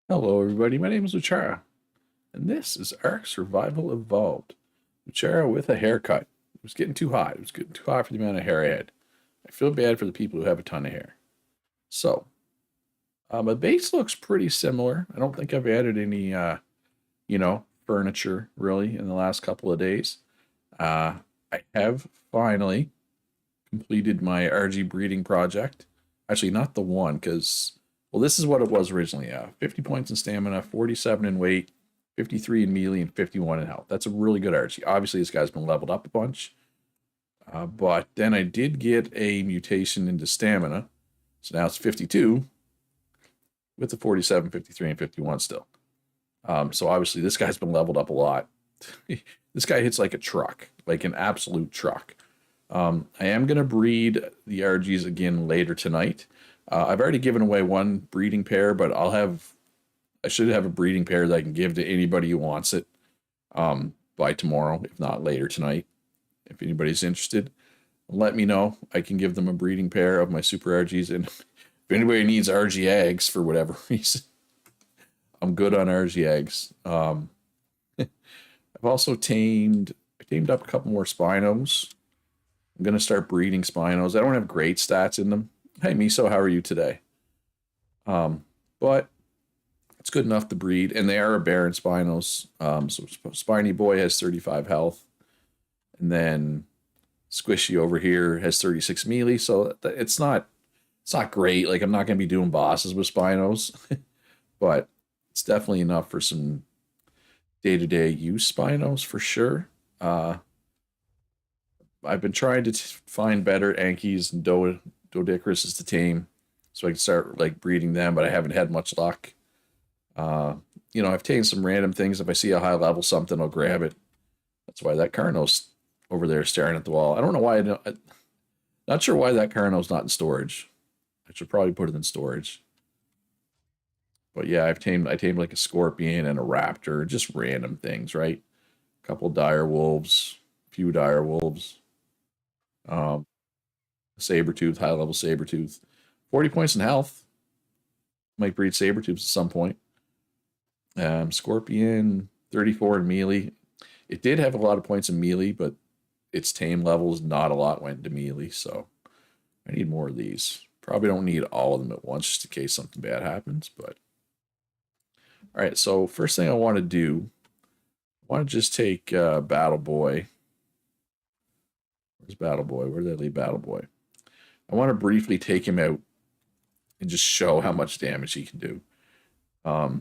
Hello, everybody. My name is Uchara, and this is Ark Survival Evolved. Uchara with a haircut. It was getting too hot. It was getting too hot for the amount of hair I had. I feel bad for the people who have a ton of hair. So, my base looks pretty similar. I don't think I've added any, furniture really in the last couple of days. Uh, I have finally completed my RG breeding project. Actually, not the one, because, well, this is what it was originally. 50 points in stamina, 47 in weight, 53 in melee, and 51 in health. That's a really good RG. Obviously, this guy's been leveled up a bunch. But then I did get a mutation into stamina. So now it's 52 with the 47, 53, and 51 still. So obviously, this guy's been leveled up a lot. This guy hits like a truck, like an absolute truck. I am going to breed the argies again later tonight. I've already given away one breeding pair, but I should have a breeding pair that I can give to anybody who wants it by tomorrow, if not later tonight. If anybody's interested, let me know. I can give them a breeding pair of my super argies. And if anybody needs RG eggs for whatever reason, I'm good on RG eggs. I've also tamed up a couple more Spinos. I'm going to start breeding Spinos. I don't have great stats in them. Hey, Miso, how are you today? But it's good enough to breed, and they are a Baron Spinos. So Spiny Boy has 35 health, and then Squishy over here has 36 melee. So it's not great. Like, I'm not going to be doing bosses with Spinos, but it's definitely enough for some day-to-day use Spinos for sure. I've been trying to find better Ankies and Dodicruses to tame so I can start like breeding them, but I haven't had much luck. I've taken some random things. If I see a high level something, I'll grab it. That's why that Carno's over there staring at the wall. I don't know why. I'm not sure why that Carno's not in storage. I should probably put it in storage. But yeah, I tamed like a scorpion and a raptor, just random things, right? A couple dire wolves, a few dire wolves. Um, saber tooth, high level saber tooth, 40 points in health. Might breed saber tooths at some point. Scorpion, 34 in melee. It did have a lot of points in melee, but its tame levels, not a lot went to melee. So I need more of these. Probably don't need all of them at once just in case something bad happens. But all right, so first thing I want to do, I want to just take Battle Boy. Where's Battle Boy? Where did I leave Battle Boy? I want to briefly take him out and just show how much damage he can do. So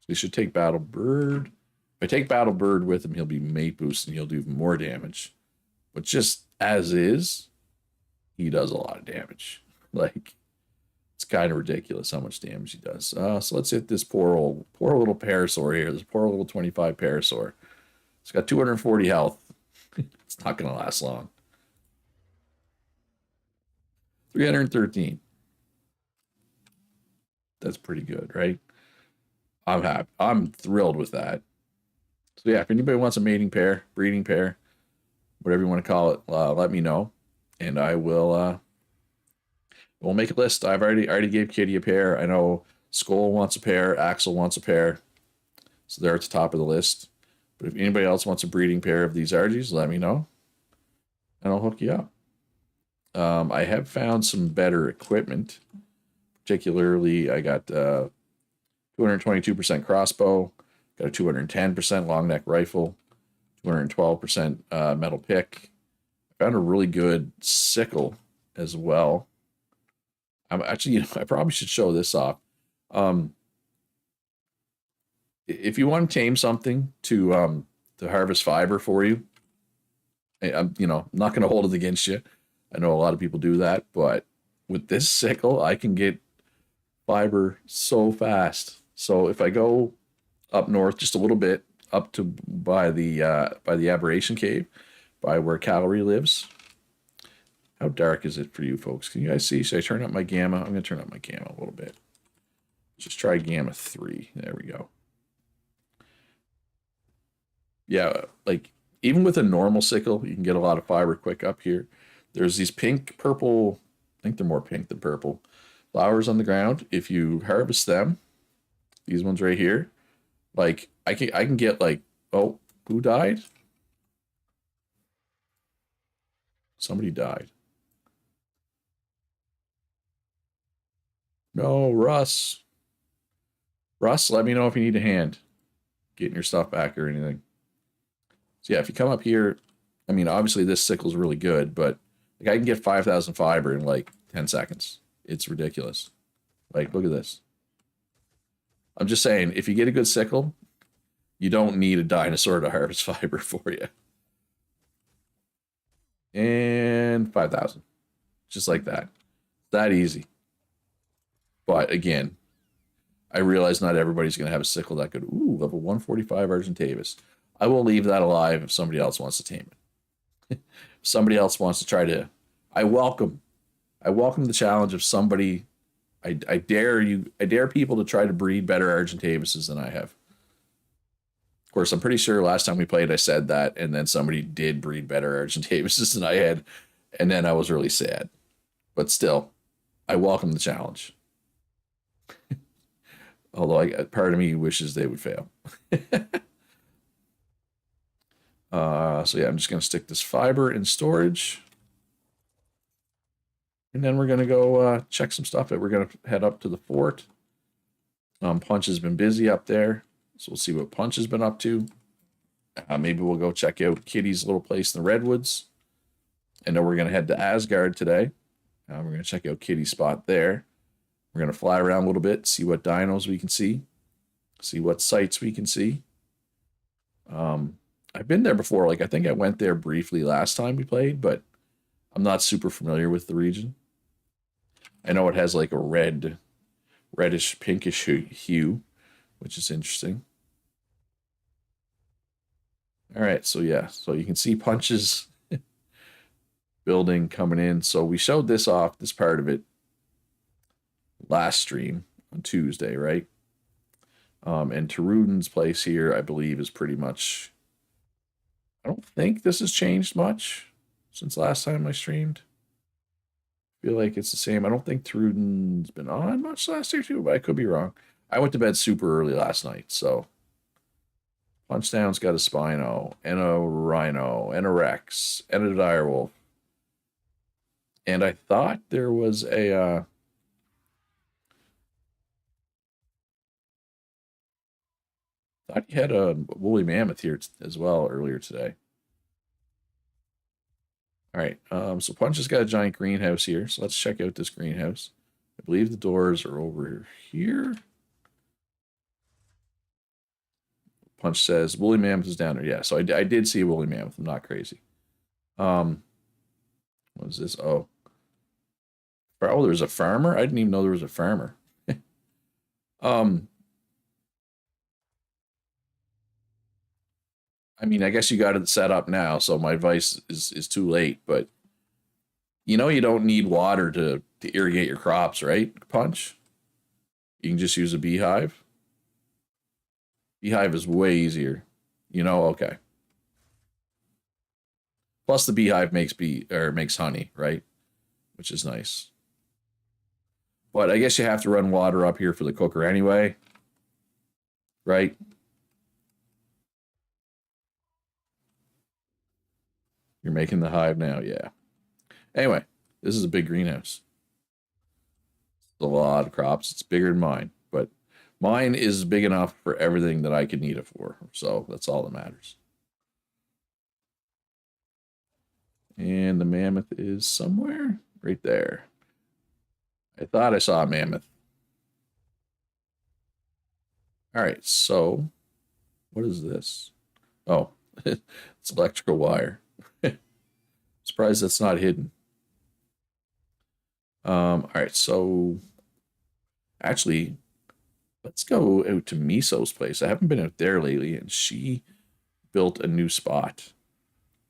we should take Battle Bird. If I take Battle Bird with him, he'll be mate boost and he'll do more damage. But just as is, he does a lot of damage. Like, it's kind of ridiculous how much damage he does. So let's hit this poor little Parasaur here. This poor little 25 Parasaur. It's got 240 health. It's not going to last long. 313. That's pretty good, right? I'm happy. I'm thrilled with that. So yeah, if anybody wants a mating pair, breeding pair, whatever you want to call it, let me know, and I will. We'll make a list. I've already gave Kitty a pair. I know Skull wants a pair. Axel wants a pair. So they're at the top of the list. But if anybody else wants a breeding pair of these argies, let me know, and I'll hook you up. I have found some better equipment. Particularly, I got 222% crossbow, got a 210% long neck rifle, 212% metal pick. I found a really good sickle as well. I'm actually, I probably should show this off. Um, if you want to tame something to harvest fiber for you, I'm not going to hold it against you. I know a lot of people do that, but with this sickle, I can get fiber so fast. So if I go up north just a little bit, up to by the aberration cave, by where Calorie lives. How dark is it for you folks? Can you guys see? Should I turn up my gamma? I'm gonna turn up my gamma a little bit. Just try gamma 3. There we go. Yeah, like even with a normal sickle, you can get a lot of fiber quick up here. There's these pink, purple, I think they're more pink than purple, flowers on the ground. If you harvest them, These ones right here. Like, I can get like, oh, who died? Somebody died. No, Russ. Russ, let me know if you need a hand getting your stuff back or anything. So yeah, if you come up here, I mean, obviously this sickle's really good, but like I can get 5,000 fiber in like 10 seconds. It's ridiculous. Like, look at this. I'm just saying, if you get a good sickle, you don't need a dinosaur to harvest fiber for you. And 5,000. Just like that. That easy. But again, I realize not everybody's going to have a sickle that good. Ooh, level 145 Argentavis. I will leave that alive if somebody else wants to tame it. If somebody else wants to try to... I welcome the challenge of somebody... I dare people to try to breed better Argentavises than I have. Of course, I'm pretty sure last time we played I said that, and then somebody did breed better Argentavises than I had, and then I was really sad. But still, I welcome the challenge. Although part of me wishes they would fail. So yeah, I'm just going to stick this fiber in storage. And then we're going to go check some stuff. We're going to head up to the fort. Punch has been busy up there. So we'll see what Punch has been up to. Maybe we'll go check out Kitty's little place in the Redwoods. And then we're going to head to Asgard today. We're going to check out Kitty's spot there. We're going to fly around a little bit, see what dinos we can see what sites we can see. I've been there before. Like, I think I went there briefly last time we played, but I'm not super familiar with the region. I know it has like a reddish, pinkish hue, which is interesting. All right, so yeah, so you can see Punch's building coming in. So we showed this part of it, last stream on Tuesday, right? And Tarudin's place here, I believe, is pretty much... I don't think this has changed much since last time I streamed. I feel like it's the same. I don't think Tarudin's been on much last year too, but I could be wrong. I went to bed super early last night, so... Punchdown's got a Spino, and a Rhino, and a Rex, and a Direwolf. And I thought there was a... thought you had a woolly mammoth here as well earlier today. All right, so Punch has got a giant greenhouse here, so let's check out this greenhouse. I believe the doors are over here. Punch says woolly mammoth is down there. Yeah, so I did see a woolly mammoth. I'm not crazy. What is this? Oh, there's a farmer. I didn't even know there was a farmer. I mean, I guess you got it set up now, so my advice is too late, but you know you don't need water to irrigate your crops, right, Punch? You can just use a beehive. Beehive is way easier. You know, okay. Plus the beehive makes honey, right? Which is nice. But I guess you have to run water up here for the cooker anyway, right? You're making the hive now, yeah. Anyway, this is a big greenhouse. It's a lot of crops. It's bigger than mine, but mine is big enough for everything that I could need it for. So that's all that matters. And the mammoth is somewhere right there. I thought I saw a mammoth. All right, so what is this? Oh, it's electrical wire. Surprised that's not hidden. All right, so actually, let's go out to Miso's place. I haven't been out there lately, and she built a new spot.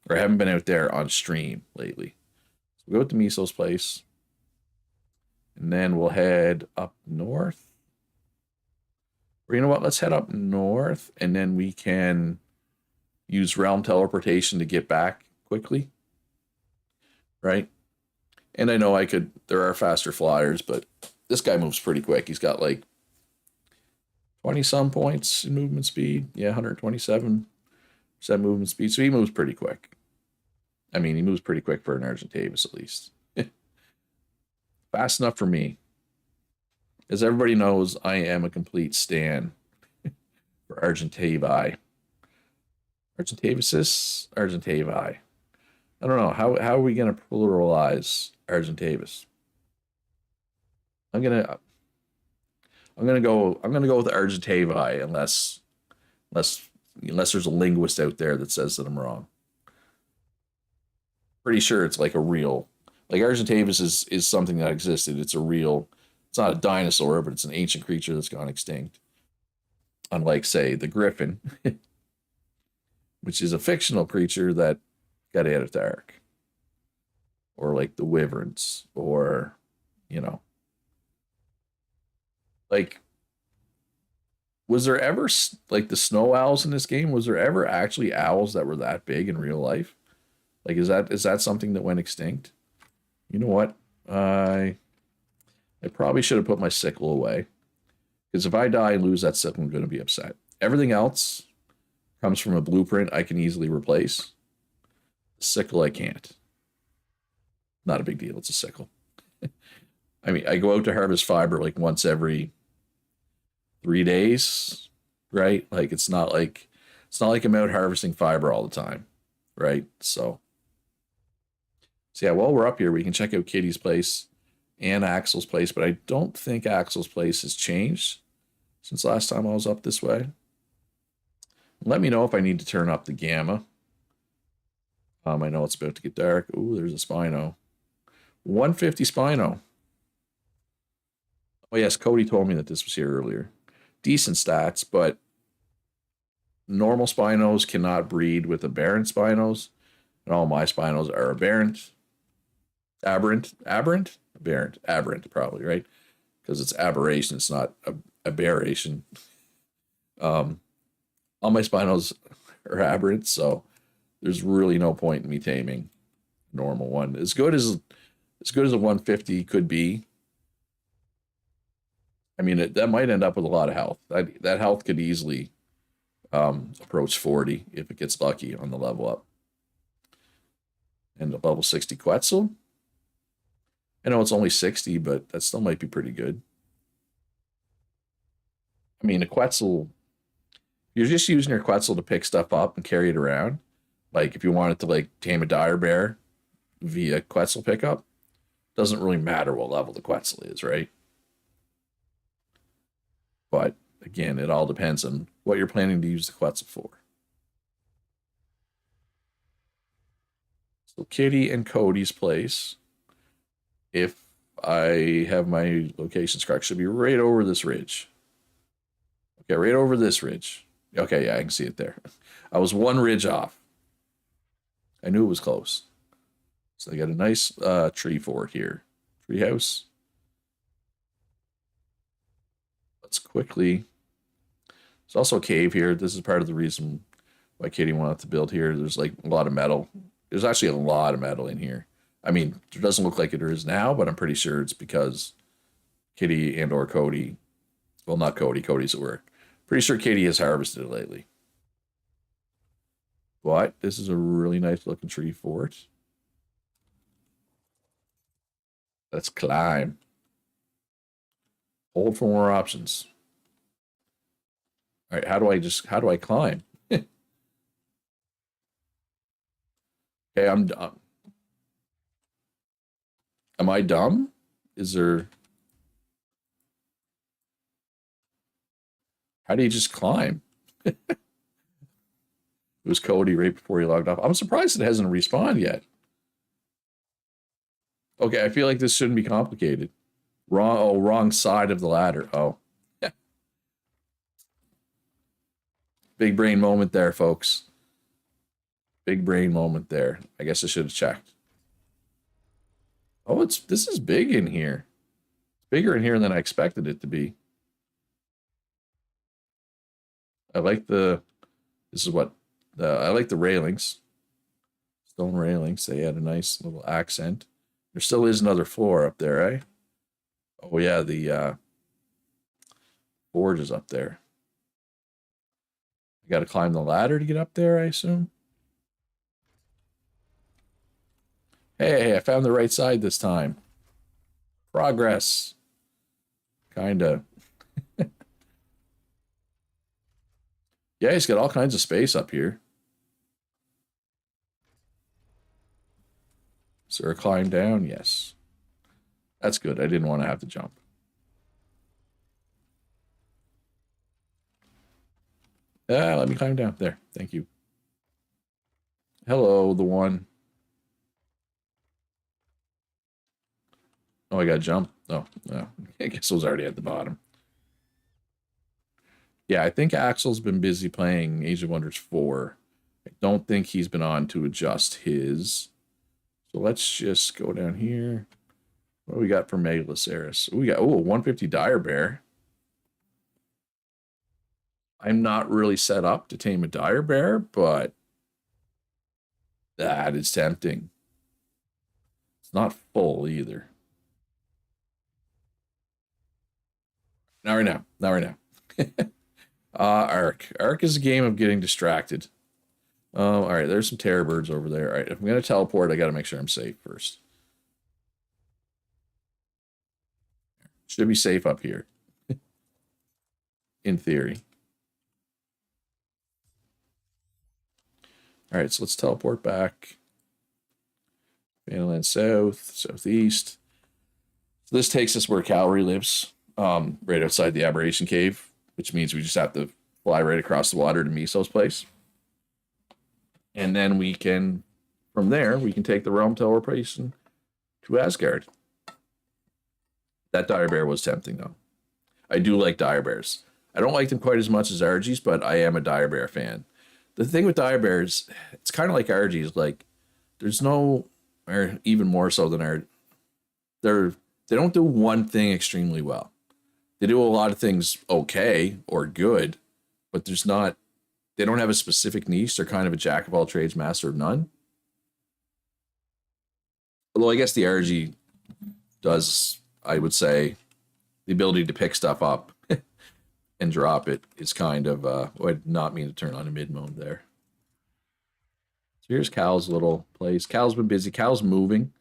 Or I haven't been out there on stream lately. So we'll go to Miso's place. And then we'll head up north. Or you know what? Let's head up north, and then we can use realm teleportation to get back quickly. Right? And I know there are faster flyers, but this guy moves pretty quick. He's got like 20 some points in movement speed. Yeah, 127% movement speed. So he moves pretty quick. I mean, he moves pretty quick for an Argentavis at least. Fast enough for me. As everybody knows, I am a complete stan for Argentavi. Argentavisis? Argentavi. I don't know. How are we gonna pluralize Argentavis? I'm gonna go with Argentavi unless there's a linguist out there that says that I'm wrong. Pretty sure it's like a real, like Argentavis is something that existed. It's a real, it's not a dinosaur, but it's an ancient creature that's gone extinct. Unlike, say, the griffin, which is a fictional creature that got added to Ark. Or like the wyverns, or, you know, like, was there ever, like, the snow owls in this game? Was there ever actually owls that were that big in real life? Like, is that something that went extinct? You know what? I probably should have put my sickle away. Because if I die and lose that sickle, I'm going to be upset. Everything else comes from a blueprint I can easily replace. The sickle, I can't. Not a big deal. It's a sickle. I mean, I go out to harvest fiber like once every 3 days, right? Like it's not like I'm out harvesting fiber all the time, right? So yeah, while we're up here, we can check out Kitty's place and Axel's place, but I don't think Axel's place has changed since last time I was up this way. Let me know if I need to turn up the gamma. I know it's about to get dark. Ooh, there's a Spino. 150 Spino. Oh yes, Cody told me that this was here earlier. Decent stats, but normal Spinos cannot breed with aberrant Spinos, and all my Spinos are aberrant. Aberrant? Aberrant, probably, right? Because it's aberration, it's not aberration. All my Spinos are aberrant, so there's really no point in me taming a normal one. As good as a 150 could be. I mean, that might end up with a lot of health. That health could easily approach 40 if it gets lucky on the level up. And the level 60 Quetzal. I know it's only 60, but that still might be pretty good. I mean, a Quetzal, you're just using your Quetzal to pick stuff up and carry it around. Like if you wanted to like tame a dire bear via Quetzal pickup, doesn't really matter what level the Quetzal is, right? But again, it all depends on what you're planning to use the Quetzal for. So Kitty and Cody's place, if I have my locations correct, should be right over this ridge. Okay, right over this ridge. Okay, yeah, I can see it there. I was one ridge off. I knew it was close. So I got a nice tree fort here. Tree house. Let's quickly. There's also a cave here. This is part of the reason why Katie wanted to build here. There's like a lot of metal. There's actually a lot of metal in here. I mean, it doesn't look like it is now, but I'm pretty sure it's because Kitty and or Cody, well, not Cody, Cody's at work. Pretty sure Kitty has harvested it lately. But this is a really nice looking tree fort. Let's climb. Hold for more options. All right, how do I climb? Okay, I'm dumb. Am I dumb? Is there... How do you just climb? It was Cody right before he logged off. I'm surprised it hasn't respawned yet. Okay, I feel like this shouldn't be complicated. Wrong side of the ladder. Oh. Yeah. Big brain moment there, folks. Big brain moment there. I guess I should have checked. Oh, this is big in here. It's bigger in here than I expected it to be. I like the I like the railings. Stone railings. They add a nice little accent. There still is another floor up there, eh? Oh yeah, the forge is up there. I got to climb the ladder to get up there, I assume. Hey, I found the right side this time. Progress. Kinda. Yeah, he's got all kinds of space up here. Is there a climb down? Yes. That's good. I didn't want to have to jump. Let me climb down. There. Thank you. Hello, the one. Oh, I got to jump. Oh, no. I guess it was already at the bottom. Yeah, I think Axel's been busy playing Age of Wonders 4. I don't think he's been on to adjust his. So let's just go down here. What do we got for Megaloceros? We got 150 Dire Bear. I'm not really set up to tame a Dire Bear, but that is tempting. It's not full either. Not right now. Not right now. Ark. Ark is a game of getting distracted. All right, there's some terror birds over there. All right, if I'm going to teleport, I got to make sure I'm safe first. Should be safe up here. In theory. All right, so let's teleport back. Mainland south, southeast. So this takes us where Calvary lives, right outside the Aberration Cave, which means we just have to fly right across the water to Miso's place. And then we can, from there, we can take the realm teleportation to Asgard. That Dire Bear was tempting, though. I do like Dire Bears. I don't like them quite as much as Argies, but I am a Dire Bear fan. The thing with Dire Bears, it's kind of like Argies. Like, there's no, or even more so than they don't do one thing extremely well. They do a lot of things okay or good, but there's not, they don't have a specific niche. They're kind of a jack of all trades, master of none. Although I guess the Argy does, I would say, the ability to pick stuff up and drop it is kind of, I did not mean to turn on a mid mode there. So here's Cal's little place. Cal's been busy. Cal's moving.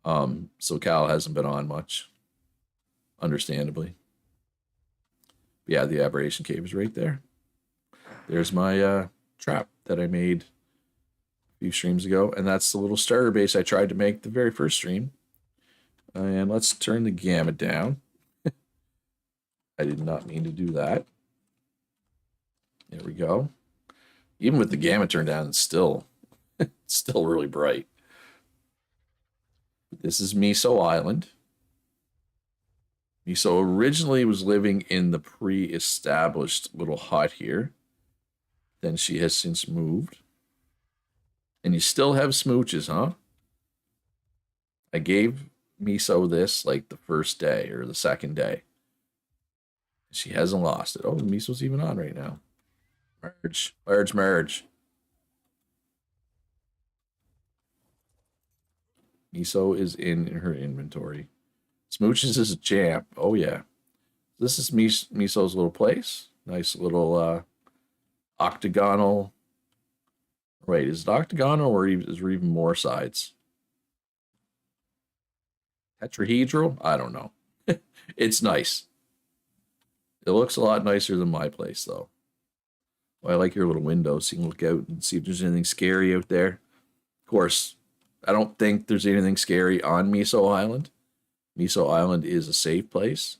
So Cal hasn't been on much, understandably. But yeah, the Aberration Cave is right there. There's my trap that I made a few streams ago, and that's the little starter base I tried to make the very first stream. And let's turn the gamma down. I did not mean to do that. There we go. Even with the gamma turned down, it's still really bright. This is Miso Island. Miso originally was living in the pre-established little hut here. Then she has since moved. And you still have smooches, huh? I gave Miso this like the first day or the second day. She hasn't lost it. Oh, Miso's even on right now. Merge, merge, merge. Miso is in her inventory. Smooches is a champ. Oh, yeah. This is Miso's little place. Nice little octagonal. Wait, is it octagonal or is there even more sides? Tetrahedral? I don't know. It's nice. It looks a lot nicer than my place, though. Well, I like your little window so you can look out and see if there's anything scary out there. Of course, I don't think there's anything scary on Miso Island. Miso Island is a safe place.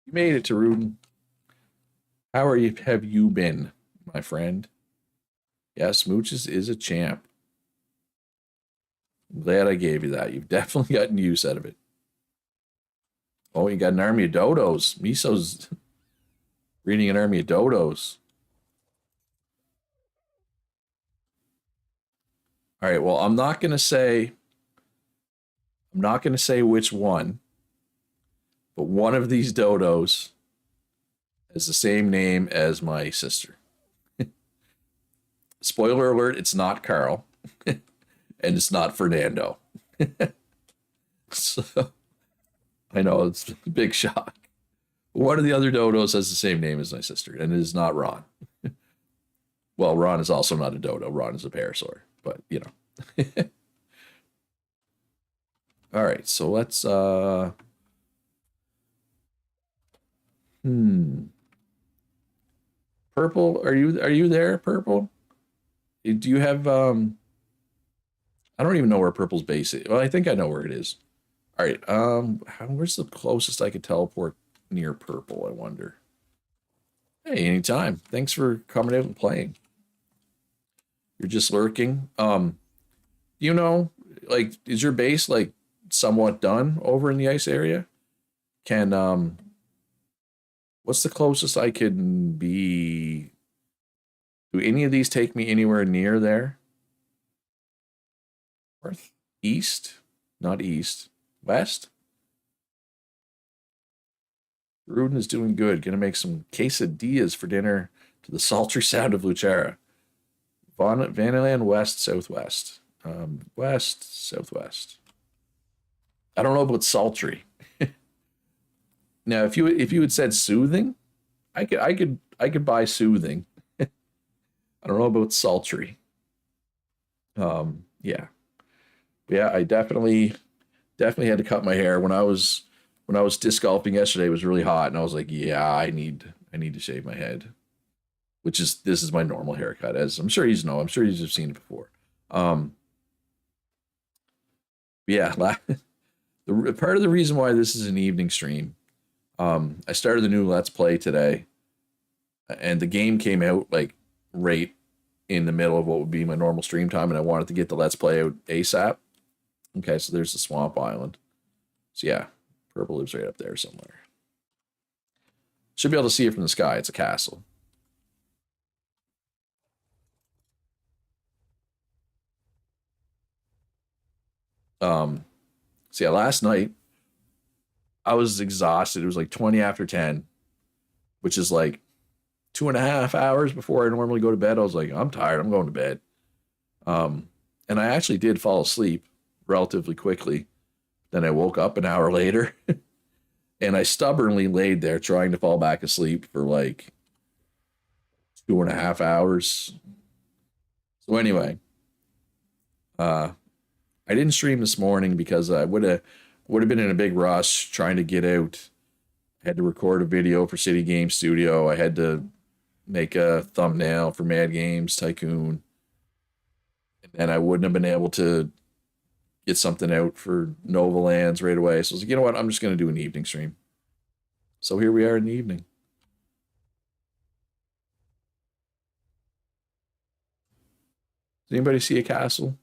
You made it to Rudin. How have you been, my friend? Yeah, Smooches is a champ. I'm glad I gave you that. You've definitely gotten use out of it. Oh, you got an army of dodos. Miso's reading an army of dodos. All right, well, I'm not going to say which one, but one of these dodos has the same name as my sister. Spoiler alert, it's not Carl, and it's not Fernando. So, I know, it's a big shock. One of the other dodos has the same name as my sister, and it is not Ron. Well, Ron is also not a dodo. Ron is a parasaur, but you know. All right, so let's Purple, are you there, Purple? Do you have I don't even know where Purple's base is. Well, I think I know where it is. All right, where's the closest I could teleport near Purple, I wonder? Hey, anytime. Thanks for coming out and playing. You're just lurking. You know, like, is your base like somewhat done over in the ice area? Can what's the closest I can be? Do any of these take me anywhere near there? North, east, not east, west. Rudin is doing good. Gonna make some quesadillas for dinner to the sultry sound of Luchara. Vanaland west, southwest. West, southwest. I don't know about sultry. Now, if you had said soothing, I could buy soothing. I don't know about sultry. Yeah. Yeah, I definitely had to cut my hair when I was disc golfing yesterday. It was really hot, and I was like, yeah, I need to shave my head, this is my normal haircut, as I'm sure I'm sure he's seen it before. Yeah, the part of the reason why this is an evening stream, I started the new Let's Play today, and the game came out like right in the middle of what would be my normal stream time, and I wanted to get the Let's Play out ASAP. Okay, so there's the Swamp Island. So yeah, Purple lives right up there somewhere. Should be able to see it from the sky. It's a castle. So yeah, last night I was exhausted. It was like 20 after 10, which is like 2.5 hours before I normally go to bed. I was like, I'm tired. I'm going to bed. And I actually did fall asleep relatively quickly. Then I woke up an hour later and I stubbornly laid there trying to fall back asleep for like 2.5 hours. So anyway, I didn't stream this morning because I would have been in a big rush trying to get out. I had to record a video for City Game Studio. I had to make a thumbnail for Mad Games Tycoon. And I wouldn't have been able to get something out for Nova Lands right away. So I was like, you know what? I'm just going to do an evening stream. So here we are in the evening. Does anybody see a castle?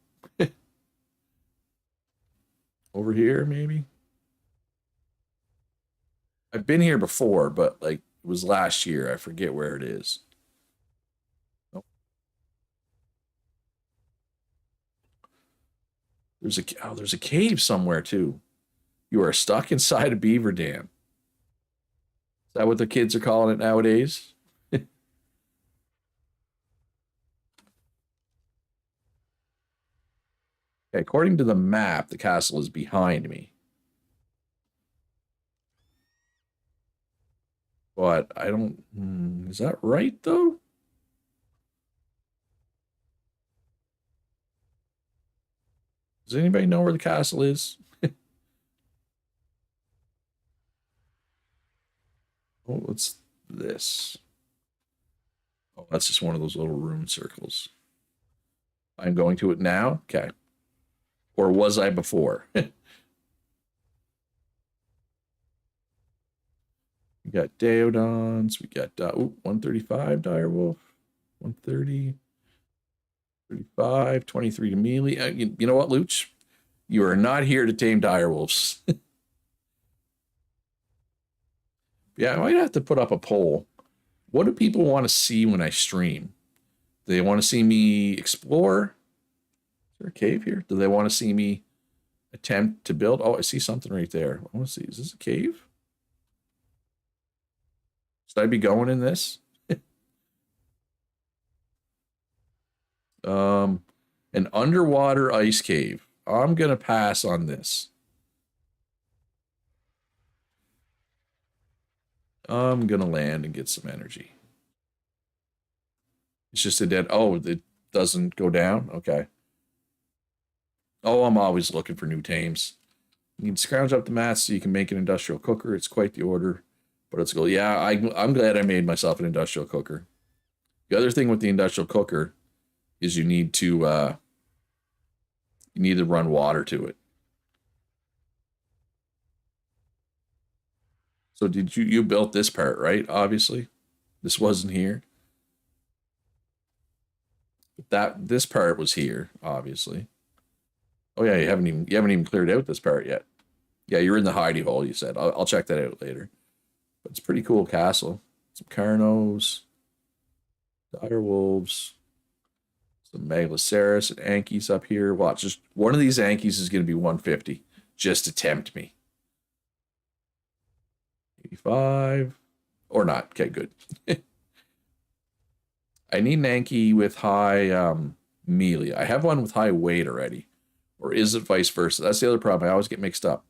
Over here, maybe? I've been here before, but like it was last year. I forget where it is. Oh. There's a cave somewhere too. You are stuck inside a beaver dam. Is that what the kids are calling it nowadays? Okay, according to the map, the castle is behind me. But I don't... is that right, though? Does anybody know where the castle is? Oh, what's this? Oh, that's just one of those little rune circles. I'm going to it now? Okay. Or was I before? We got Deodons. We got 135 Direwolf. 130. 35. 23 to melee. You know what, Luch? You are not here to tame direwolves. Yeah, I might have to put up a poll. What do people want to see when I stream? Do they want to see me explore? Is there a cave here? Do they want to see me attempt to build? Oh, I see something right there. I want to see. Is this a cave? Should I be going in this? An underwater ice cave. I'm gonna pass on this. I'm gonna land and get some energy. It's just a dead. Oh, it doesn't go down. Okay. Oh, I'm always looking for new tames. You can scrounge up the mats so you can make an industrial cooker. It's quite the order, but it's cool. Yeah, I'm glad I made myself an industrial cooker. The other thing with the industrial cooker is you need to run water to it. So did you built this part, right? Obviously, this wasn't here. But this part was here, obviously. Oh yeah, you haven't even cleared out this part yet. Yeah, you're in the hidey hole. You said I'll check that out later. But it's a pretty cool castle. Some Carnos, dire wolves, some Megaloceros and Ankies up here. Watch, just one of these Ankies is going to be 150 just to tempt me. 85 or not. Okay, good. I need an Anki with high melee. I have one with high weight already. Or is it vice versa? That's the other problem. I always get mixed up.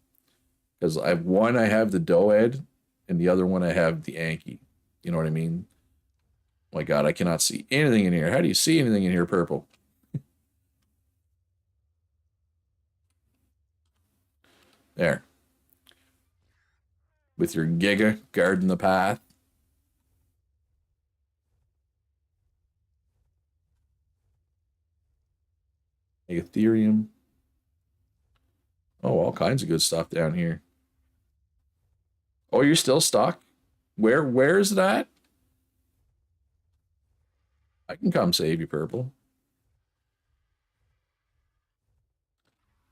Because I have the Doed, and the other one I have the Anki. You know what I mean? Oh my god, I cannot see anything in here. How do you see anything in here purple? There. With your Giga guarding the path. Ethereum. Oh, all kinds of good stuff down here. Oh, you're still stuck? Where is that? I can come save you, purple.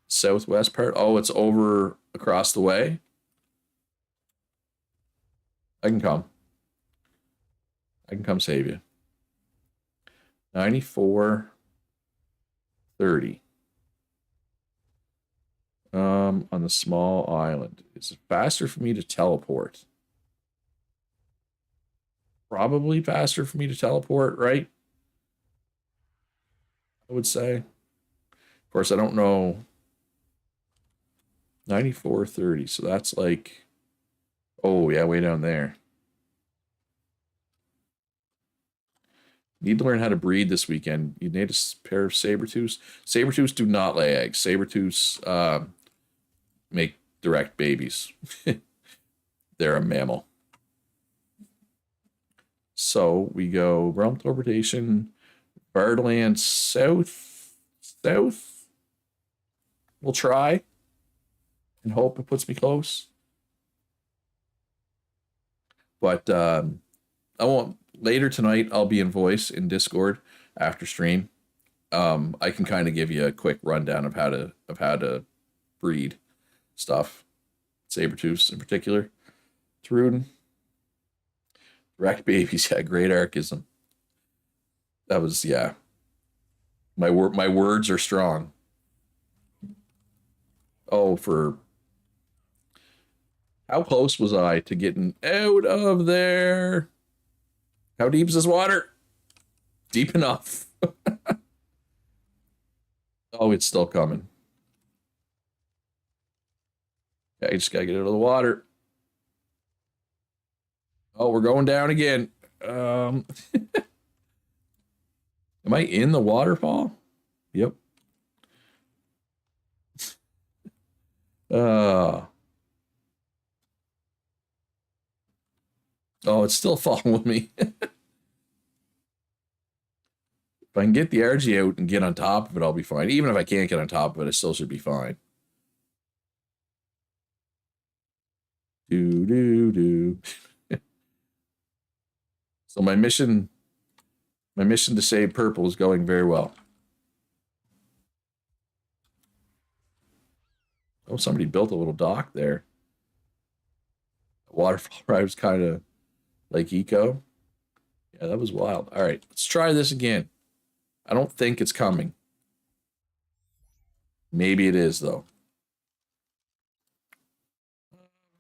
Southwest part. Oh, it's over across the way. I can come. I can come save you. 94 30. On the small island. Is it faster for me to teleport? Probably faster for me to teleport, right? I would say. Of course, I don't know. 94 30. So that's like, oh, yeah, way down there. Need to learn how to breed this weekend. You need a pair of saber-tooths. Saber-tooths do not lay eggs. Saber-tooths make direct babies. They're a mammal. So we go realm teleportation, Bardland south. We'll try and hope it puts me close. But I won't. Later tonight, I'll be in voice in Discord after stream. I can kind of give you a quick rundown of how to breed stuff, saber-tooths in particular. Truden. Direct babies, yeah, great archism. That was, yeah. My words are strong. Oh, for how close was I to getting out of there? How deep is this water? Deep enough. Oh, it's still coming. Okay, I just gotta get out of the water. Oh, we're going down again. Am I in the waterfall? Yep. Uh, oh, it's still following me. If I can get the argy out and get on top of it, I'll be fine. Even if I can't get on top of it, I still should be fine. Do do do. So my mission to save purple is going very well. Oh, somebody built a little dock there. The waterfall ride was kind of like eco. Yeah, that was wild. All right, let's try this again. I don't think it's coming. Maybe it is, though.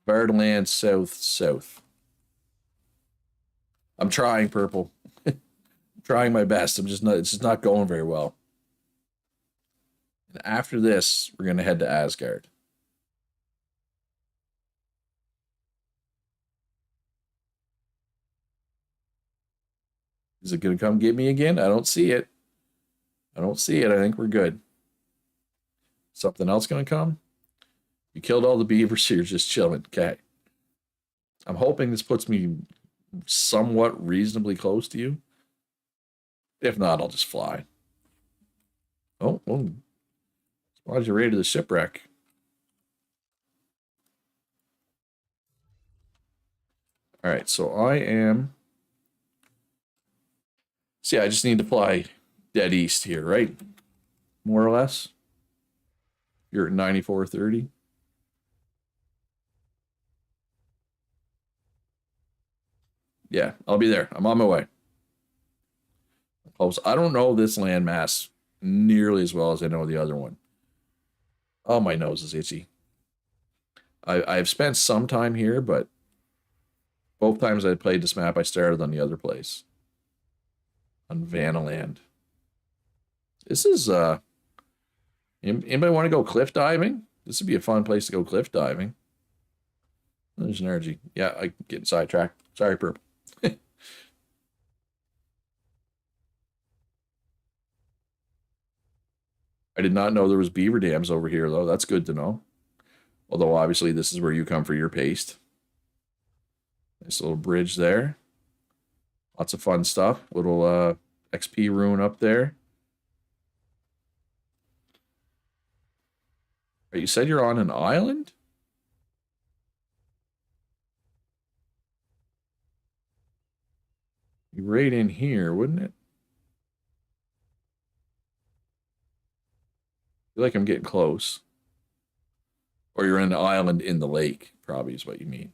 Birdland south. I'm trying, purple. I'm trying my best. It's just not going very well. And after this, we're gonna head to Asgard. Is it going to come get me again? I don't see it. I don't see it. I think we're good. Something else going to come? You killed all the beavers, so you're just chilling. Okay. I'm hoping this puts me somewhat reasonably close to you. If not, I'll just fly. Oh, well, why'd you raid the shipwreck? All right, so I am. See, I just need to fly dead east here, right? More or less. You're at 9430. Yeah, I'll be there. I'm on my way. Close. I don't know this landmass nearly as well as I know the other one. Oh, my nose is itchy. I've spent some time here, but both times I played this map, I started on the other place. On Vanaland. This is, anybody want to go cliff diving? This would be a fun place to go cliff diving. There's an energy. Yeah, I get sidetracked. Sorry, Purple. I did not know there was beaver dams over here, though. That's good to know. Although, obviously, this is where you come for your paste. Nice little bridge there. Lots of fun stuff. Little XP rune up there. You said you're on an island? Be right in here, wouldn't it? I feel like I'm getting close. Or you're in an island in the lake, probably is what you mean.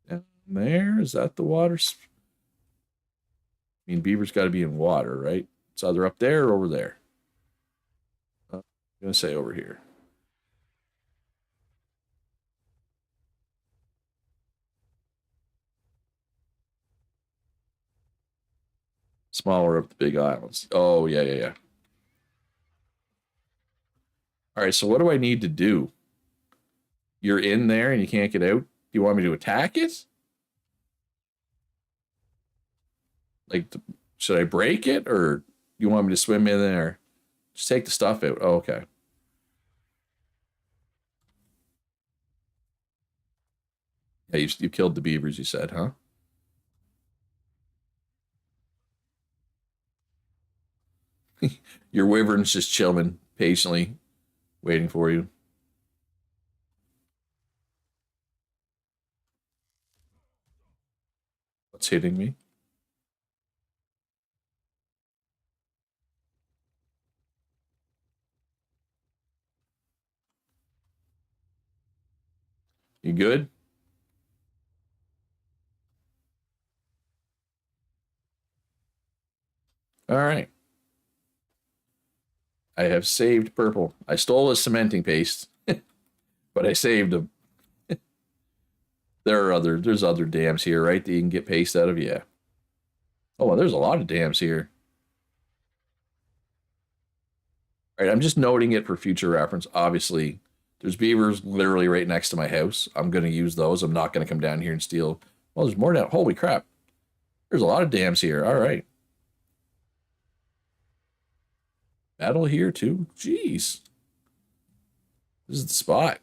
Down there, is that the water? I mean, beaver's got to be in water, right? It's either up there or over there. I'm going to say over here. Smaller of the big islands. Oh, yeah, yeah, yeah. All right, so what do I need to do? You're in there and you can't get out? Do you want me to attack it? Like, should I break it or you want me to swim in there? Just take the stuff out. Oh, okay. Yeah, you killed the beavers, you said, huh? Your wyvern's just chilling patiently, waiting for you. What's hitting me? You good? All right. I have saved Purple. I stole his cementing paste, but I saved him. There's other dams here, right? That you can get paste out of. Yeah. Oh, well, there's a lot of dams here. All right, I'm just noting it for future reference. Obviously, there's beavers literally right next to my house. I'm going to use those. I'm not going to come down here and steal. Well, there's more down. Holy crap. There's a lot of dams here. All right. Battle here too? Jeez. This is the spot.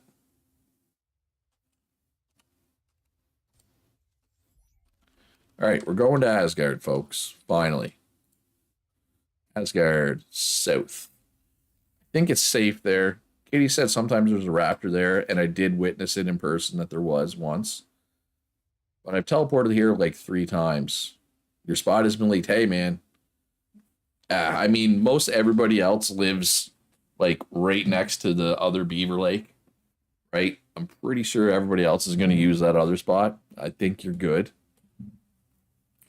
All right, we're going to Asgard, folks. Finally. Asgard South. I think it's safe there. Katie said sometimes there's a raptor there, and I did witness it in person that there was once. But I've teleported here like 3 times. Your spot has been leaked. Hey, man. I mean, most everybody else lives like right next to the other beaver lake, right? I'm pretty sure everybody else is going to use that other spot. I think you're good.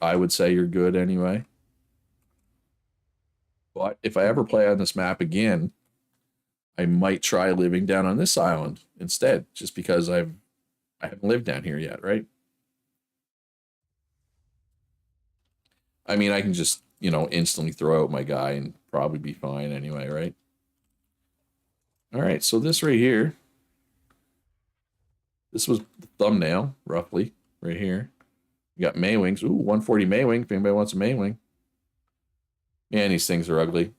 I would say you're good anyway. But if I ever play on this map again, I might try living down on this island instead, just because I haven't lived down here yet, right? I mean, I can just, instantly throw out my guy and probably be fine anyway, right? All right, so this right here, this was the thumbnail, roughly. right here. We got Maywings. Ooh, 140 Maywing, if anybody wants a Maywing. Man, these things are ugly.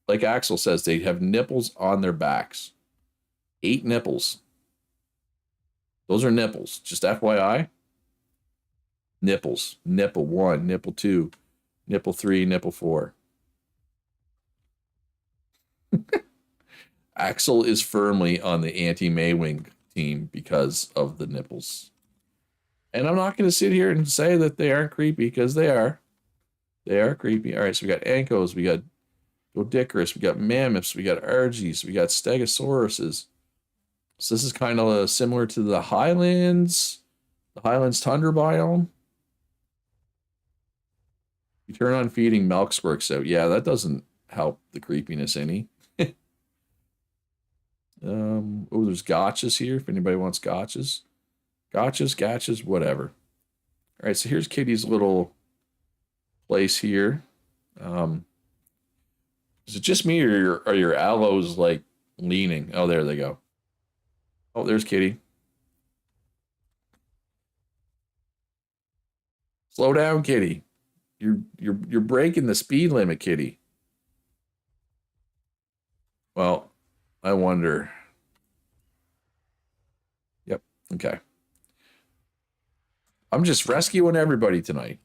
Like Axel says, they have nipples on their backs. 8 nipples. Those are nipples. Just FYI. Nipples. Nipple 1, nipple 2, nipple 3, nipple 4. Axel is firmly on the anti-Maywing team because of the nipples. And I'm not going to sit here and say that they aren't creepy, because they are. They are creepy. All right, so we got Ankos, we got Doedicurus, we got Mammoths, we got Argies, we got Stegosauruses. So this is kind of similar to the Highlands tundra biome. You turn on feeding, milk squirks out. Yeah, that doesn't help the creepiness any. Oh, there's gotchas here if anybody wants gotchas. Gotchas, whatever. All right, so here's Kitty's little place here. Is it just me, or are your aloes like leaning? Oh, there they go. Oh, there's Kitty. Slow down, Kitty. You're breaking the speed limit, Kitty. Well, I wonder. Yep. Okay. I'm just rescuing everybody tonight.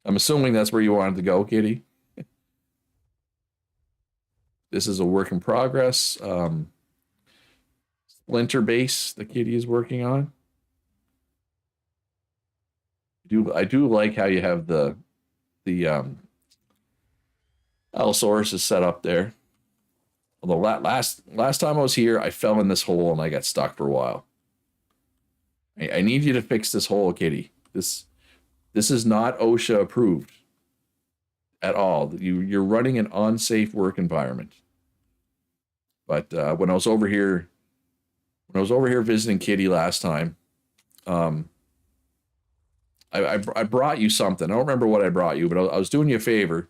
I'm assuming that's where you wanted to go, Kitty. This is a work in progress. Splinter base the Kitty is working on. I do like how you have the Allosaurus is set up there. Although last time I was here, I fell in this hole and I got stuck for a while. I need you to fix this hole, Kitty. This is not OSHA approved at all. You're running an unsafe work environment. But when I was over here visiting Kitty last time, I brought you something. I don't remember what I brought you, but I was doing you a favor,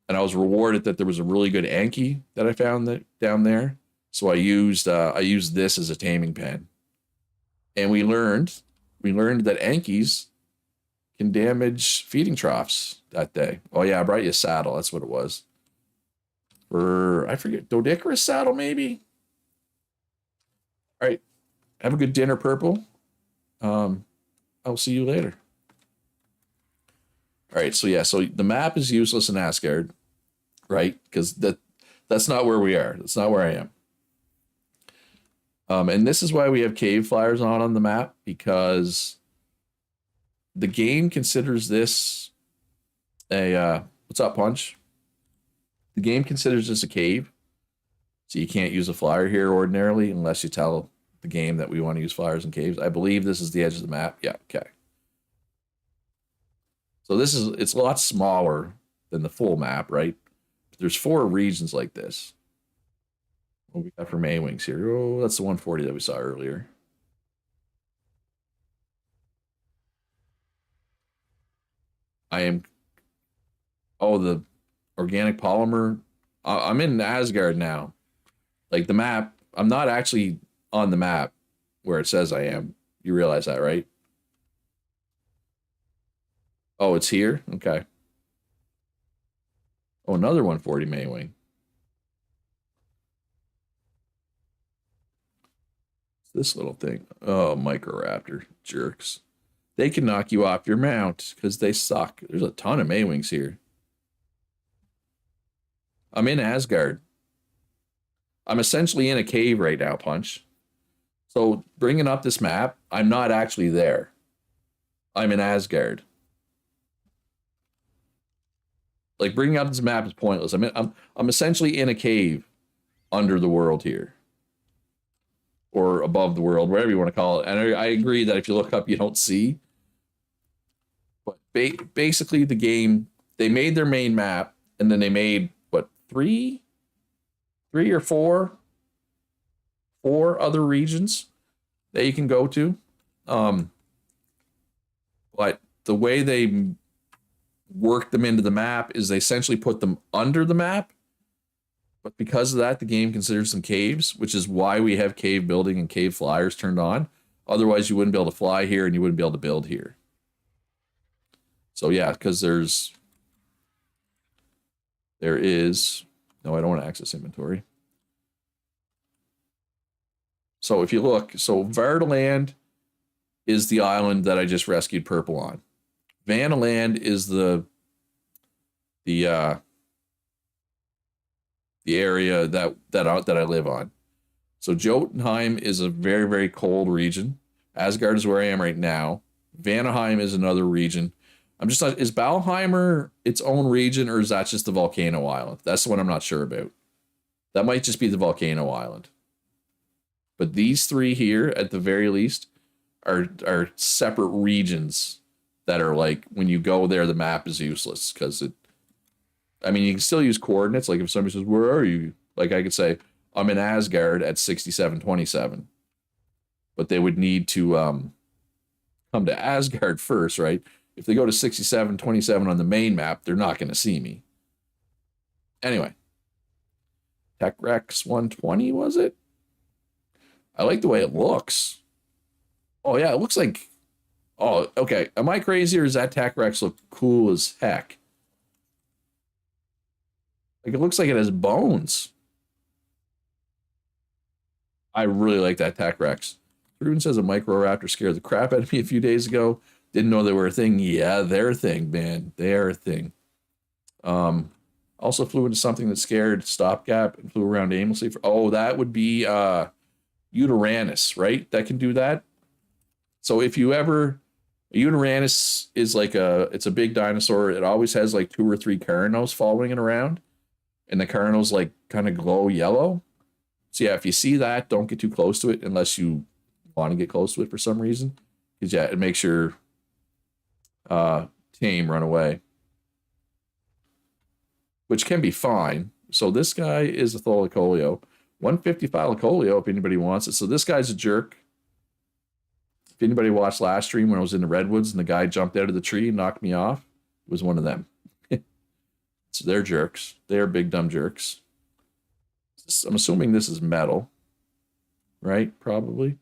and I was rewarded that there was a really good Anki that I found down there. So I used this as a taming pen, and we learned that Ankies can damage feeding troughs that day. Oh yeah, I brought you a saddle. That's what it was. Or I forget, Doedicurus saddle maybe. All right, have a good dinner, Purple. I'll see you later. All right, so yeah, so the map is useless in Asgard, right? Because that's not where we are. That's not where I am. And this is why we have cave flyers on the map, because the game considers this a what's up, Punch? The game considers this a cave, so you can't use a flyer here ordinarily unless you tell the game that we want to use flyers in caves. I believe this is the edge of the map. Yeah, okay. So it's a lot smaller than the full map, right? There's 4 regions like this. What we got for Maywings here? Oh, that's the 140 that we saw earlier. The organic polymer. I'm in Asgard now. Like the map, I'm not actually on the map where it says I am. You realize that, right? Oh, it's here? Okay. Oh, another 140 Maywing. This little thing. Oh, Microraptor. Jerks. They can knock you off your mount because they suck. There's a ton of Maywings here. I'm in Asgard. I'm essentially in a cave right now, Punch. So bringing up this map, I'm not actually there. I'm in Asgard. Like bringing up this map is pointless. I'm essentially in a cave under the world here, or above the world, whatever you want to call it. And I agree that if you look up, you don't see. But basically, the game, they made their main map, and then they made what, three or four other regions that you can go to. But the way they work them into the map is they essentially put them under the map. But because of that, the game considers them caves, which is why we have cave building and cave flyers turned on. Otherwise, you wouldn't be able to fly here and you wouldn't be able to build here. So yeah, because there is, no, I don't want to access inventory. So if you look, so Vardaland is the island that I just rescued purple on. Vanaland is the area that I live on. So Jotunheim is a very, very cold region. Asgard is where I am right now. Vanaheim is another region. I'm just not, is Balheimer its own region, or is that just the volcano island? That's the one I'm not sure about. That might just be the volcano island. But these three here, at the very least, are separate regions that are like, when you go there, the map is useless because it, I mean, you can still use coordinates. Like if somebody says, where are you? Like I could say, I'm in Asgard at 6727. But they would need to come to Asgard first, right? If they go to 6727 on the main map, they're not going to see me. Anyway. Tech Rex 120, was it? I like the way it looks. Oh, yeah, it looks like... Oh, okay. Am I crazy, or does that Tech Rex look cool as heck? Like, it looks like it has bones. I really like that Tech Rex. Ruben says a Microraptor scared the crap out of me a few days ago. Didn't know they were a thing. Yeah, they're a thing, man. They're a thing. Also flew into something that scared Stopgap and flew around aimlessly. Oh, that would be Uranus, right? That can do that. So if you ever... Uranus is like it's a big dinosaur. It always has like 2 or 3 carnos following it around. And the carnos like kind of glow yellow. So yeah, if you see that, don't get too close to it unless you want to get close to it for some reason. Because yeah, it makes your tame run away. Which can be fine. So this guy is a Tholicolio. 150 Philicolio if anybody wants it. So this guy's a jerk. If anybody watched last stream when I was in the redwoods and the guy jumped out of the tree and knocked me off, it was one of them. So they're jerks. They're big dumb jerks. I'm assuming this is metal, right? Probably.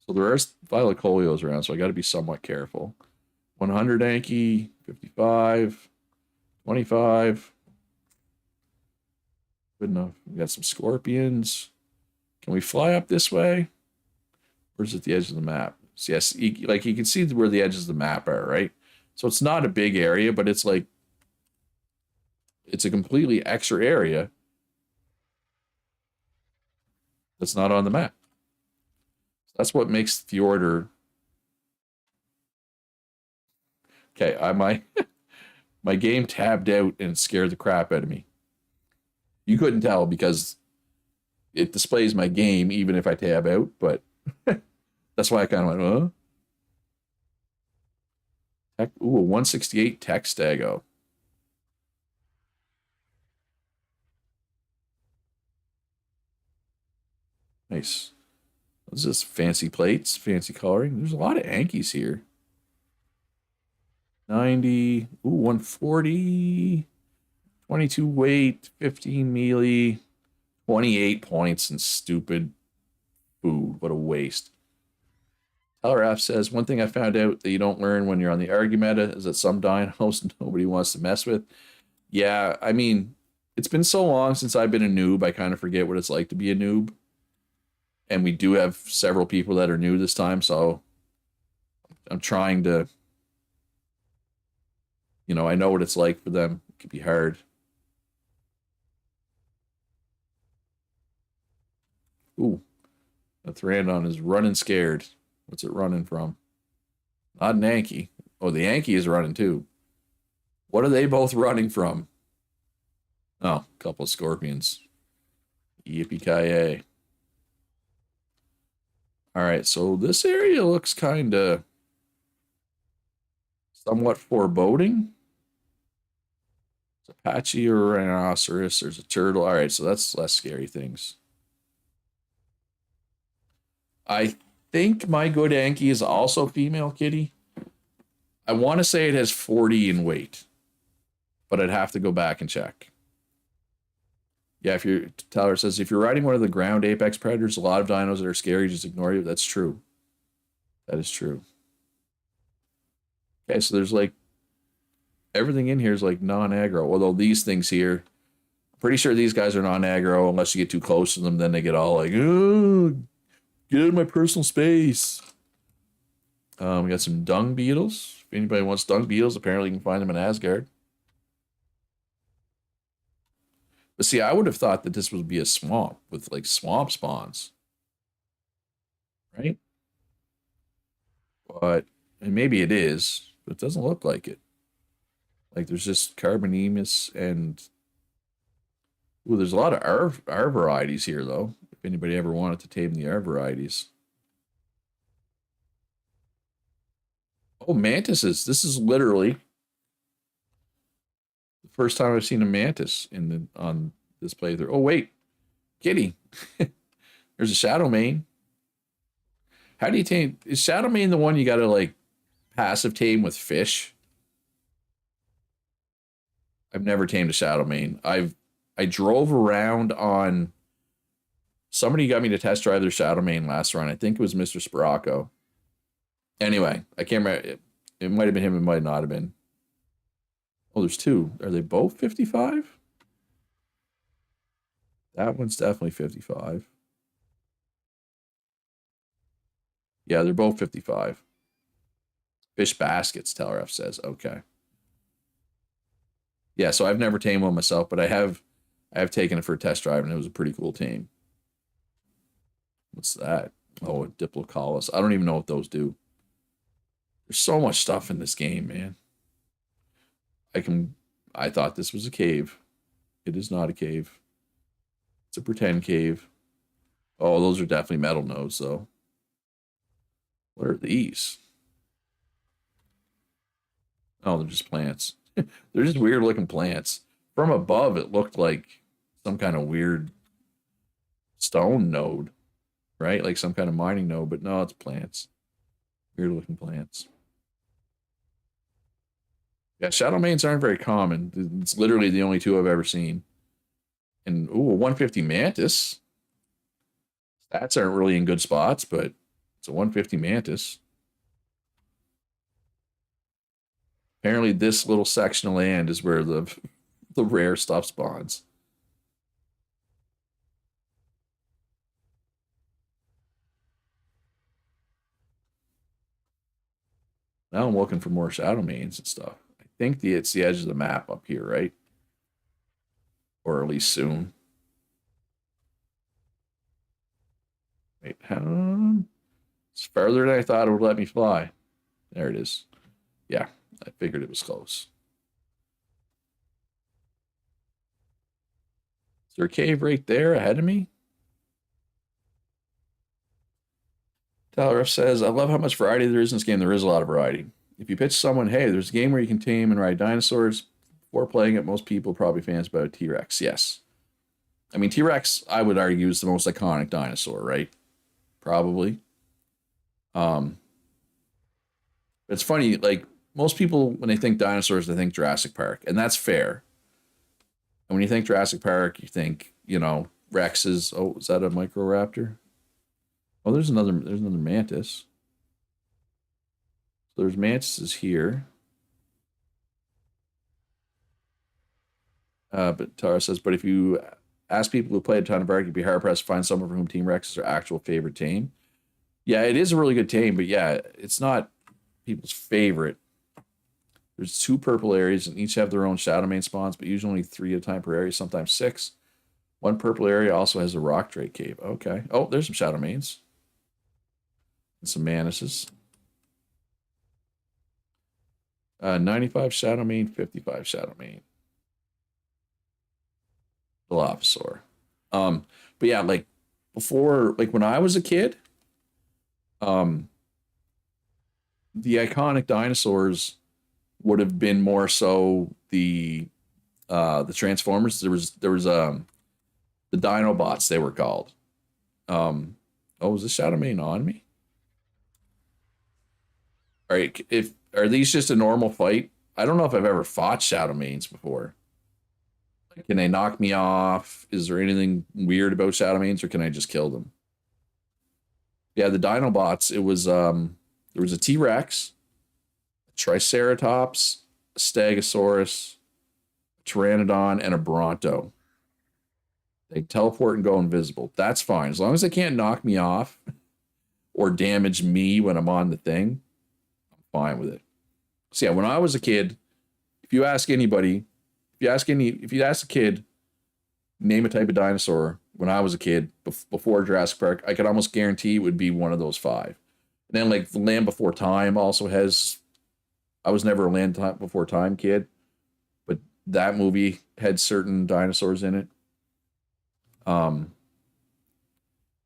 So there are Phylacolios around, so I got to be somewhat careful. 100 Anki, 55, 25. Good enough. We got some scorpions. Can we fly up this way? Where's at the edge of the map? So yes, like you can see where the edges of the map are, right? So it's not a big area, but it's like, it's a completely extra area that's not on the map. That's what makes Fjordur. Okay, my game tabbed out and it scared the crap out of me. You couldn't tell because it displays my game even if I tab out, but that's why I kind of went, huh? Ooh, a 168 Tech Stago. Nice. What's this? Fancy plates, fancy coloring. There's a lot of Ankies here. 90. Ooh, 140. 22 weight, 15 melee, 28 points, and stupid food. What a waste. Telleraf says, one thing I found out that you don't learn when you're on the argy meta is that some dinos nobody wants to mess with. Yeah, I mean, it's been so long since I've been a noob, I kind of forget what it's like to be a noob. And we do have several people that are new this time, so I'm trying to, I know what it's like for them. It could be hard. Ooh, the Tyrannodon is running scared. What's it running from? Not an Anki. Oh, the Anki is running too. What are they both running from? Oh, a couple of scorpions. Yippee-ki-yay. All right, so this area looks kind of somewhat foreboding. It's Apache or a rhinoceros. There's a turtle. All right, so that's less scary things. I think my good Anki is also female kitty. I want to say it has 40 in weight, but I'd have to go back and check. Yeah, if you're Tyler says if you're riding one of the ground apex predators, a lot of dinos that are scary just ignore you. That's true. That is true. Okay, so there's like everything in here is like non-aggro. Although these things here, I'm pretty sure these guys are non-aggro unless you get too close to them. Then they get all like, oh, get out of my personal space. We got some dung beetles. If anybody wants dung beetles, apparently you can find them in Asgard. But see, I would have thought that this would be a swamp with like swamp spawns, right? But and maybe it is, but it doesn't look like it. Like there's just carbonemus and ooh, there's a lot of R varieties here though. If anybody ever wanted to tame the R varieties. Oh, mantises. This is literally the first time I've seen a mantis in the on this playthrough. Oh wait, kitty. There's a shadow mane. How do you tame? Is shadow mane the one you got to like passive tame with fish? I've never tamed a shadow mane. I drove around on. Somebody got me to test drive their shadow mane last run. I think it was Mr. Sparaco. Anyway, I can't remember. It might have been him. It might not have been. Oh, there's two. Are they both 55? That one's definitely 55. Yeah, they're both 55. Fish baskets, Telref says. Okay. Yeah, so I've never tamed one myself, but I have taken it for a test drive, and it was a pretty cool tame. What's that? Oh, a Diplocolus. I don't even know what those do. There's so much stuff in this game, man. I thought this was a cave. It is not a cave. It's a pretend cave. Oh, those are definitely metal nodes, though. What are these? Oh, they're just plants. They're just weird looking plants. From above, it looked like some kind of weird stone node, right? Like some kind of mining node, but no, it's plants. Weird looking plants. Yeah, shadow manes aren't very common. It's literally the only two I've ever seen. And ooh, a 150 mantis. Stats aren't really in good spots, but it's a 150 mantis. Apparently, this little section of land is where the rare stuff spawns. Now I'm looking for more shadow mains and stuff. I think it's the edge of the map up here, right? Or at least soon. Wait, it's further than I thought it would let me fly. There it is. Yeah, I figured it was close. Is there a cave right there ahead of me? Tyler says, I love how much variety there is in this game. There is a lot of variety. If you pitch someone, hey, there's a game where you can tame and ride dinosaurs, before playing it, most people probably fans about T-Rex. Yes. I mean, T-Rex, I would argue, is the most iconic dinosaur, right? Probably. Um, it's funny, like, most people, when they think dinosaurs, they think Jurassic Park, and that's fair. And when you think Jurassic Park, you think, Rex's, oh, is that a Microraptor? Oh, there's another mantis. So there's mantises here. But Tara says, but if you ask people who played a ton of Ark, you'd be hard pressed to find someone for whom Team Rex is their actual favorite tame. Yeah, it is a really good tame, but yeah, it's not people's favorite. There's 2 purple areas, and each have their own shadow main spawns, but usually only 3 at a time per area, sometimes 6. One purple area also has a rock drake cave. Okay. Oh, there's some shadow mains. And some manises. 95 shadow main, 55 shadow main. Dilophosaur. But yeah, like before, like when I was a kid, um, the iconic dinosaurs would have been more so the Transformers. There was the Dinobots, they were called. Oh, is this shadow main on me? All right, if are these just a normal fight? I don't know if I've ever fought shadow mains before. Can they knock me off? Is there anything weird about Shadowmanes, or can I just kill them? Yeah, the Dinobots, it was there was a T-Rex, a Triceratops, a Stegosaurus, a Pteranodon, and a Bronto. They teleport and go invisible. That's fine. As long as they can't knock me off or damage me when I'm on the thing, I'm fine with it. So yeah, when I was a kid, if you ask anybody, if you ask a kid, name a type of dinosaur when I was a kid before Jurassic Park, I could almost guarantee it would be one of those five. And then like the Land Before Time also has. I was never a Land Before Time kid, but that movie had certain dinosaurs in it. Um,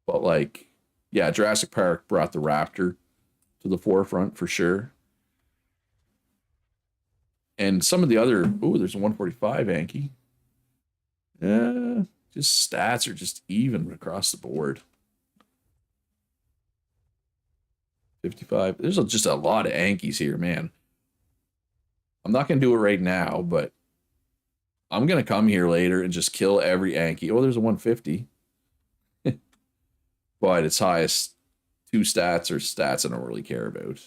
but like, yeah, Jurassic Park brought the raptor to the forefront for sure. And some of the other, there's a 145 Anki. Yeah, just stats are just even across the board. 55. There's just a lot of Ankies here, man. I'm not going to do it right now, but I'm going to come here later and just kill every Anki. Oh, there's a 150. But its highest two stats are stats I don't really care about.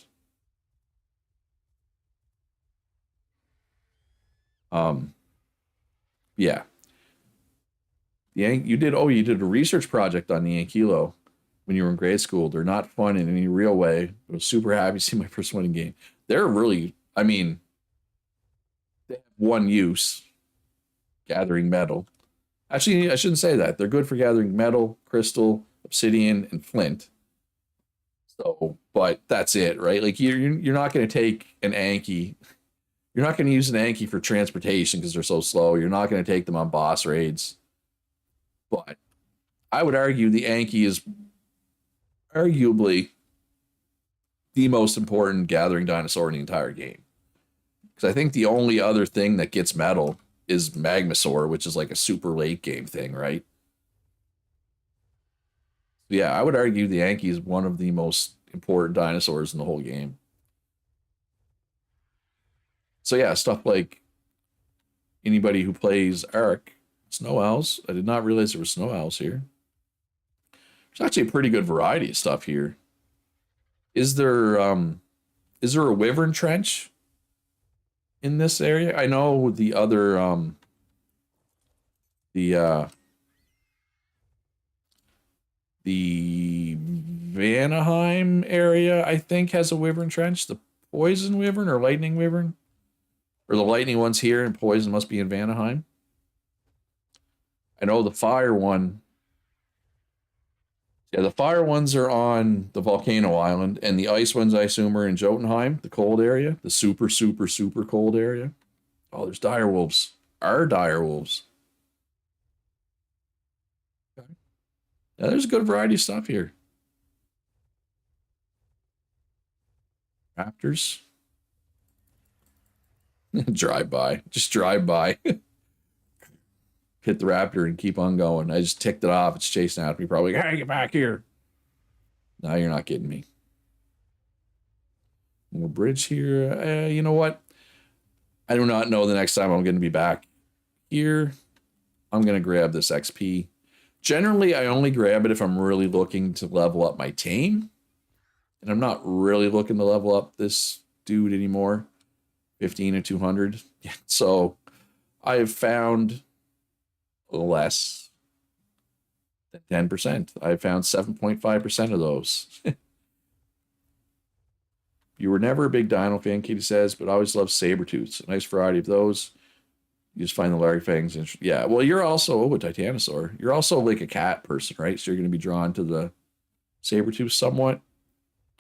Yeah. You did a research project on the Ankilo when you were in grade school. They're not fun in any real way. I was super happy to see my first winning game. They're really, I mean, they have one use, gathering metal. Actually, I shouldn't say that. They're good for gathering metal, crystal, obsidian, and flint. So, but that's it, right? Like you're not going to take an Anki. You're not going to use an Anki for transportation because they're so slow. You're not going to take them on boss raids. But I would argue the Anki is arguably the most important gathering dinosaur in the entire game. Because I think the only other thing that gets metal is Magmasaur, which is like a super late game thing, right? Yeah, I would argue the Anki is one of the most important dinosaurs in the whole game. So yeah, stuff like anybody who plays Ark, snow owls. I did not realize there were snow owls here. There's actually a pretty good variety of stuff here. Is there a wyvern trench in this area? I know the other the Vanaheim area, I think, has a wyvern trench. The poison wyvern or lightning wyvern, or the lightning one's here, and poison must be in Vanaheim. I know the fire one. Yeah, the fire ones are on the volcano island, and the ice ones, I assume, are in Jotunheim, the cold area, the super, super, super cold area. Oh, there's direwolves. Are direwolves. Okay. Yeah, there's a good variety of stuff here. Raptors. Drive by. Just drive by. Hit the raptor and keep on going. I just ticked it off. It's chasing after me. Probably, hey, get back here. No, you're not getting me. More bridge here. You know what? I do not know the next time I'm going to be back here. I'm going to grab this XP. Generally, I only grab it if I'm really looking to level up my tame. And I'm not really looking to level up this dude anymore. 15 and 200. Yeah, so I have found less than 10%. I found 7.5% of those. You were never a big dino fan, Katie says, but I always loved saber-tooths. A nice variety of those. You just find the Larry Fangs. Yeah, well, you're also a Titanosaur. You're also like a cat person, right? So you're going to be drawn to the saber-tooth somewhat.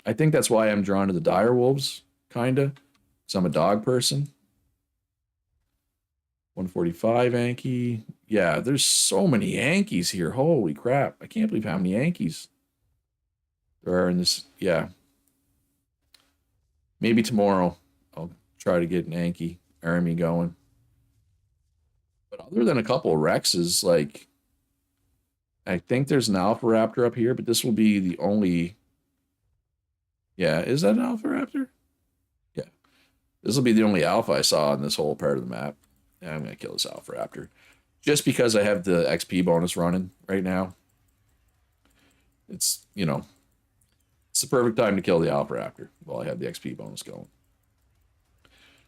I think that's why I'm drawn to the dire wolves, kind of. Because I'm a dog person. 145 Anki. Yeah, there's so many Yankees here. Holy crap. I can't believe how many Yankees there are in this. Yeah. Maybe tomorrow I'll try to get an Anki army going. But other than a couple of Rexes, like, I think there's an Alpha Raptor up here, but this will be the only. Yeah, is that an Alpha Raptor? Yeah. This will be the only Alpha I saw in this whole part of the map. Yeah, I'm going to kill this Alpha Raptor. just because I have the XP bonus running right now. It's, you know, it's the perfect time to kill the Alpha Raptor while I have the XP bonus going.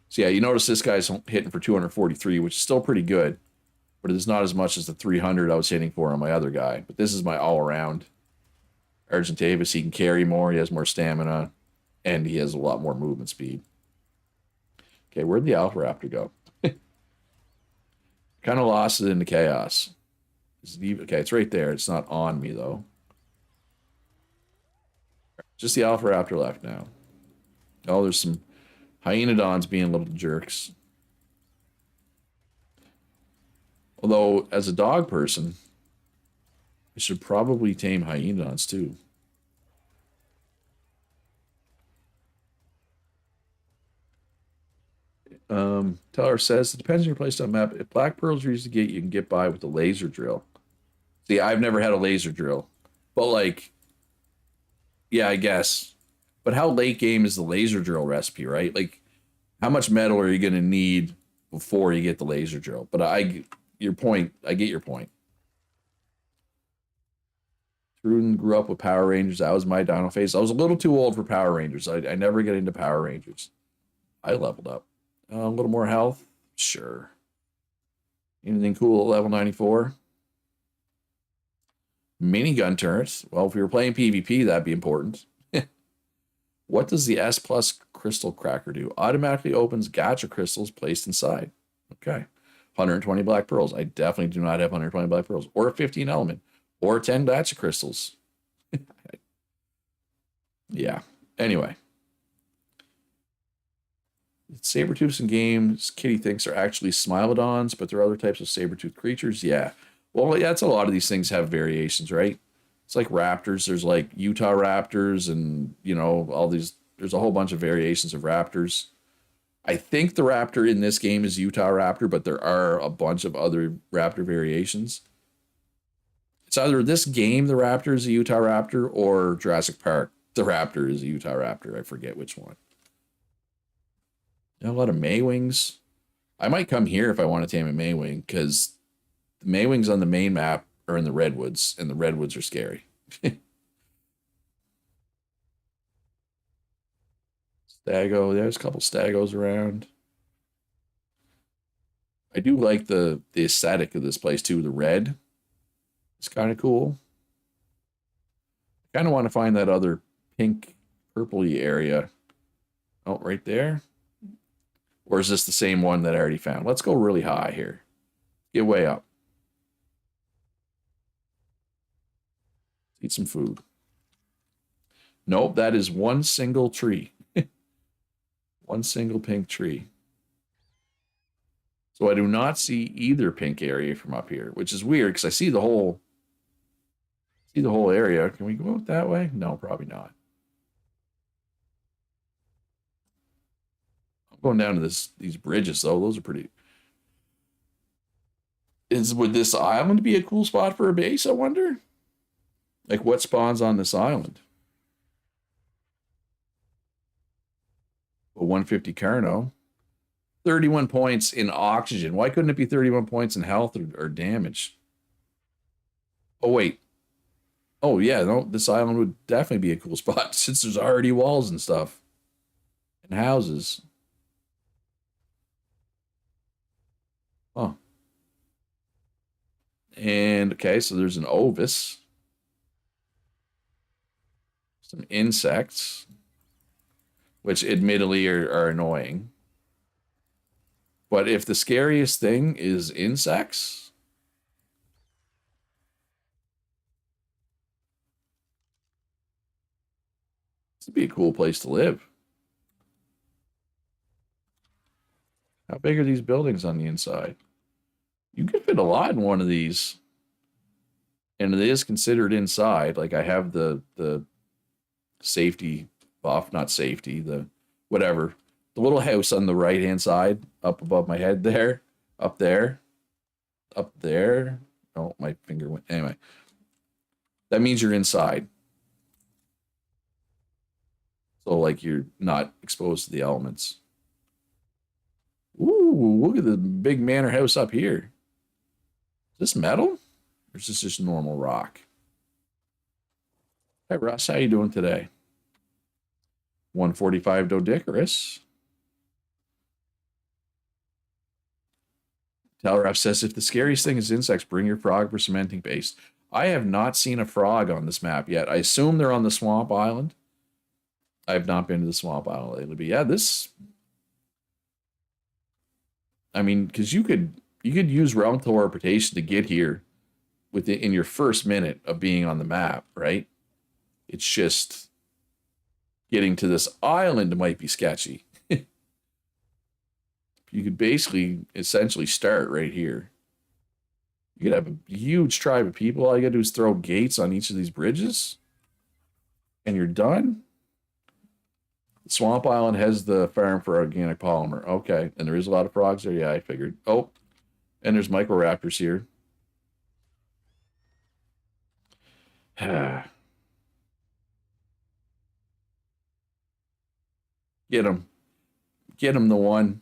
So yeah, you notice this guy's hitting for 243, which is still pretty good, but it is not as much as the 300 I was hitting for on my other guy. But this is my all-around Argentavis. He can carry more, he has more stamina, and he has a lot more movement speed. Okay, where'd the Alpha Raptor go? Kind of lost it into chaos. Okay, it's right there. It's not on me, though. Just the Alpha Raptor left now. Oh, there's some Hyenodons being little jerks. Although, as a dog person, I should probably tame Hyenodons, too. Teller says, it depends on your place on the map. If black pearls are easy to get, you can get by with a laser drill. See, I've never had a laser drill. But, like, yeah, I guess. But how late game is the laser drill recipe, right? Like, how much metal are you going to need before you get the laser drill? But I get your point. Truden grew up with Power Rangers. That was my dino phase. I was a little too old for Power Rangers. I never get into Power Rangers. I leveled up. A little more health? Sure. Anything cool at level 94? Minigun turrets. Well, if we were playing PvP, that'd be important. What does the S Plus crystal cracker do? Automatically opens gacha crystals placed inside. Okay. 120 black pearls. I definitely do not have 120 black pearls. Or 15 element. Or 10 gacha crystals. Yeah. Anyway. Sabertooths in games, Kitty thinks are actually Smilodons, but there are other types of sabertooth creatures. Yeah. Well, yeah, that's a lot of these things have variations, right? It's like raptors. There's like Utah raptors and, you know, all these. There's a whole bunch of variations of raptors. I think the raptor in this game is Utah raptor, but there are a bunch of other raptor variations. It's either this game, the raptor is a Utah raptor, or Jurassic Park, the raptor is a Utah raptor. I forget which one. A lot of Maywings. I might come here if I want to tame a Maywing, because the Maywings on the main map are in the redwoods, and the redwoods are scary. Stago, there's a couple Stagos around. I do like the aesthetic of this place too. The red, it's kind of cool. I kind of want to find that other pink, purpley area. Oh, right there. Or is this the same one that I already found? Let's go really high here. Get way up. Eat some food. Nope, that is one single tree. One single pink tree. So I do not see either pink area from up here, which is weird because I see the whole area. Can we go out that way? No, probably not. I'm going down to these bridges though. Those are pretty. Would this island be a cool spot for a base, I wonder? Like what spawns on this island? A 150 Carno. 31 points in oxygen. Why couldn't it be 31 points in health or damage? Oh, wait. Oh, yeah. No, this island would definitely be a cool spot since there's already walls and stuff. And houses. Oh. And, okay, so there's an Ovis. Some insects. Which admittedly are annoying. But if the scariest thing is insects, this would be a cool place to live. How big are these buildings on the inside? You could fit a lot in one of these. And it is considered inside. Like I have the safety buff, not safety, the whatever. The little house on the right-hand side, up above my head there, up there. Oh, my finger went. Anyway, that means you're inside. So, like, you're not exposed to the elements. Ooh, look at the big manor house up here. Is this metal? Or is this just normal rock? Hey, Russ, how you doing today? 145 Dodicarus. Telref says, if the scariest thing is insects, bring your frog for cementing paste. I have not seen a frog on this map yet. I assume they're on the swamp island. I have not been to the swamp island lately, but yeah, this. I mean, because you could use realm teleportation to get here in your first minute of being on the map, right? It's just getting to this island might be sketchy. You could essentially start right here. You could have a huge tribe of people. All you gotta do is throw gates on each of these bridges, and you're done. Swamp Island has the farm for organic polymer. Okay, and there is a lot of frogs there. Yeah, I figured. Oh, and there's microraptors here. Get him. Get him, the one.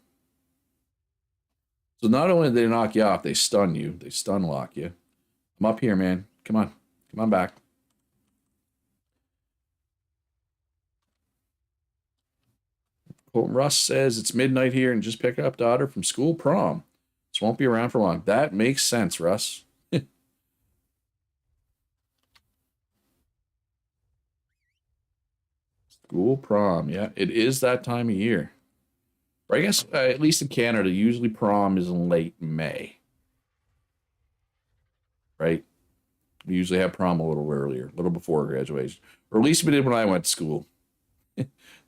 So not only do they knock you off, they stun you. They stun lock you. I'm up here, man. Come on. Come on back. Colton Russ says it's midnight here and just pick up daughter from school prom. This won't be around for long. That makes sense, Russ. School prom. Yeah, it is that time of year. Or I guess, at least in Canada, usually prom is in late May. Right? We usually have prom a little earlier, a little before graduation. Or at least we did when I went to school.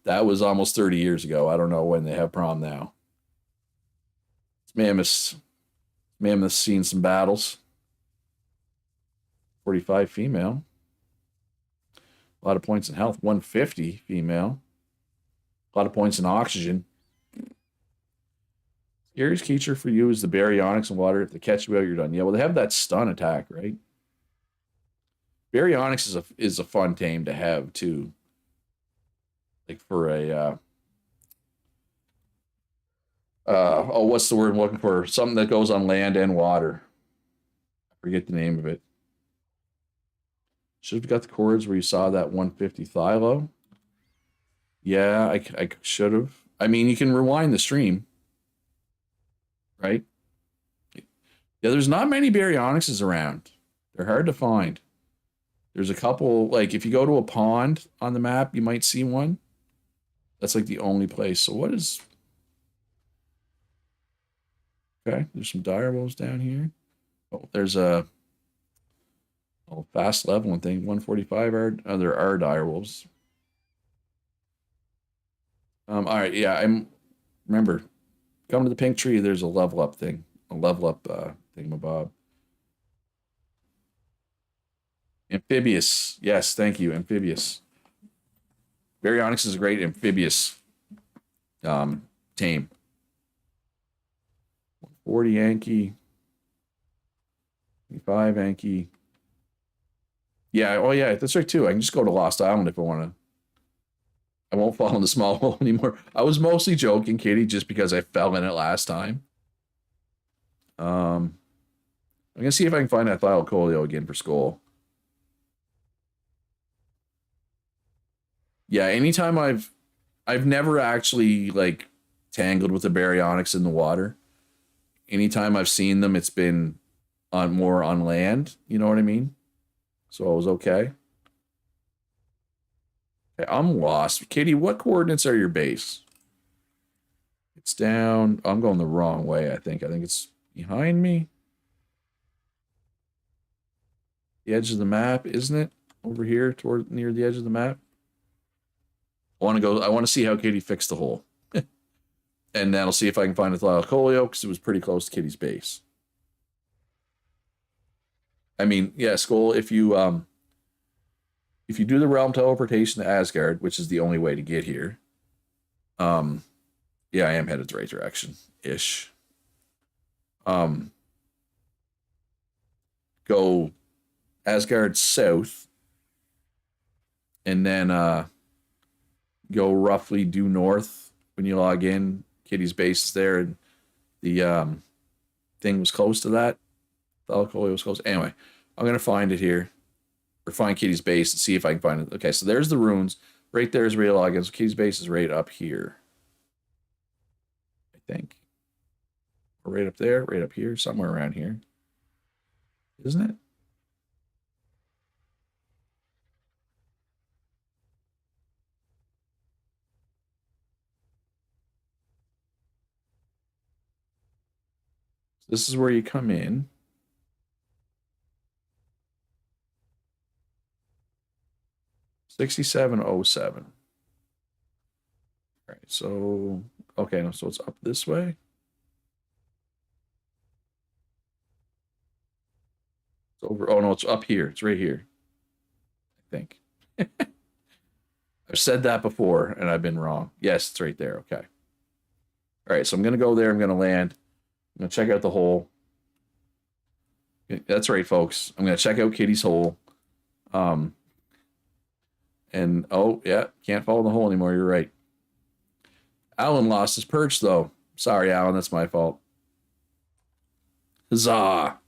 That was almost 30 years ago. I don't know when they have prom now. Mammoth's seen some battles. 45 female. A lot of points in health. 150 female. A lot of points in oxygen. Scariest creature for you is the baryonyx and water. If they catch you out, you're done. Yeah, well, they have that stun attack, right? Baryonyx is a fun tame to have too. Like for a what's the word I'm looking for? Something that goes on land and water. I forget the name of it. Should have got the chords where you saw that 150 Thylo. Yeah, I should have. I mean, you can rewind the stream. Right? Yeah, there's not many baryonyxes around. They're hard to find. There's a couple, like if you go to a pond on the map, you might see one. That's like the only place. So what is... Okay, there's some direwolves down here. Oh, there's a fast leveling thing. 145 there are direwolves. All right, yeah, remember, come to the pink tree, there's a level up thing. A level up thingamabob. Amphibious. Yes, thank you, amphibious. Baryonyx is a great amphibious tame. 40 Yankee. 25 Yankee. Yeah, oh yeah, that's right too. I can just go to Lost Island if I want to. I won't fall in the small hole anymore. I was mostly joking, Katie, just because I fell in it last time. I'm gonna see if I can find that Thylacoleo again for Skull. Yeah, anytime I've never actually like tangled with a baryonyx in the water. Anytime I've seen them, it's been more on land. You know what I mean? So I was okay. Okay, I'm lost. Katie, what coordinates are your base? It's down. I'm going the wrong way, I think. I think it's behind me. The edge of the map, isn't it? Over here, near the edge of the map. I want to see how Katie fixed the hole. And then I'll see if I can find a Thylacoleo, because it was pretty close to Kitty's base. I mean, yeah, Skull, if you do the realm teleportation to Asgard, which is the only way to get here, yeah, I am headed the right direction ish. Go Asgard south, and then go roughly due north when you log in. Kitty's base is there, and the thing was close to that. Thylacoleo was close. Anyway, I'm gonna find it here, or find Kitty's base and see if I can find it. Okay, so there's the runes. Right there's real logins. Kitty's base is right up here, I think. Or right up there, right up here, somewhere around here, isn't it? This is where you come in. $67.07. All right, so okay, no, so it's up this way. It's over. Oh no, it's up here. It's right here, I think. I've said that before and I've been wrong. Yes, it's right there. Okay. All right, so I'm gonna go there. I'm gonna land. I'm gonna check out the hole. That's right, folks. I'm gonna check out Kitty's hole. And oh yeah, can't follow the hole anymore. You're right. Alan lost his perch though. Sorry, Alan. That's my fault. Huzzah!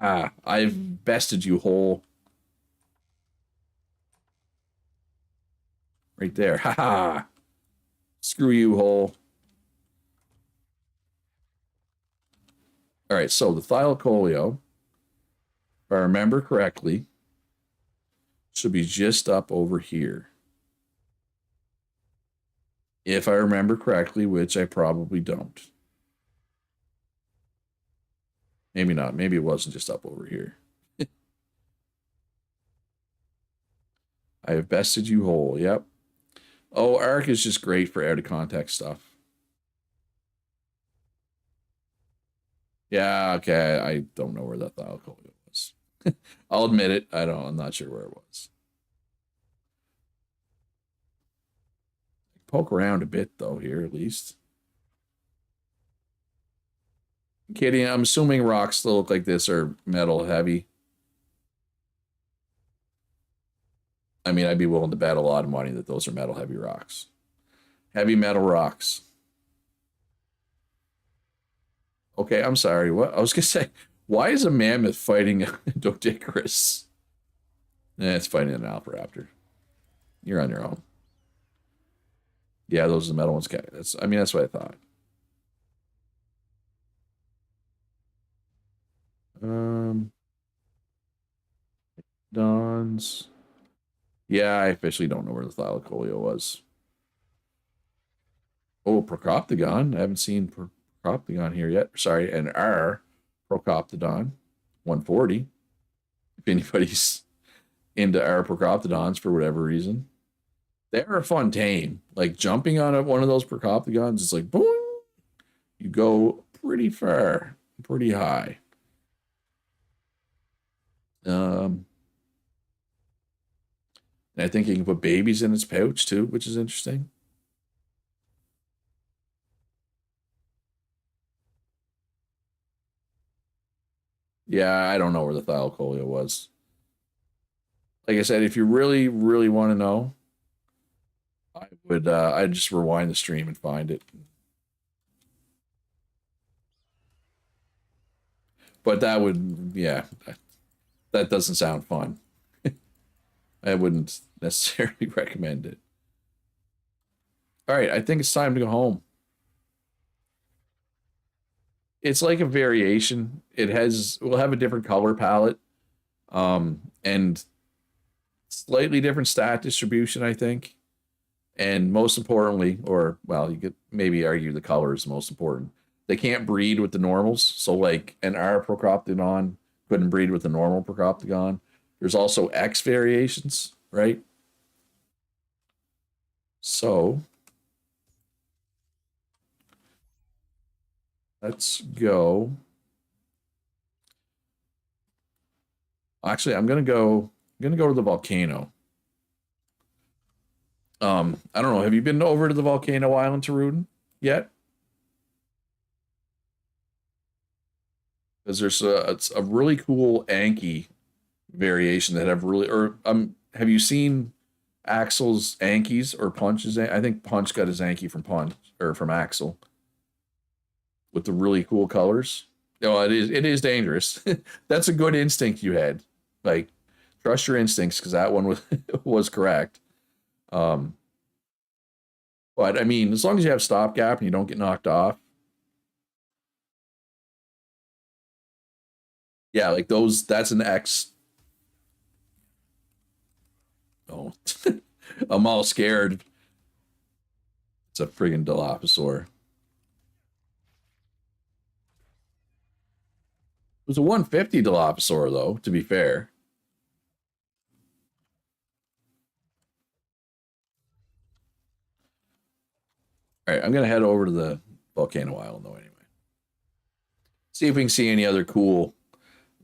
I've bested you, hole. Right there. Haha. Screw you, hole. All right, so the Thylacoleo, if I remember correctly, should be just up over here. If I remember correctly, which I probably don't. Maybe not. Maybe it wasn't just up over here. I have bested you whole. Yep. Oh, Ark is just great for out of context stuff. Yeah, okay. I don't know where that Thylacoleo was. I'll admit it. I'm not sure where it was. Poke around a bit though here at least. Kitty, I'm assuming rocks that look like this are metal heavy. I mean, I'd be willing to bet a lot of money that those are metal heavy rocks. Heavy metal rocks. Okay, I'm sorry. What? I was going to say, why is a mammoth fighting a Doedicurus? It's fighting an Alpharaptor. You're on your own. Yeah, those are the metal ones. Okay, that's what I thought. Dons. Yeah, I officially don't know where the Thylacoleo was. Oh, Procoptagon. I haven't seen Procoptagon here yet. Sorry, and R Procoptodon 140. If anybody's into our Procoptodons for whatever reason. They're a fun tame. Like jumping on one of those Procoptagons, it's like boom. You go pretty far, pretty high. And I think you can put babies in its pouch too, which is interesting. Yeah, I don't know where the Thylacoleo was. Like I said, if you really, really want to know, I'd just rewind the stream and find it. But that would, yeah, that doesn't sound fun. I wouldn't necessarily recommend it. All right, I think it's time to go home. It's like a variation. We'll have a different color palette, and slightly different stat distribution, I think. And most importantly, or well, you could maybe argue the color is the most important. They can't breed with the normals. So like an R Procoptodon couldn't breed with the normal Procoptagon. There's also X variations, right? So let's go. Actually, I'm gonna go to the volcano. I don't know. Have you been over to the volcano island Tarudin yet? Because it's a really cool Anki variation that have really have you seen Axel's Ankies or Punch's? I think Punch got his Anki from Punch or from Axel with the really cool colors. No, it is dangerous. That's a good instinct you had. Like, trust your instincts because that one was was correct. Um, but I mean, as long as you have stopgap and you don't get knocked off, yeah, like those. That's an X. Oh, I'm all scared. It's a friggin' Dilophosaur. It was a 150 Dilophosaur, though. To be fair. All right, I'm gonna head over to the volcano island though. Anyway, see if we can see any other cool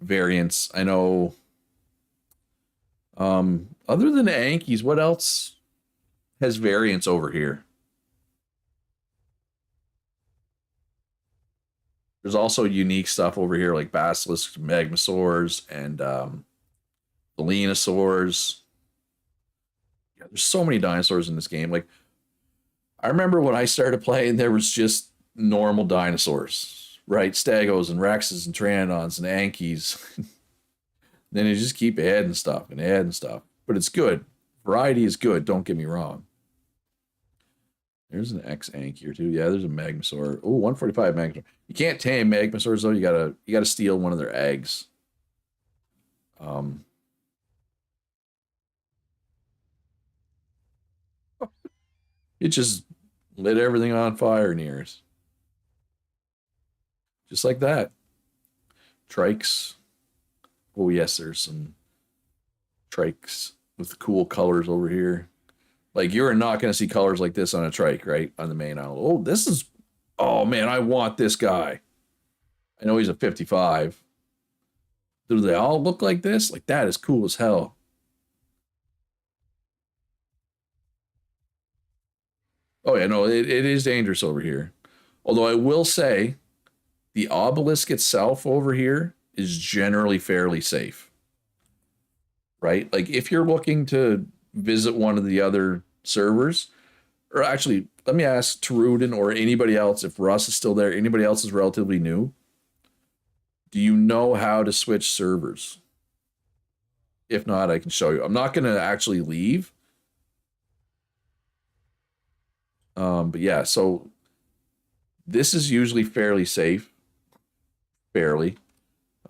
variants. I know. Other than the Ankies, what else has variants over here? There's also unique stuff over here like basilisks, magmasaurs, and Velenosaurs. Yeah, there's so many dinosaurs in this game. Like I remember when I started playing, there was just normal dinosaurs, right? Stegos and Rexes and Pteranodons and Ankies. Then you just keep adding stuff and adding stuff. But it's good. Variety is good, don't get me wrong. There's an X Anky or two. Yeah, there's a Magmasaur. Oh, 145 Magmasaur. You can't tame Magmasaurs though. You gotta steal one of their eggs. Um it just lit everything on fire near us. Just like that. Trikes. Oh yes, there's some trikes with cool colors over here. Like you're not going to see colors like this on a trike, right? On the main island. Oh, this is. Oh man, I want this guy. I know he's a 55. Do they all look like this? Like that is cool as hell. Oh yeah, no, it is dangerous over here. Although I will say, the obelisk itself over here is generally fairly safe, right? Like if you're looking to visit one of the other servers, or actually, let me ask Tarudin or anybody else if Russ is still there. Anybody else is relatively new. Do you know how to switch servers? If not, I can show you. I'm not going to actually leave. But yeah, so this is usually fairly safe. Fairly.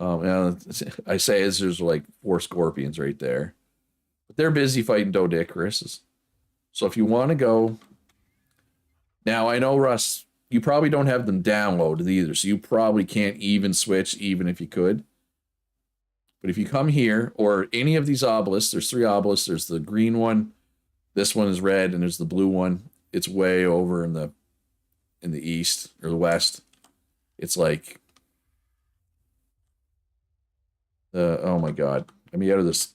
I say as there's like 4 scorpions right there. But they're busy fighting Dodicaruses. So if you want to go. Now, I know, Russ, you probably don't have them downloaded either. So you probably can't even switch, even if you could. But if you come here, or any of these obelisks, there's 3 obelisks. There's the green one. This one is red, and there's the blue one. It's way over in the east or the west. It's like oh my god. Let me get out of this.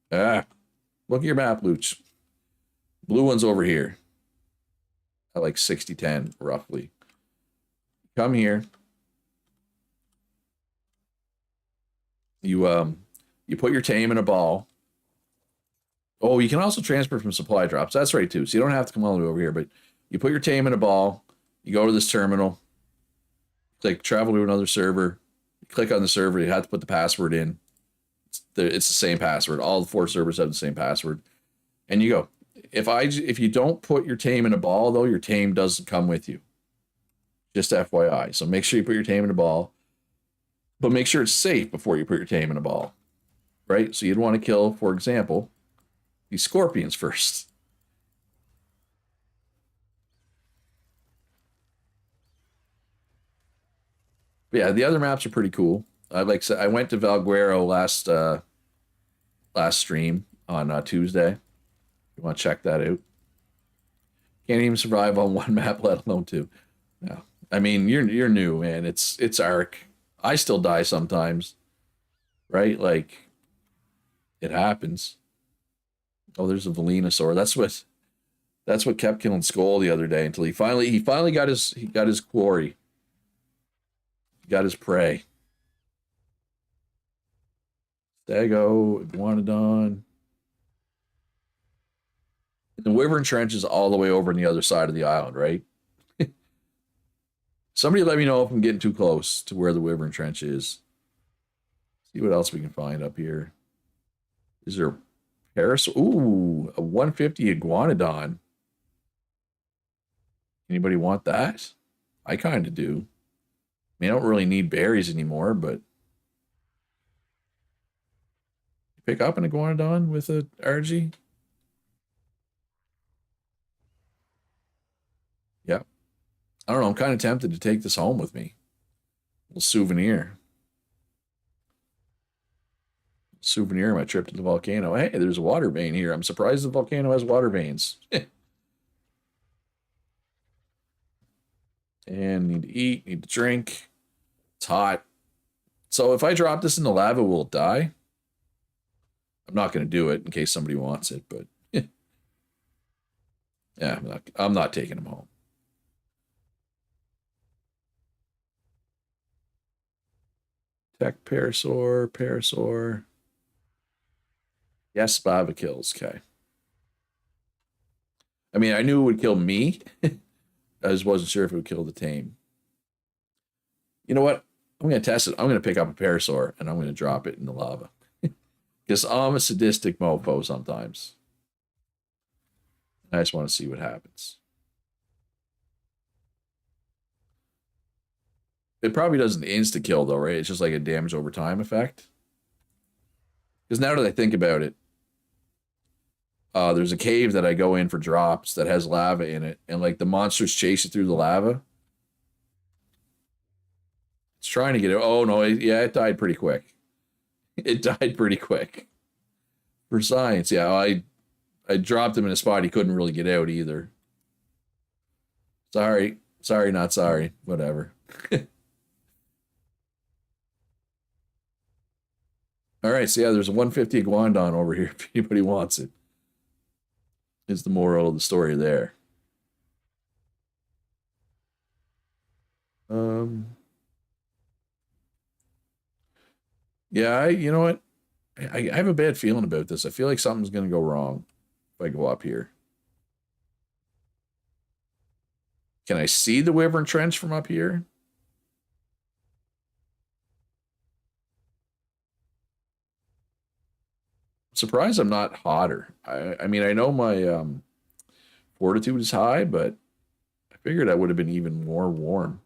Look at your map, Luch. Blue one's over here. At like 60-10, roughly. Come here. You put your tame in a ball. Oh, you can also transfer from supply drops. That's right too. So you don't have to come all the way over here, but you put your tame in a ball. You go to this terminal. It's like travel to another server. You click on the server. You have to put the password in. It's the same password. All the 4 servers have the same password, and you go. If you don't put your tame in a ball though, your tame doesn't come with you. Just FYI. So make sure you put your tame in a ball, but make sure it's safe before you put your tame in a ball, right? So you'd want to kill, for example, these scorpions first. But yeah, the other maps are pretty cool. I went to Valguero last stream on Tuesday. You want to check that out? Can't even survive on one map, let alone 2. Yeah, I mean you're new, man. It's Ark. I still die sometimes, right? Like it happens. Oh, there's a Velenosaur. That's what kept killing Skull the other day until he finally got his quarry. He got his prey. Stego, Iguanodon. The Wyvern Trench is all the way over on the other side of the island, right? Somebody let me know if I'm getting too close to where the Wyvern Trench is. See what else we can find up here. Is there Paris? Ooh, a 150 iguanodon. Anybody want that? I kind of do. I mean, I don't really need berries anymore, but pick up an iguanodon with a argie. Yeah. I don't know. I'm kind of tempted to take this home with me. A little souvenir. Souvenir of my trip to the volcano. Hey, there's a water vein here. I'm surprised the volcano has water veins. And need to eat, need to drink. It's hot. So if I drop this in the lava, will it die? I'm not going to do it in case somebody wants it, but yeah, I'm not taking them home. Tech Parasaur. Yes, Bava kills. Okay. I mean, I knew it would kill me. I just wasn't sure if it would kill the tame. You know what? I'm going to test it. I'm going to pick up a Parasaur and I'm going to drop it in the lava. Because I'm a sadistic mofo sometimes. I just want to see what happens. It probably doesn't insta-kill though, right? It's just like a damage over time effect. Because now that I think about it, there's a cave that I go in for drops that has lava in it, and like the monsters chase it through the lava. It's trying to get it. Oh no, yeah, it died pretty quick. It died pretty quick. For science, yeah, I dropped him in a spot he couldn't really get out either. Sorry, not sorry. Whatever. All right, so yeah, there's a 150 iguanodon over here if anybody wants it. Is the moral of the story there. Yeah, you know what? I have a bad feeling about this. I feel like something's going to go wrong if I go up here. Can I see the Wyvern Trench from up here? I'm surprised I'm not hotter. I mean, I know my fortitude is high, but I figured I would have been even more warm.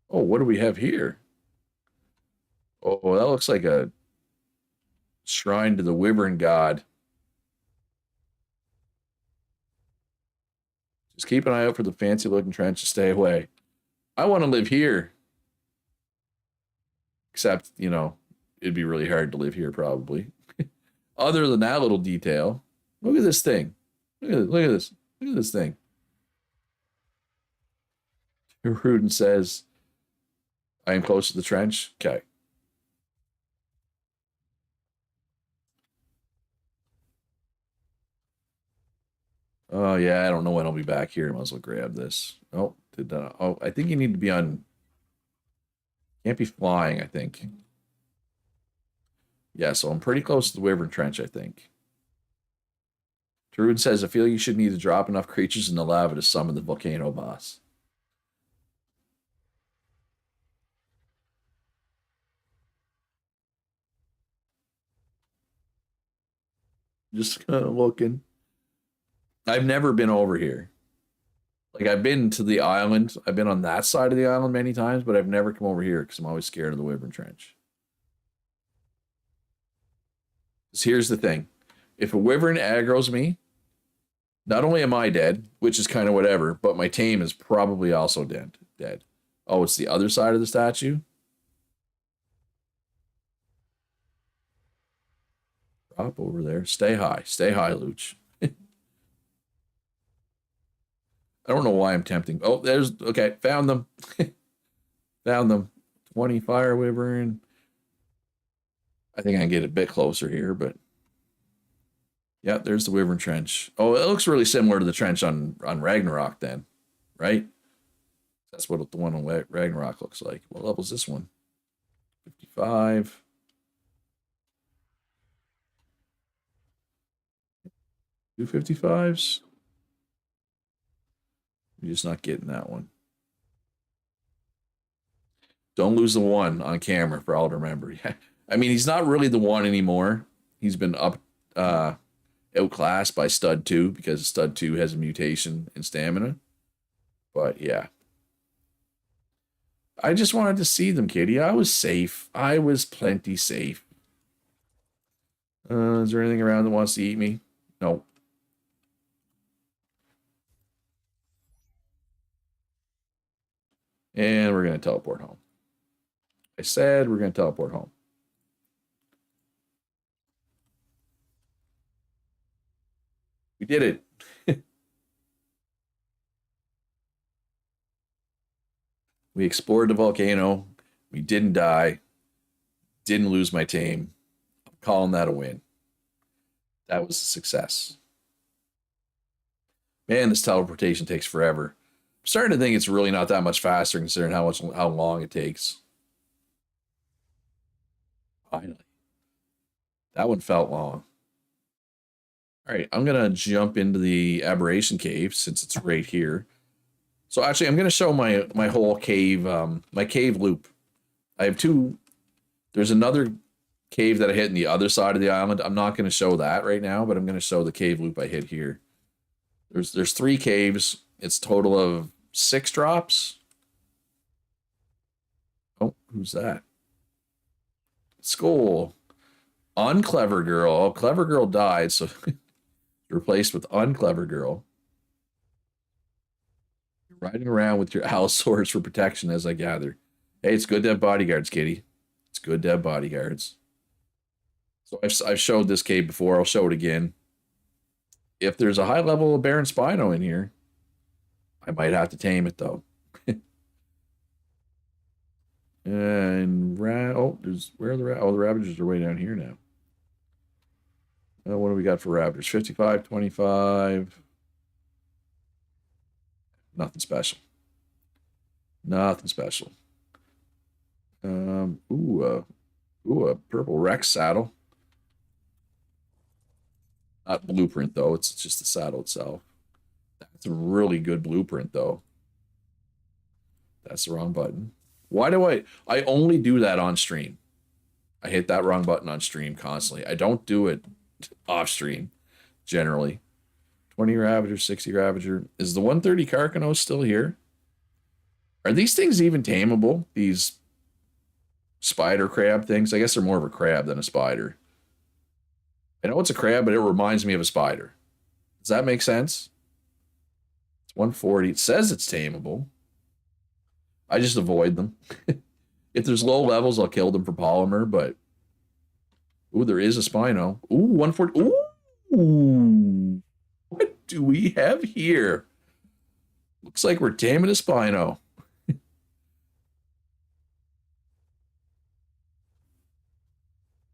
Oh, what do we have here? Oh, that looks like a shrine to the Wyvern God. Just keep an eye out for the fancy looking trench to stay away. I want to live here. Except, you know, it'd be really hard to live here probably. Other than that little detail. Look at this thing. Look at this. Look at this thing. Rudin says, I am close to the trench. Okay. Oh, yeah, I don't know when I'll be back here. I might as well grab this. Oh, oh, I think you need to be on... Can't be flying, I think. Yeah, so I'm pretty close to the Wyvern Trench, I think. Tarun says, I feel you should need to drop enough creatures in the lava to summon the volcano boss. Just kind of looking. I've never been over here. Like, I've been to the island. I've been on that side of the island many times, but I've never come over here because I'm always scared of the Wyvern Trench. Because here's the thing. If a Wyvern aggroes me, not only am I dead, which is kind of whatever, but my tame is probably also dead. Oh, it's the other side of the statue? Drop over there. Stay high, Luch. I don't know why I'm tempting. Oh, there's okay. Found them. Found them. 20 fire wyvern. I think I can get a bit closer here, but yeah, there's the Wyvern Trench. Oh, it looks really similar to the trench on Ragnarok then, right? That's what the one on Ragnarok looks like. What level is this one? 55. 255s. You're just not getting that one. Don't lose the one on camera for all to remember. I mean, he's not really the one anymore. He's been outclassed by Stud 2 because Stud 2 has a mutation in stamina. But yeah. I just wanted to see them, Kitty. I was safe. I was plenty safe. Is there anything around that wants to eat me? No. And we're going to teleport home. I said we're going to teleport home. We did it. We explored the volcano. We didn't die. Didn't lose my tame. I'm calling that a win. That was a success. Man, this teleportation takes forever. I'm starting to think it's really not that much faster considering how long it takes. Finally. That one felt long. All right, I'm going to jump into the aberration cave since it's right here. So actually, I'm going to show my whole cave, my cave loop. I have two. There's another cave that I hit in the other side of the island. I'm not going to show that right now, but I'm going to show the cave loop I hit here. There's 3 caves. It's a total of 6 drops. Oh, who's that? Skull. Unclever Girl. Oh, Clever Girl died, so replaced with Unclever Girl. You're riding around with your owl swords for protection, as I gather. Hey, it's good to have bodyguards, Kitty. It's good to have bodyguards. So I've showed this cave before. I'll show it again. If there's a high level of Baron Spino in here, I might have to tame it, though. And where are the the Ravagers are way down here now. What do we got for Ravagers? 55, 25. Nothing special. Nothing special. A purple Rex saddle. Not blueprint though, it's just the saddle itself. That's a really good blueprint though. That's the wrong button. Why do I only do that on stream? I hit that wrong button on stream constantly. I don't do it off stream generally. 20 Ravager, 60 Ravager. Is the 130 Carcanos still here? Are these things even tameable? These spider crab things? I guess they're more of a crab than a spider. I know it's a crab, but it reminds me of a spider. Does that make sense? It's 140. It says it's tameable. I just avoid them. If there's low levels, I'll kill them for polymer, but... Ooh, there is a Spino. Ooh, 140. Ooh! What do we have here? Looks like we're taming a Spino. I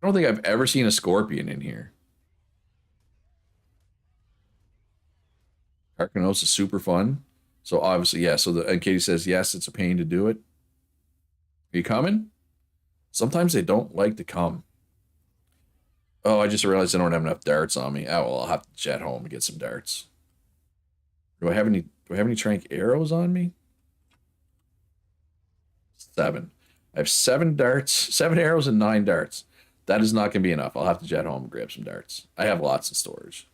don't think I've ever seen a Scorpion in here. Carcanos is super fun. So obviously, yeah. So and Katie says, yes, it's a pain to do it. Are you coming? Sometimes they don't like to come. Oh, I just realized I don't have enough darts on me. Oh, well, I'll have to jet home and get some darts. Do I have any trank arrows on me? 7. I have 7 darts, 7 arrows and 9 darts. That is not going to be enough. I'll have to jet home and grab some darts. I have lots of storage.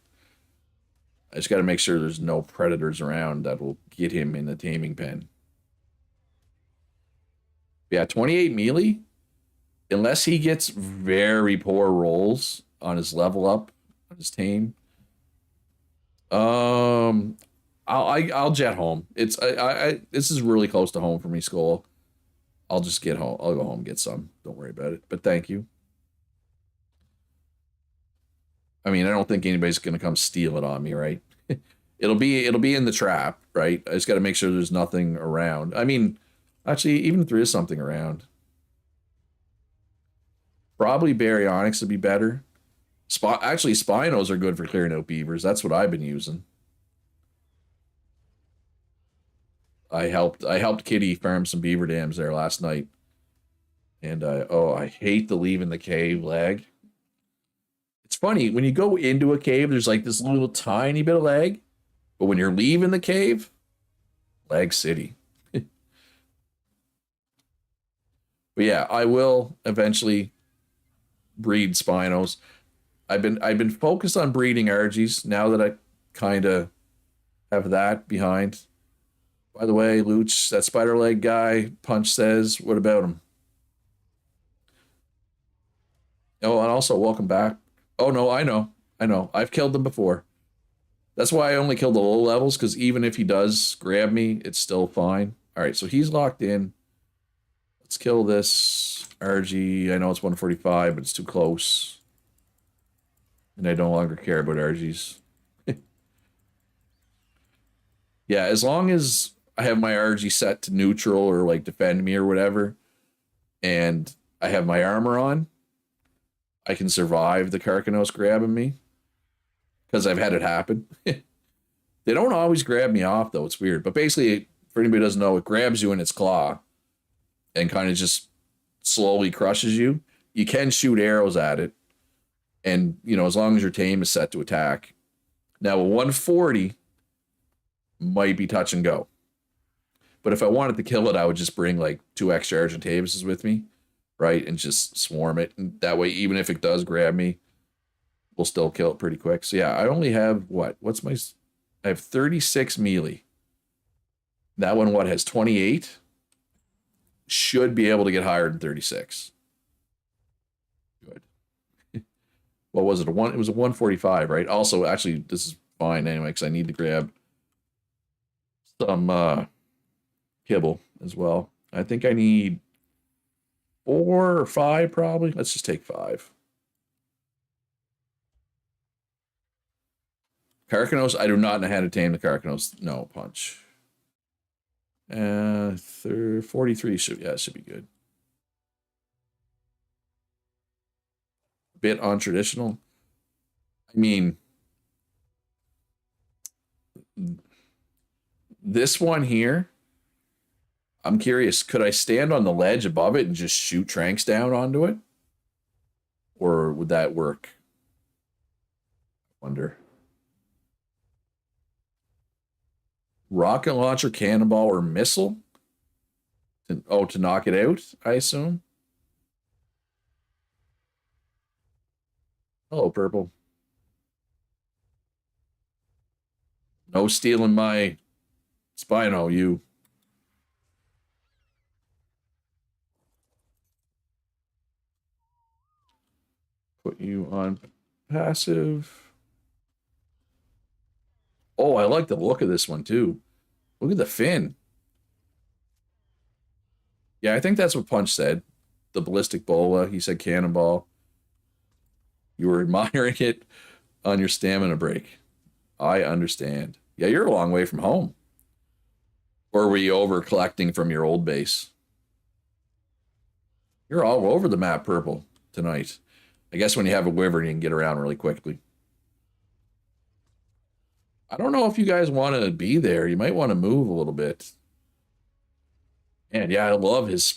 I just got to make sure there's no predators around that will get him in the taming pen. Yeah, 28 melee. Unless he gets very poor rolls on his level up, on his tame. I'll jet home. It's this is really close to home for me, Skull. I'll just get home. I'll go home and get some. Don't worry about it. But thank you. I mean, I don't think anybody's gonna come steal it on me, right? It'll be in the trap, right? I just got to make sure there's nothing around. I mean, actually, even if there is something around, probably baryonyx would be better. Actually, Spinos are good for clearing out beavers. That's what I've been using. I helped Kitty farm some beaver dams there last night. And I hate the leaving the cave lag. It's funny, when you go into a cave, there's like this little tiny bit of lag. But when you're leaving the cave, lag city. But yeah, I will eventually breed Spinos. I've been focused on breeding argies now that I kind of have that behind. By the way, Luch, that spider leg guy, Punch says, what about him? Oh, and also welcome back. Oh no, I know. I know. I've killed them before. That's why I only killed the low levels, because even if he does grab me, it's still fine. All right, so he's locked in. Let's kill this RG. I know it's 145, but it's too close. And I no longer care about RGs. Yeah, as long as I have my RG set to neutral or like defend me or whatever, and I have my armor on, I can survive the Karkanos grabbing me. Because I've had it happen. They don't always grab me off, though. It's weird. But basically, for anybody who doesn't know, it grabs you in its claw and kind of just slowly crushes you. You can shoot arrows at it. And, you know, as long as your tame is set to attack. Now, a 140 might be touch and go. But if I wanted to kill it, I would just bring like 2 extra Argentavises with me, right? And just swarm it. And that way, even if it does grab me, we'll still kill it pretty quick. So yeah, I only have what? I have 36 melee. That one, what, has 28? Should be able to get higher than 36. Good. What was it? It was a 145, right? Also, actually, this is fine anyway, because I need to grab some kibble as well. I think I need 4 or 5 probably. Let's just take 5. Karkanos, I do not know how to tame the Karkanos. No, Punch. 43 should be good. Bit untraditional. I mean, this one here, I'm curious, could I stand on the ledge above it and just shoot Tranks down onto it? Or would that work? I wonder. Rocket launcher, cannonball, or missile? To knock it out, I assume. Hello, purple. No stealing my Spino, you. Put you on passive. Oh, I like the look of this one too. Look at the fin. Yeah, I think that's what Punch said. The ballistic bola. He said cannonball. You were admiring it on your stamina break. I understand. Yeah, you're a long way from home. Or were you over collecting from your old base? You're all over the map, purple, tonight. I guess when you have a wyvern, you can get around really quickly. I don't know if you guys want to be there. You might want to move a little bit. And yeah, I love his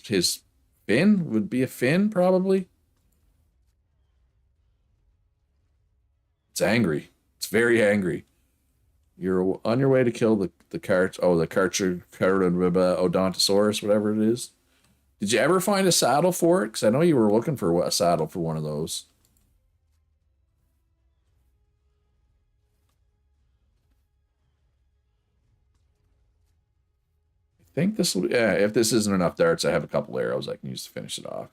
fin. Would be a fin, probably. It's angry. It's very angry. You're on your way to kill the cart. Oh, the Karcher Odontosaurus, whatever it is. Did you ever find a saddle for it? Because I know you were looking for a saddle for one of those. I think this will. Yeah, if this isn't enough darts, I have a couple arrows I can use to finish it off.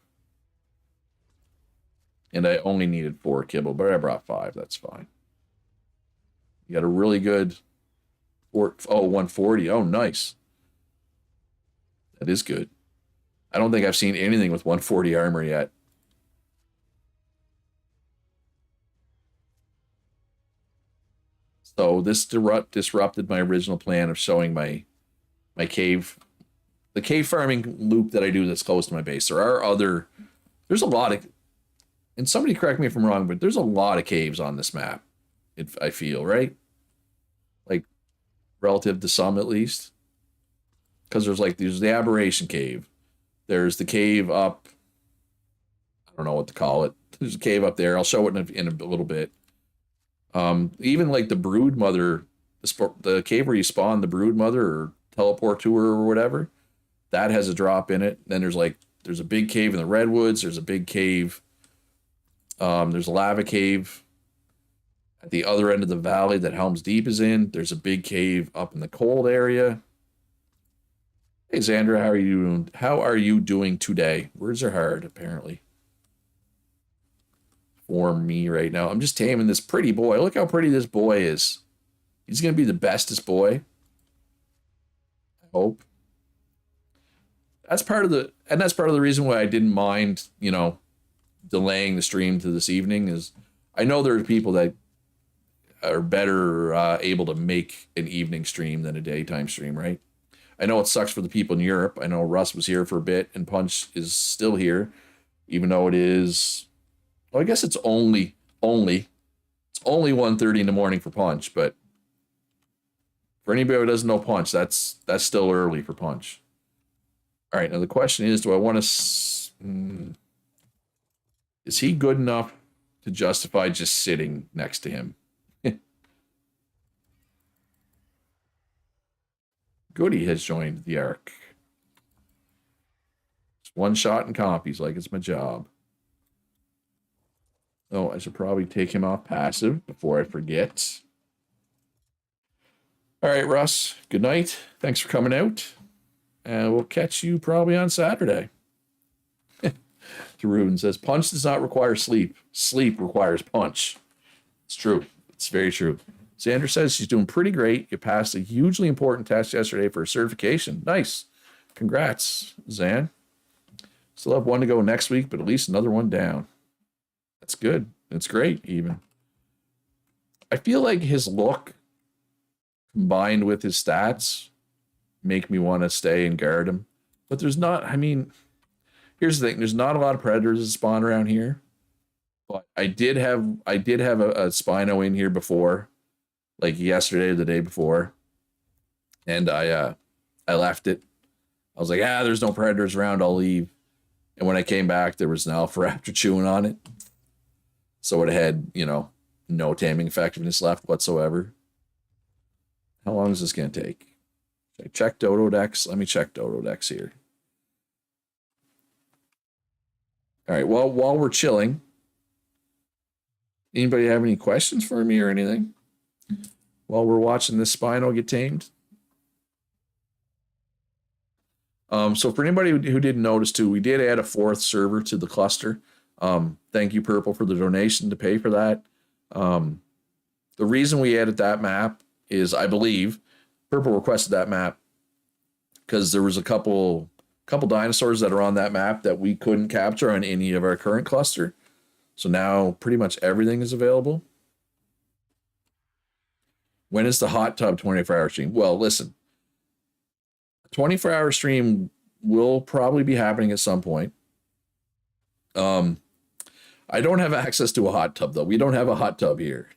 And I only needed 4 kibble, but I brought 5. That's fine. You got a really good 140. Oh, nice. That is good. I don't think I've seen anything with 140 armor yet. So this disrupted my original plan of showing my cave, the cave farming loop that I do that's close to my base. There's a lot of, and somebody correct me if I'm wrong, but there's a lot of caves on this map. I feel, right? Like, relative to some at least. Because there's the aberration cave. There's the cave up, I I don't know what to call it. There's a cave up there. I'll show it in a little bit. Even like the brood mother, the cave where you spawn the brood mother or teleport to her or whatever, that has a drop in it. Then there's a big cave in the redwoods. There's a big cave. There's a lava cave at the other end of the valley that Helm's Deep is in. There's a big cave up in the cold area. Hey, Xandra, how are you doing? How are you doing today? Words are hard, apparently. For me right now. I'm just taming this pretty boy. Look how pretty this boy is. He's going to be the bestest boy. I hope. That's part of the reason why I didn't mind, delaying the stream to this evening is I know there are people that are better able to make an evening stream than a daytime stream, right? I know it sucks for the people in Europe. I know Russ was here for a bit and Punch is still here, even though it is, well, I guess it's only 1:30 in the morning for Punch, but for anybody who doesn't know Punch, that's still early for Punch. All right, now the question is, do I want to... is he good enough to justify just sitting next to him? Goody has joined the Ark. It's one shot and copies like it's my job. Oh, I should probably take him off passive before I forget. All right, Russ, good night. Thanks for coming out. And we'll catch you probably on Saturday. Tarun says, punch does not require sleep. Sleep requires punch. It's true. It's very true. Xander says she's doing pretty great. You passed a hugely important test yesterday for certification. Nice. Congrats, Zan. Still have one to go next week, but at least another one down. That's good. That's great, even. I feel like his look combined with his stats make me want to stay and guard him. But there's not, here's the thing. There's not a lot of predators that spawn around here. But I did have a Spino in here before, like yesterday or the day before. And I left it. I was like, there's no predators around, I'll leave. And when I came back, there was an alpha raptor chewing on it. So it had, no taming effectiveness left whatsoever. How long is this going to take? Should I check Dodo Decks? Let me check Dodo Decks here. All right, well, while we're chilling, anybody have any questions for me or anything? While we're watching this Spino get tamed? So for anybody who didn't notice too, we did add a 4th server to the cluster. Thank you, Purple, for the donation to pay for that. The reason we added that map is, I believe, Purple requested that map because there was a couple dinosaurs that are on that map that we couldn't capture on any of our current cluster. So now pretty much everything is available. When is the hot tub 24-hour stream? Well, listen, a 24-hour stream will probably be happening at some point. I don't have access to a hot tub, though. We don't have a hot tub here.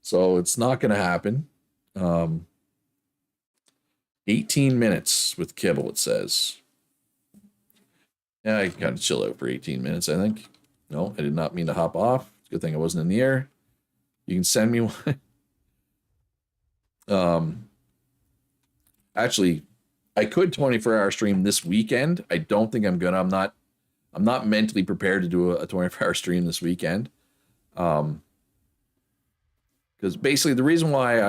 So it's not going to happen. 18 minutes with Kibble, it says. Yeah, I can kind of chill out for 18 minutes, I think. No, I did not mean to hop off. Good thing I wasn't in the air. You can send me one. Actually, I could 24-hour stream this weekend. I don't think I'm gonna. I'm not mentally prepared to do a 24-hour stream this weekend. Because basically the reason why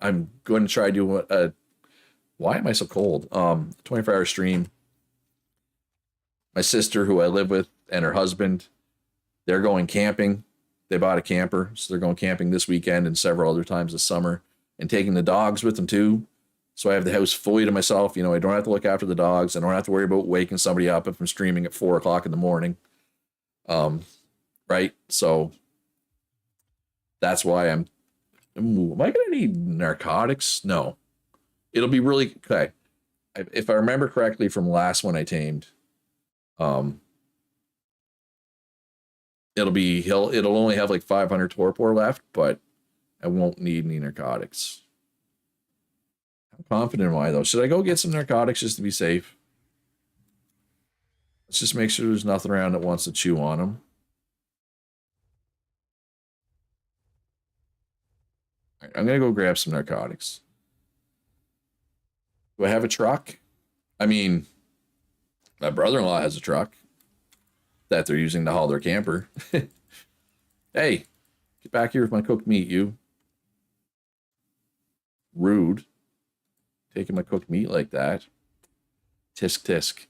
I'm going to try to do a why am I so cold? 24-hour stream. My sister, who I live with, and her husband, they're going camping. They bought a camper, so they're going camping this weekend and several other times this summer, and taking the dogs with them too. So I have the house fully to myself. I don't have to look after the dogs. I don't have to worry about waking somebody up if I'm streaming at 4 o'clock in the morning. Right? So that's why am I going to need narcotics? No. It'll be really, okay. If I remember correctly from last one I tamed, it'll only have like 500 torpor left, but I won't need any narcotics. How confident am I, though? Should I go get some narcotics just to be safe? Let's just make sure there's nothing around that wants to chew on them. All right, I'm going to go grab some narcotics. Do I have a truck? I mean, my brother-in-law has a truck that they're using to haul their camper. Hey, get back here with my cooked meat, you. Rude. Taking my cooked meat like that. Tisk tisk.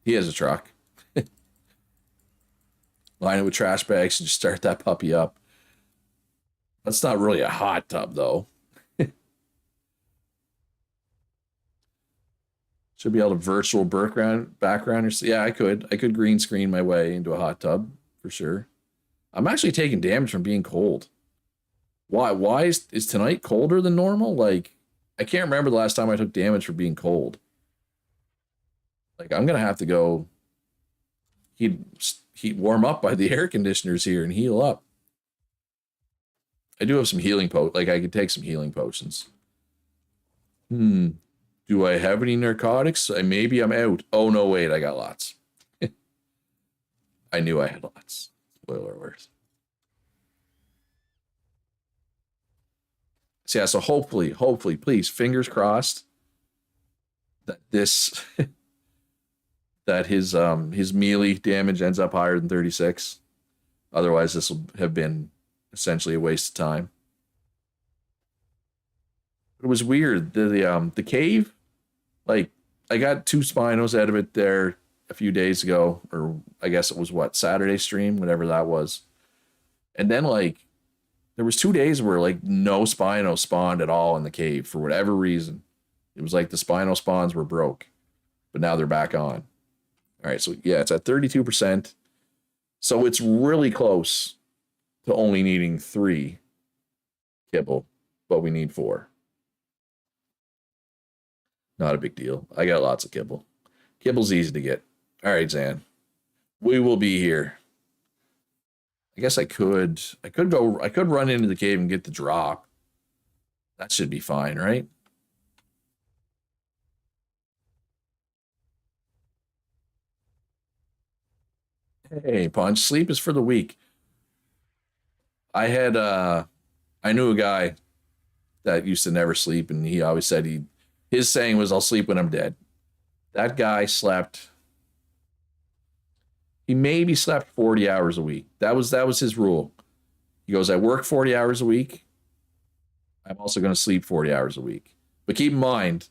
He has a truck. Line it with trash bags and just start that puppy up. That's not really a hot tub, though. Should be able to virtual background. Yeah, I could green screen my way into a hot tub for sure. I'm actually taking damage from being cold. Why? Why is tonight colder than normal? Like, I can't remember the last time I took damage for being cold. Like, I'm gonna have to go heat warm up by the air conditioners here and heal up. I do have some healing like I could take some healing potions. Do I have any narcotics? Maybe I'm out. Oh no, wait, I got lots. I knew I had lots. Spoiler alert. So yeah, so hopefully, please, fingers crossed that this that his melee damage ends up higher than 36. Otherwise, this will have been essentially a waste of time. It was weird. The cave, like, I got 2 Spinos out of it there a few days ago, or I guess it was Saturday stream, whatever that was. And then like there was 2 days where like no Spino spawned at all in the cave for whatever reason. It was like the Spino spawns were broke, but now they're back on. All right, so yeah, it's at 32%. So it's really close to only needing 3 kibble, but we need 4. Not a big deal. I got lots of kibble. Kibble's easy to get. All right, Zan. We will be here. I guess I could run into the cave and get the drop. That should be fine, right? Hey, Punch, sleep is for the weak. I knew a guy that used to never sleep, and he always said his saying was, I'll sleep when I'm dead. That guy slept, he maybe slept 40 hours a week. That was his rule. He goes, I work 40 hours a week. I'm also going to sleep 40 hours a week. But keep in mind,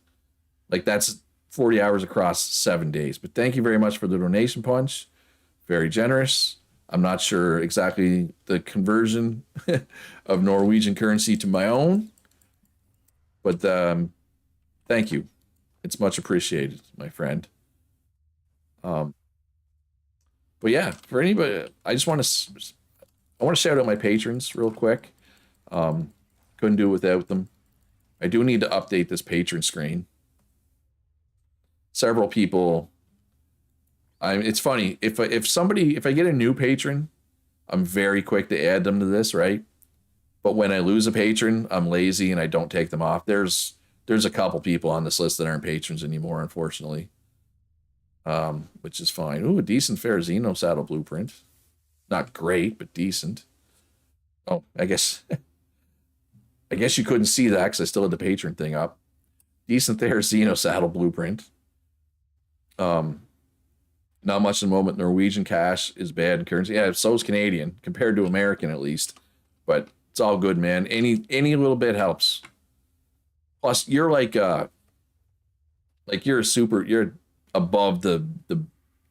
like, that's 40 hours across 7 days. But thank you very much for the donation, Punch. Very generous. I'm not sure exactly the conversion of Norwegian currency to my own, but thank you. It's much appreciated, my friend. But yeah, for anybody, I want to shout out my patrons real quick. Couldn't do it without them. I do need to update this patron screen. Several people. It's funny if I get a new patron, I'm very quick to add them to this, right? But when I lose a patron, I'm lazy and I don't take them off. There's a couple people on this list that aren't patrons anymore, unfortunately. Which is fine. Ooh, a decent Ferrazino saddle blueprint. Not great, but decent. Oh, I guess you couldn't see that because I still had the patron thing up. Decent Ferrazino saddle blueprint. Not much in the moment. Norwegian cash is bad in currency. Yeah, so is Canadian, compared to American at least. But it's all good, man. Any little bit helps. Plus, you're you're above the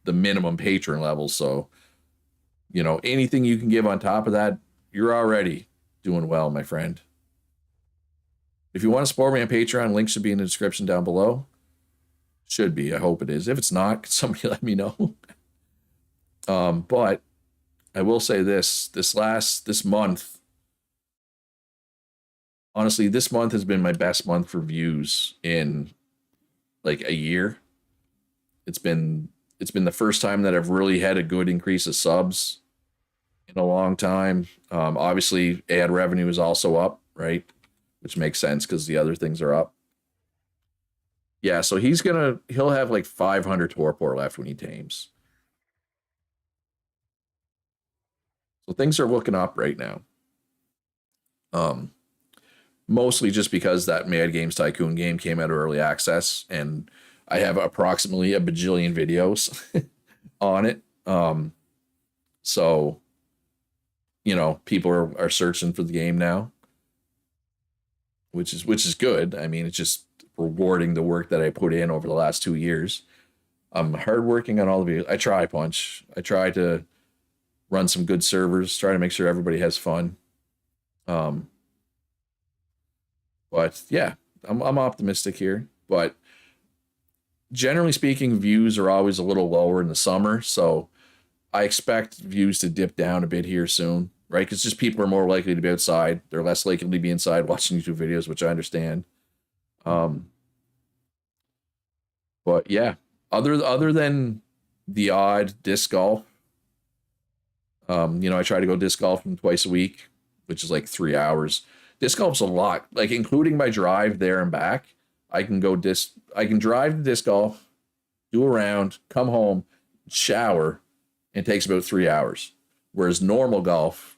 minimum patron level. So, anything you can give on top of that, you're already doing well, my friend. If you want to support me on Patreon, link should be in the description down below. Should be. I hope it is. If it's not, can somebody let me know? But I will say this month, honestly, this month has been my best month for views in like a year. It's been the first time that I've really had a good increase of subs in a long time. Obviously, ad revenue is also up, right? Which makes sense because the other things are up. Yeah, so he'll have like 500 torpor left when he tames. So things are looking up right now. Um, Mostly just because that Mad Games Tycoon game came out of early access, and I have approximately a bajillion videos on it. So people are searching for the game now, which is good. I mean, it's just rewarding the work that I put in over the last 2 years. I'm hard working on all of it. I try, Punch. I try to run some good servers, try to make sure everybody has fun. Um, but yeah, I'm optimistic here. But generally speaking, views are always a little lower in the summer, so I expect views to dip down a bit here soon, right? Because just people are more likely to be outside. They're less likely to be inside watching YouTube videos, which I understand. Um, but yeah, other than the odd disc golf, I try to go disc golfing twice a week, which is like 3 hours. Disc golf's a lot, like including my drive there and back. I can drive the disc golf, do a round, come home, shower, and it takes about 3 hours. Whereas normal golf,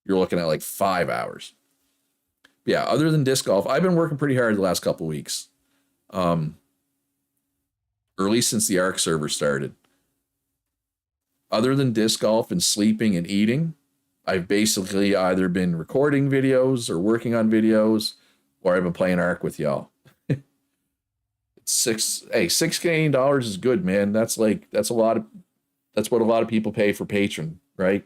you're looking at like 5 hours. But yeah, other than disc golf, I've been working pretty hard the last couple of weeks. Early since the Ark server started. Other than disc golf and sleeping and eating, I've basically either been recording videos or working on videos, or I've been playing Ark with y'all. Six Canadian dollars is good, man. That's what a lot of people pay for Patreon, right?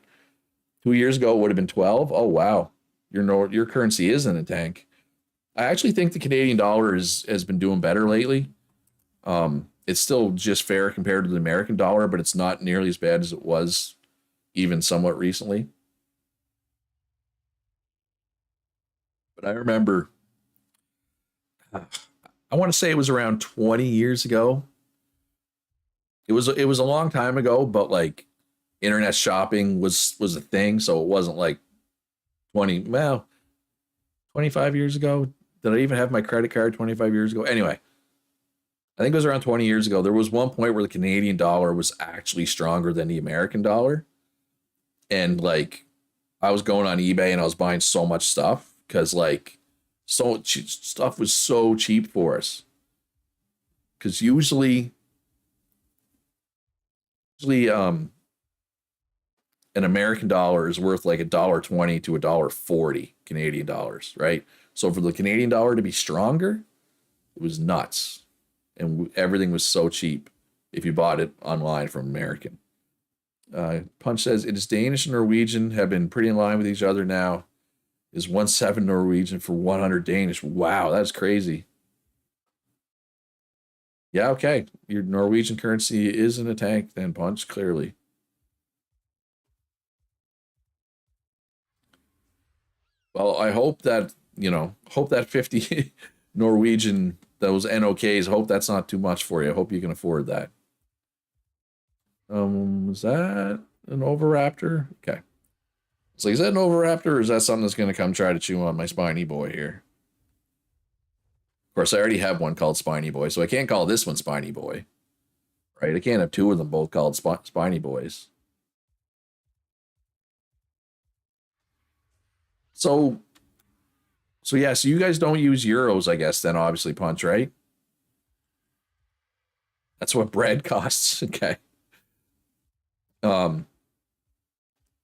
2 years ago it would have been 12. Oh wow, your currency is in a tank. I actually think the Canadian dollar has been doing better lately. It's still just fair compared to the American dollar, but it's not nearly as bad as it was even somewhat recently. But I remember, I want to say it was around 20 years ago. It was a long time ago, but like internet shopping was a thing, so it wasn't like 25 years ago. Did I even have my credit card 25 years ago? Anyway, I think it was around 20 years ago. There was one point where the Canadian dollar was actually stronger than the American dollar. And like I was going on eBay and I was buying so much stuff because like stuff was so cheap for us. Because usually an American dollar is worth like $1.20 to $1.40 Canadian dollars, right? So for the Canadian dollar to be stronger, it was nuts. And everything was so cheap if you bought it online from American. Punch says it is Danish and Norwegian have been pretty in line with each other now. Is 1.7 Norwegian for 100 Danish. Wow, that's crazy. Yeah, okay. Your Norwegian currency is in a tank then, Punch, clearly. Well, I hope that, hope that 50 Norwegian, those NOKs, hope that's not too much for you. I hope you can afford that. Was that an Oviraptor? Okay. So is that an Oviraptor or is that something that's going to come try to chew on my Spiny Boy here? Of course, I already have one called Spiny Boy, so I can't call this one Spiny Boy. Right? I can't have two of them both called Spiny Boys. So yeah, so you guys don't use euros, I guess, then obviously, Punch, right? That's what bread costs. Okay.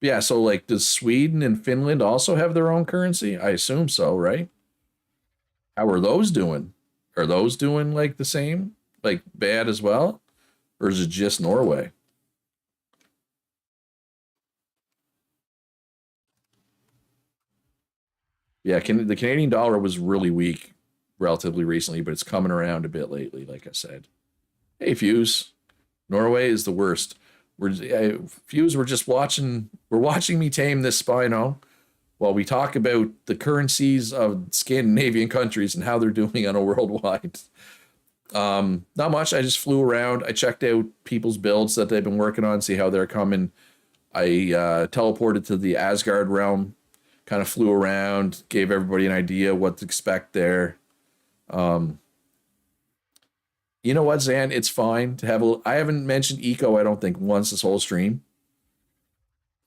Yeah, so like does Sweden and Finland also have their own currency? I assume so, right? How are those doing? Are those doing like the same? Like bad as well? Or is it just Norway? Yeah, the Canadian dollar was really weak relatively recently, but it's coming around a bit lately, like I said. Hey, Fuse. Norway is the worst. Fuse, we're watching me tame this Spino while we talk about the currencies of Scandinavian countries and how they're doing on a worldwide. Not much. I just flew around. I checked out people's builds that they've been working on, see how they're coming. I teleported to the Asgard realm, kind of flew around, gave everybody an idea what to expect there. You know what, Zan? It's fine to have a. I haven't mentioned eco, I don't think, once this whole stream.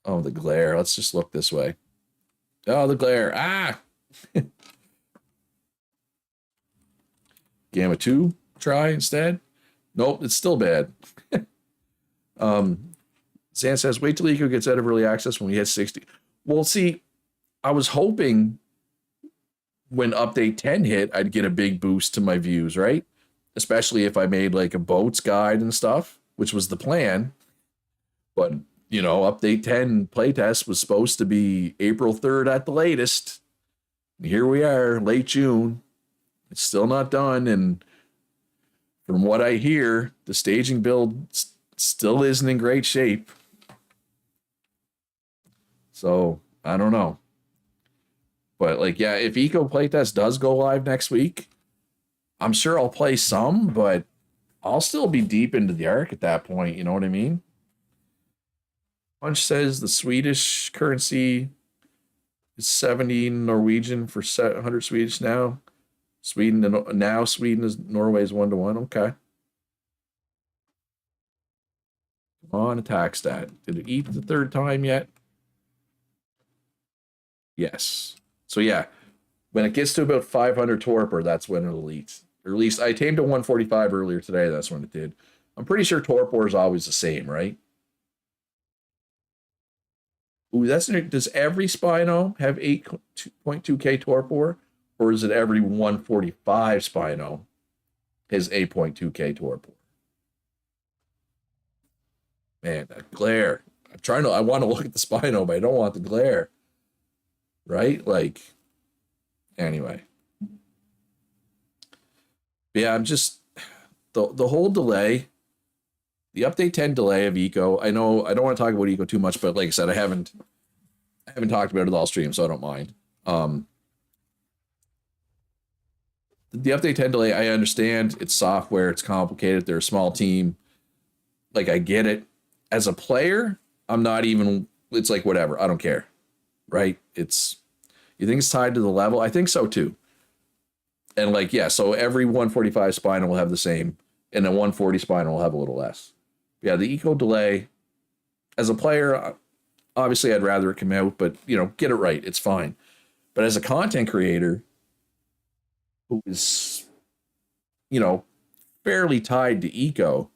Oh, the glare. Let's just look this way. Oh, the glare. Ah! Gamma 2 try instead. Nope, it's still bad. Zan says, wait till eco gets out of early access when we hit 60. Well, see, I was hoping when update 10 hit, I'd get a big boost to my views, right? Especially if I made like a boats guide and stuff, which was the plan. But, you know, update 10 playtest was supposed to be April 3rd at the latest. Here we are, late June. It's still not done. And from what I hear, the staging build still isn't in great shape. So, I don't know. But, like, yeah, if Eco Playtest does go live next week, I'm sure I'll play some, but I'll still be deep into the Ark at that point. You know what I mean? Punch says the Swedish currency is 70 Norwegian for 100 Swedish now. Sweden is Norway's 1-to-1. Okay. Come on, attack stat. Did it eat the third time yet? Yes. So yeah, when it gets to about 500 torpor, that's when it'll eat. Or at least I tamed to 145 earlier today. That's when it did. I'm pretty sure torpor is always the same, right? Ooh, does every Spino have 8.2k torpor? Or is it every 145 Spino has 8.2k torpor? Man, that glare. I want to look at the Spino, but I don't want the glare. Right? Like, anyway. But yeah, I'm just, the whole delay, the update 10 delay of Eco. I know I don't want to talk about Eco too much, but like I said, I haven't talked about it all stream, so I don't mind. The update 10 delay, I understand. It's software, it's complicated, they're a small team. Like, I get it. As a player, I'm not even, it's like, whatever, I don't care. Right? You think it's tied to the level? I think so too. And like, yeah, so every 145 Spino will have the same, and then 140 Spino will have a little less. Yeah, the eco delay, as a player, obviously I'd rather it come out, but, you know, get it right. It's fine. But as a content creator who is, you know, fairly tied to eco,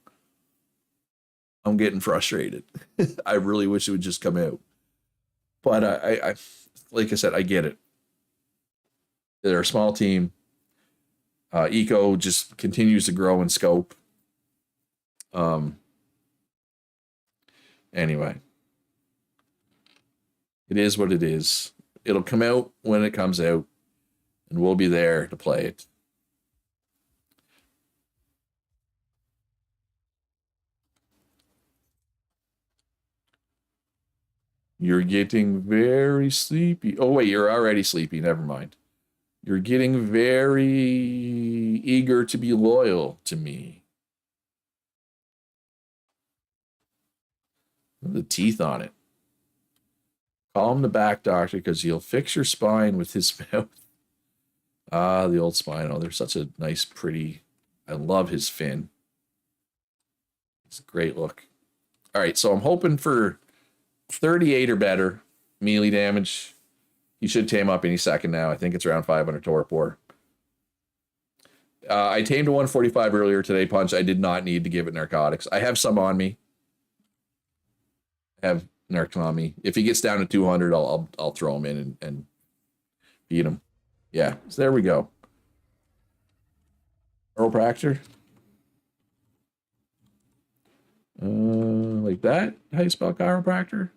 I'm getting frustrated. I really wish it would just come out. But I like I said, I get it. They're a small team. Eco just continues to grow in scope. Anyway, it is what it is. It'll come out when it comes out, and we'll be there to play it. You're getting very sleepy. Oh, wait, you're already sleepy. Never mind. You're getting very eager to be loyal to me. The teeth on it. Call him the back doctor because he'll fix your spine with his mouth. Ah, the old Spino. They're such a nice, pretty... I love his fin. It's a great look. All right, so I'm hoping for 38 or better melee damage. You should tame up any second now. I think it's around 500 torpor. I tamed to 145 earlier today, Punch. I did not need to give it narcotics. I have some on me. I have narcs on me. If he gets down to 200, I'll throw him in and beat him. Yeah, so there we go. Chiropractor. Like that? How you spell chiropractor?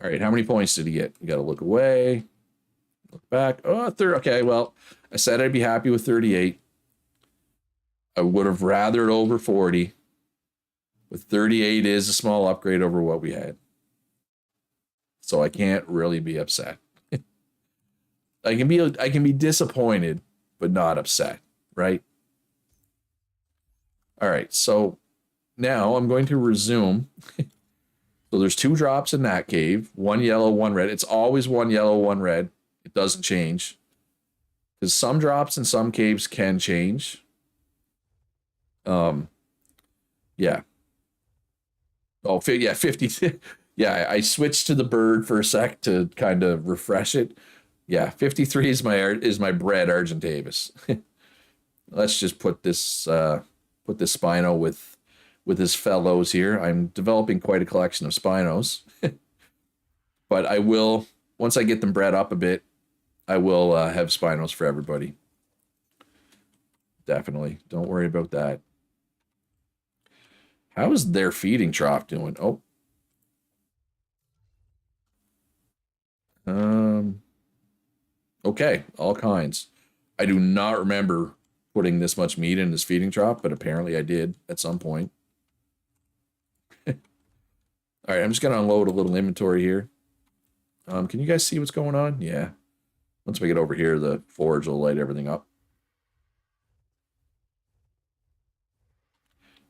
All right, how many points did he get? You got to look away, look back. Oh, third. Okay, well, I said I'd be happy with 38. I would have rathered over 40. But 38 is a small upgrade over what we had. So I can't really be upset. I can be disappointed, but not upset, right? All right, so now I'm going to resume. So there's 2 drops in that cave, 1 yellow, 1 red. It's always 1 yellow, 1 red. It doesn't change. Because some drops in some caves can change. Um, yeah. Oh, yeah, 50. Yeah, I switched to the bird for a sec to kind of refresh it. Yeah, 53 is my bread Argentavis. Let's just put this Spino with his fellows here. I'm developing quite a collection of Spinos, but I will once I get them bred up a bit, I will have Spinos for everybody. Definitely, don't worry about that. How is their feeding trough doing? Oh, um, okay, all kinds. I do not remember putting this much meat in this feeding trough, but apparently I did at some point. All right, I'm just gonna unload a little inventory here. Can you guys see what's going on? Yeah. Once we get over here, the forge will light everything up.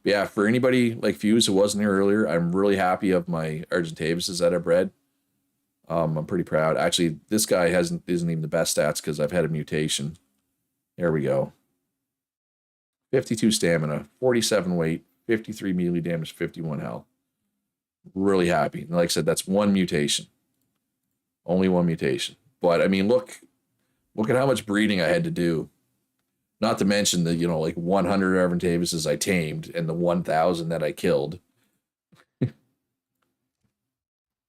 But yeah, for anybody like Fuse who wasn't here earlier, I'm really happy of my Argentavises that I bred. I'm pretty proud. Actually, this guy isn't even the best stats because I've had a mutation. There we go. 52 stamina, 47 weight, 53 melee damage, 51 health. Really happy. And like I said, that's one mutation. Only one mutation. But I mean, look at how much breeding I had to do. Not to mention the, like 100 Argentavises I tamed and the 1,000 that I killed.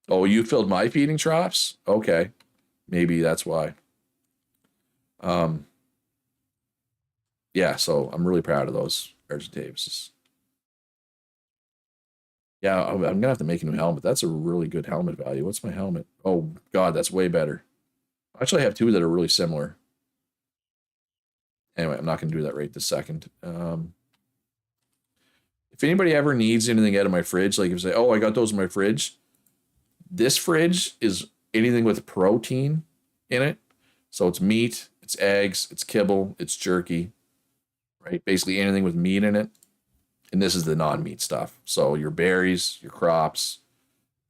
Oh, you filled my feeding troughs? Okay. Maybe that's why. Um, yeah, so I'm really proud of those Argentavises. Yeah, I'm gonna have to make a new helmet. That's a really good helmet value. What's my helmet? Oh God, that's way better. Actually, I have two that are really similar. Anyway, I'm not gonna do that right this second. If anybody ever needs anything out of my fridge, like if you say, "Oh, I got those in my fridge," this fridge is anything with protein in it. So it's meat, it's eggs, it's kibble, it's jerky, right? Basically anything with meat in it. And this is the non-meat stuff. So your berries, your crops,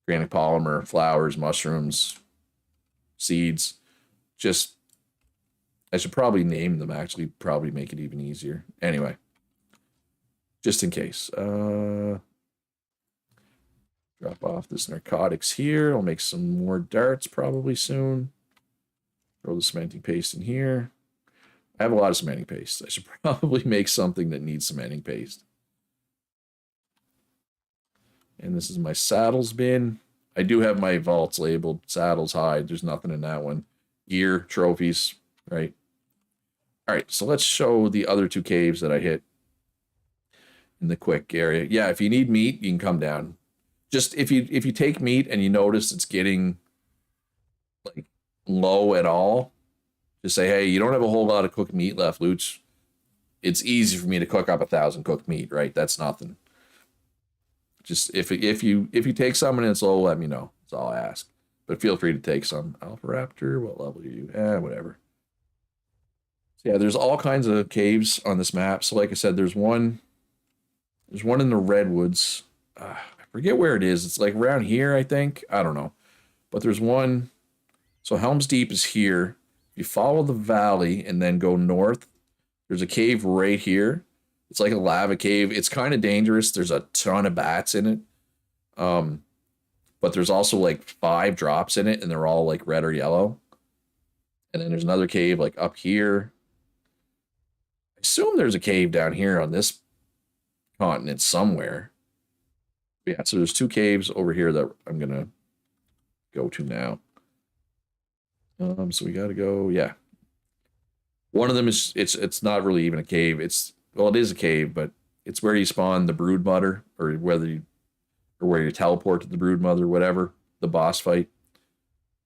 organic polymer, flowers, mushrooms, seeds. Just, I should probably name them actually, probably make it even easier. Anyway, just in case. Drop off this narcotics here. I'll make some more darts probably soon. Throw the cementing paste in here. I have a lot of cementing paste. I should probably make something that needs cementing paste. And this is my saddles bin. I do have my vaults labeled saddles, hide. There's nothing in that one. Gear, trophies, right? All right, so let's show the other two caves that I hit in the quick area. Yeah, if you need meat, you can come down. Just if you take meat and you notice it's getting like low at all, just say, hey, you don't have a whole lot of cooked meat left, Luch. It's easy for me to cook up 1,000 cooked meat, right? That's nothing. Just if you take some and it's low, let me know. That's all I ask. But feel free to take some. Alpha Raptor, what level are you? Whatever. So yeah, there's all kinds of caves on this map. So like I said, there's one in the redwoods. I forget where it is. It's like around here, I think. I don't know. But there's one. So Helm's Deep is here. If you follow the valley and then go north, there's a cave right here. It's like a lava cave. It's kind of dangerous. There's a ton of bats in it. But there's also like 5 drops in it, and they're all like red or yellow. And then there's another cave like up here. I assume there's a cave down here on this continent somewhere. Yeah, so there's 2 caves over here that I'm gonna go to now. So we gotta go, yeah. One of them is it's not really even a cave. It is a cave, but it's where you spawn the brood mother, or where you teleport to the brood mother, whatever, the boss fight.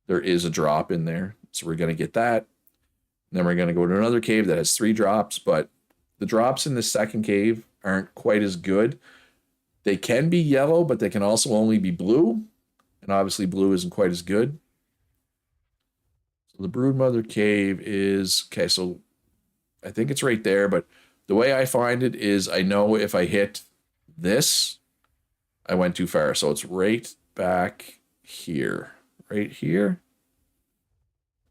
There is a drop in there. So we're gonna get that. And then we're gonna go to another cave that has 3 drops, but the drops in the second cave aren't quite as good. They can be yellow, but they can also only be blue. And obviously blue isn't quite as good. So the broodmother cave is, okay, so I think it's right there, but the way I find it is I know if I hit this, I went too far. So it's right back here. Right here.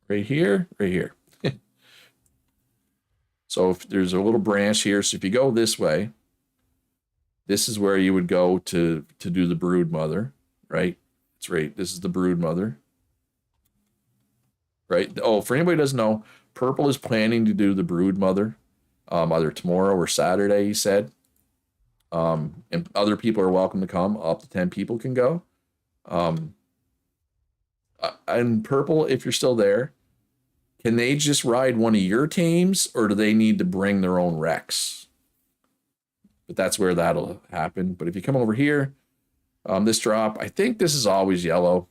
Right here. Right here. So if there's a little branch here. So if you go this way, This is where you would go to do the brood mother, right? It's right. This is the brood mother, right? Oh, for anybody who doesn't know, Purple is planning to do the brood mother, either tomorrow or Saturday. He said, and other people are welcome to come. Up to 10 people can go. And Purple, if you're still there, can they just ride one of your teams, or do they need to bring their own Rex? But that's where that'll happen. But if you come over here, this drop, I think this is always yellow.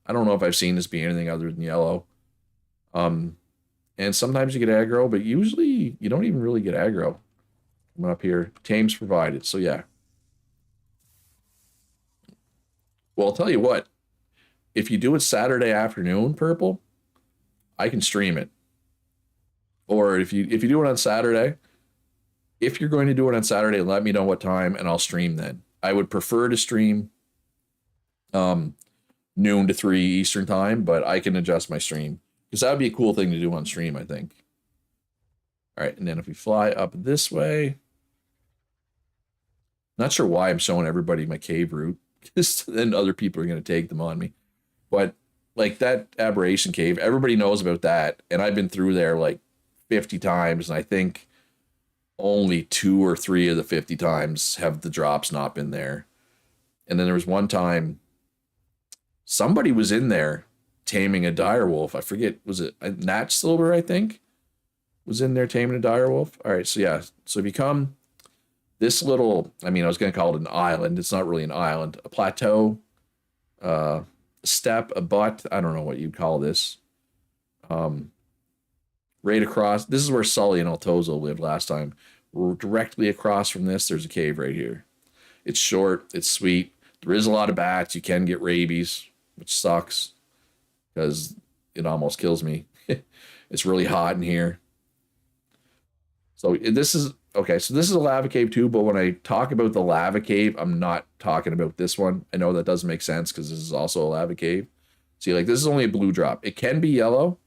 I don't know if I've seen this be anything other than yellow. And sometimes you get aggro, but usually you don't even really get aggro. Coming up here, tames provided. So yeah. Well, I'll tell you what. If you do it Saturday afternoon, Purple, I can stream it. Or if you do it on Saturday, if you're going to do it on Saturday, let me know what time and I'll stream then. I would prefer to stream noon to 3 Eastern time, but I can adjust my stream. Because that would be a cool thing to do on stream, I think. All right, and then if we fly up this way, not sure why I'm showing everybody my cave route, because then other people are going to take them on me. But like that aberration cave, everybody knows about that, and I've been through there like 50 times, and I think only 2 or 3 of the 50 times have the drops not been there. And then there was one time somebody was in there taming a direwolf. I forget, was it a Natch Silver, I think, was in there taming a direwolf. All right, so yeah, so if you come this little, I mean, I was going to call it an island. It's not really an island, a plateau, step, a butt. I don't know what you'd call this. Right across, this is where Sully and Altozo lived last time. We're directly across from this. There's a cave right here. It's short. It's sweet. There is a lot of bats. You can get rabies, which sucks because it almost kills me. It's really hot in here. So this is, okay, so this is a lava cave too, but when I talk about the lava cave, I'm not talking about this one. I know that doesn't make sense because this is also a lava cave. See, like this is only a blue drop. It can be yellow.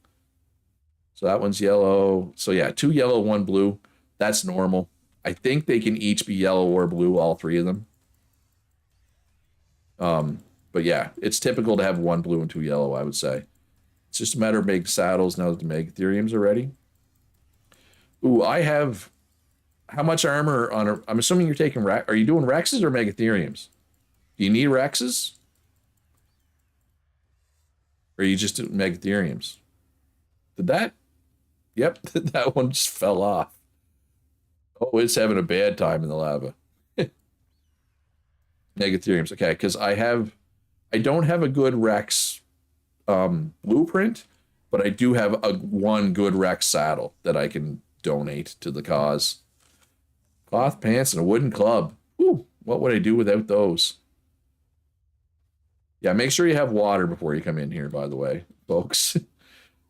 So that one's yellow. So yeah, 2 yellow, 1 blue. That's normal. I think they can each be yellow or blue, all 3 of them. But yeah, it's typical to have 1 blue and 2 yellow, I would say. It's just a matter of making saddles now that the Megatheriums are ready. Ooh, I have... How much armor on a... I'm assuming you're taking... Are you doing Rexes or Megatheriums? Do you need Rexes? Or are you just doing Megatheriums? Did that... Yep, that one just fell off. Oh, it's having a bad time in the lava. Megatheriums. Okay, because I don't have a good Rex blueprint, but I do have one good Rex saddle that I can donate to the cause. Cloth pants and a wooden club. Ooh, what would I do without those? Yeah, make sure you have water before you come in here, by the way, folks,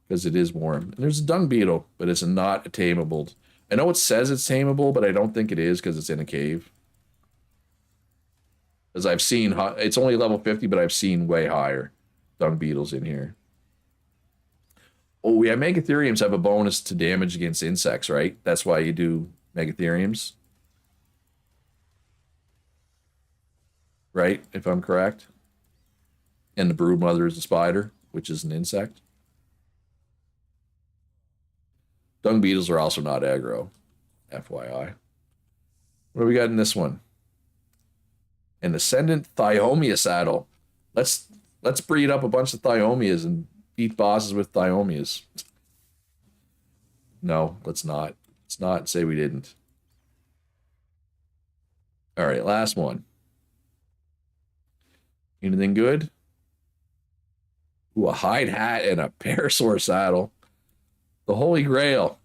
because it is warm. And there's a dung beetle, but it's not a tameable. I know it says it's tameable, but I don't think it is because it's in a cave. As I've seen, it's only level 50, but I've seen way higher dung beetles in here. Oh, yeah, Megatheriums have a bonus to damage against insects, right? That's why you do Megatheriums. Right, if I'm correct. And the broodmother is a spider, which is an insect. Dung beetles are also not aggro, FYI. What do we got in this one? An Ascendant Thiomia saddle. Let's breed up a bunch of Thiomias and beat bosses with Thiomias. No, let's not. Let's not say we didn't. All right, last one. Anything good? Ooh, a hide hat and a parasaur saddle. The Holy Grail.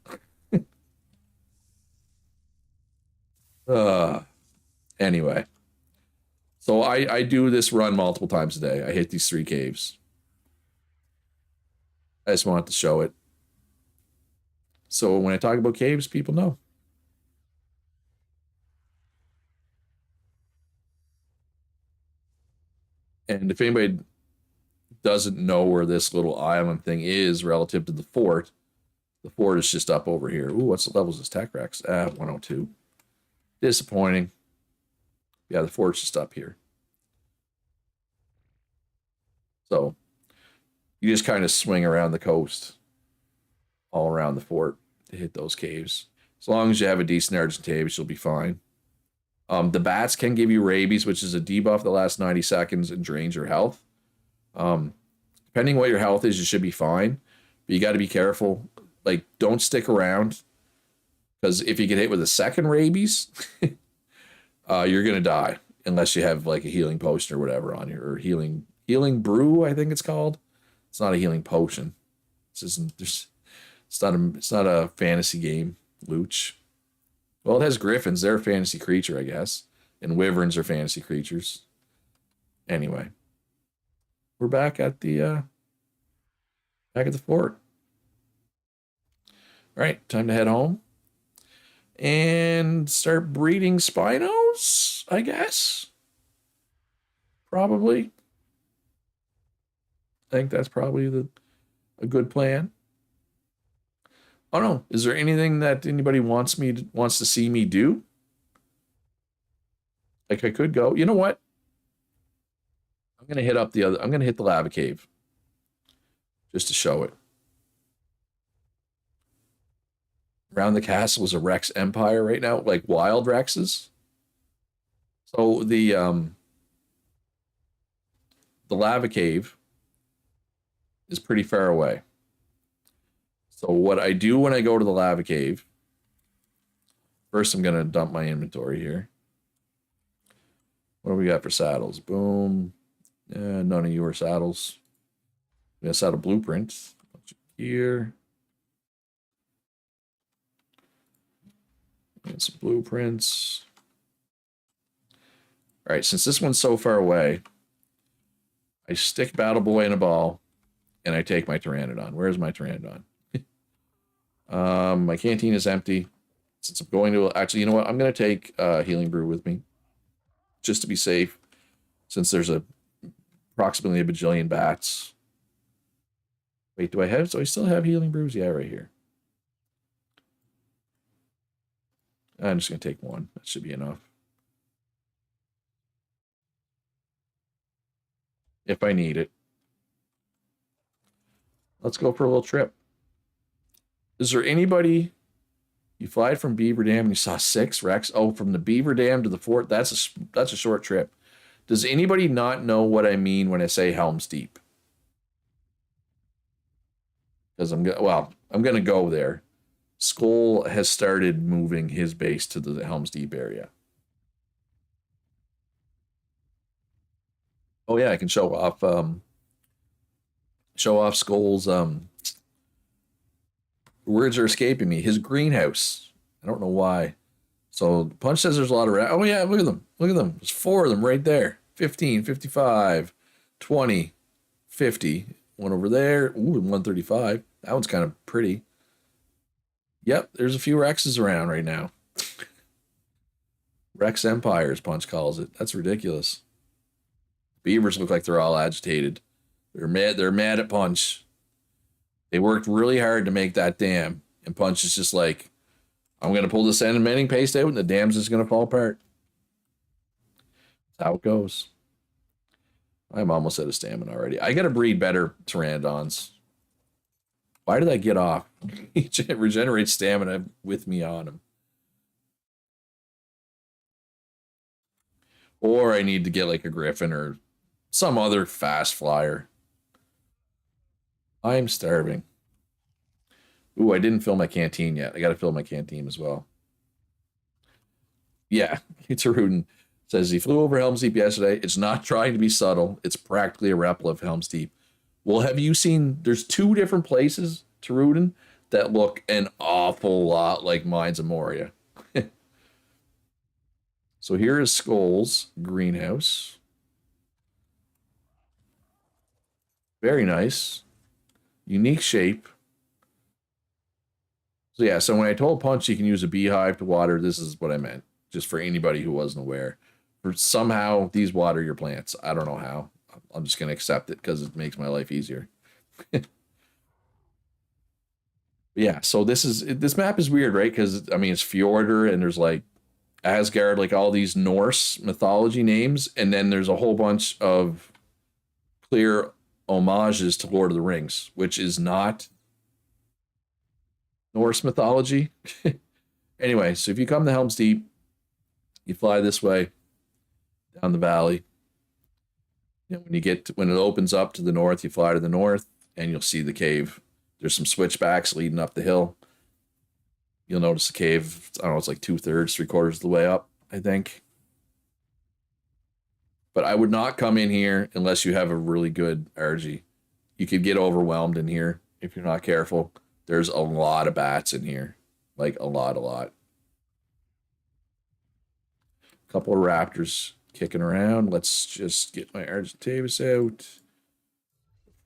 Anyway. So I do this run multiple times a day. I hit these 3 caves. I just wanted to show it. So when I talk about caves, people know. And if anybody doesn't know where this little island thing is relative to the fort is just up over here. Ooh, what's the levels of this Tech Rex? 102. Disappointing. Yeah, the fort's just up here. So you just kind of swing around the coast, all around the fort to hit those caves. As long as you have a decent Argentavis, you'll be fine. The bats can give you rabies, which is a debuff the last 90 seconds and drains your health. Depending what your health is, you should be fine. But you got to be careful. Like, don't stick around, because if you get hit with a second rabies, you're gonna die unless you have like a healing potion or whatever on you, or healing brew, I think it's called. It's not a healing potion. It's not a fantasy game, Luch. Well, it has griffins. They're a fantasy creature, I guess. And wyverns are fantasy creatures. Anyway. We're back at the fort. All right, time to head home. And start breeding Spinos, I guess. Probably. I think that's probably a good plan. Oh no, is there anything that anybody wants to see me do? Like, I could go. You know what? I'm gonna hit the lava cave. Just to show it. Around the castle is a Rex Empire right now, like wild Rexes. So the lava cave is pretty far away. So what I do when I go to the lava cave, first I'm going to dump my inventory here. What do we got for saddles? Boom. None of you are saddles. We got a saddle blueprint. Here. And some blueprints. All right, since this one's so far away, I stick Battle Boy in a ball, and I take my Pteranodon. Where's my Pteranodon? My canteen is empty. Since I'm going to... Actually, you know what? I'm going to take Healing Brew with me, just to be safe, since there's approximately a bajillion bats. Wait, do I still have Healing Brews? Yeah, right here. I'm just going to take one. That should be enough. If I need it. Let's go for a little trip. Is there anybody... You fly from Beaver Dam and you saw 6 Rex? Oh, from the Beaver Dam to the fort, that's a short trip. Does anybody not know what I mean when I say Helm's Deep? Because I'm going to go there. Skull has started moving his base to the Helm's Deep area. Oh yeah, I can show off Skull's words are escaping me. His greenhouse. I don't know why. So Punch says there's a lot of oh yeah, look at them. Look at them. There's 4 of them right there. 15, 55, 20, 50. One over there. Ooh, 135. That one's kind of pretty. Yep, there's a few Rexes around right now. Rex Empires, Punch calls it. That's ridiculous. Beavers look like they're all agitated. They're mad at Punch. They worked really hard to make that dam, and Punch is just like, I'm going to pull the sand and mending paste out, and the dam's just going to fall apart. That's how it goes. I'm almost out of stamina already. I got to breed better Pteranodons. Why did I get off? He regenerates stamina with me on him. Or I need to get like a Griffin or some other fast flyer. I'm starving. Ooh, I didn't fill my canteen yet. I got to fill my canteen as well. Yeah, Tarudin says he flew over Helm's Deep yesterday. It's not trying to be subtle. It's practically a replica of Helm's Deep. Well, have you seen... There's 2 different places, Tarudin, that look an awful lot like Mines of Moria. So here is Skull's greenhouse. Very nice. Unique shape. So yeah, so when I told Punch you can use a beehive to water, this is what I meant. Just for anybody who wasn't aware. For somehow these water your plants. I don't know how. I'm just going to accept it because it makes my life easier. Yeah, so this map is weird, right? Because, I mean, it's Fjordur and there's like Asgard, like all these Norse mythology names, and then there's a whole bunch of clear homages to Lord of the Rings, which is not Norse mythology. Anyway, so if you come to Helm's Deep, you fly this way down the valley. When you get when it opens up to the north, you fly to the north, and you'll see the cave. There's some switchbacks leading up the hill. You'll notice the cave. I don't know, it's like 2/3, 3/4 of the way up, I think. But I would not come in here unless you have a really good argy. You could get overwhelmed in here if you're not careful. There's a lot of bats in here, like a lot. A couple of raptors kicking around. Let's just get my Argentavis out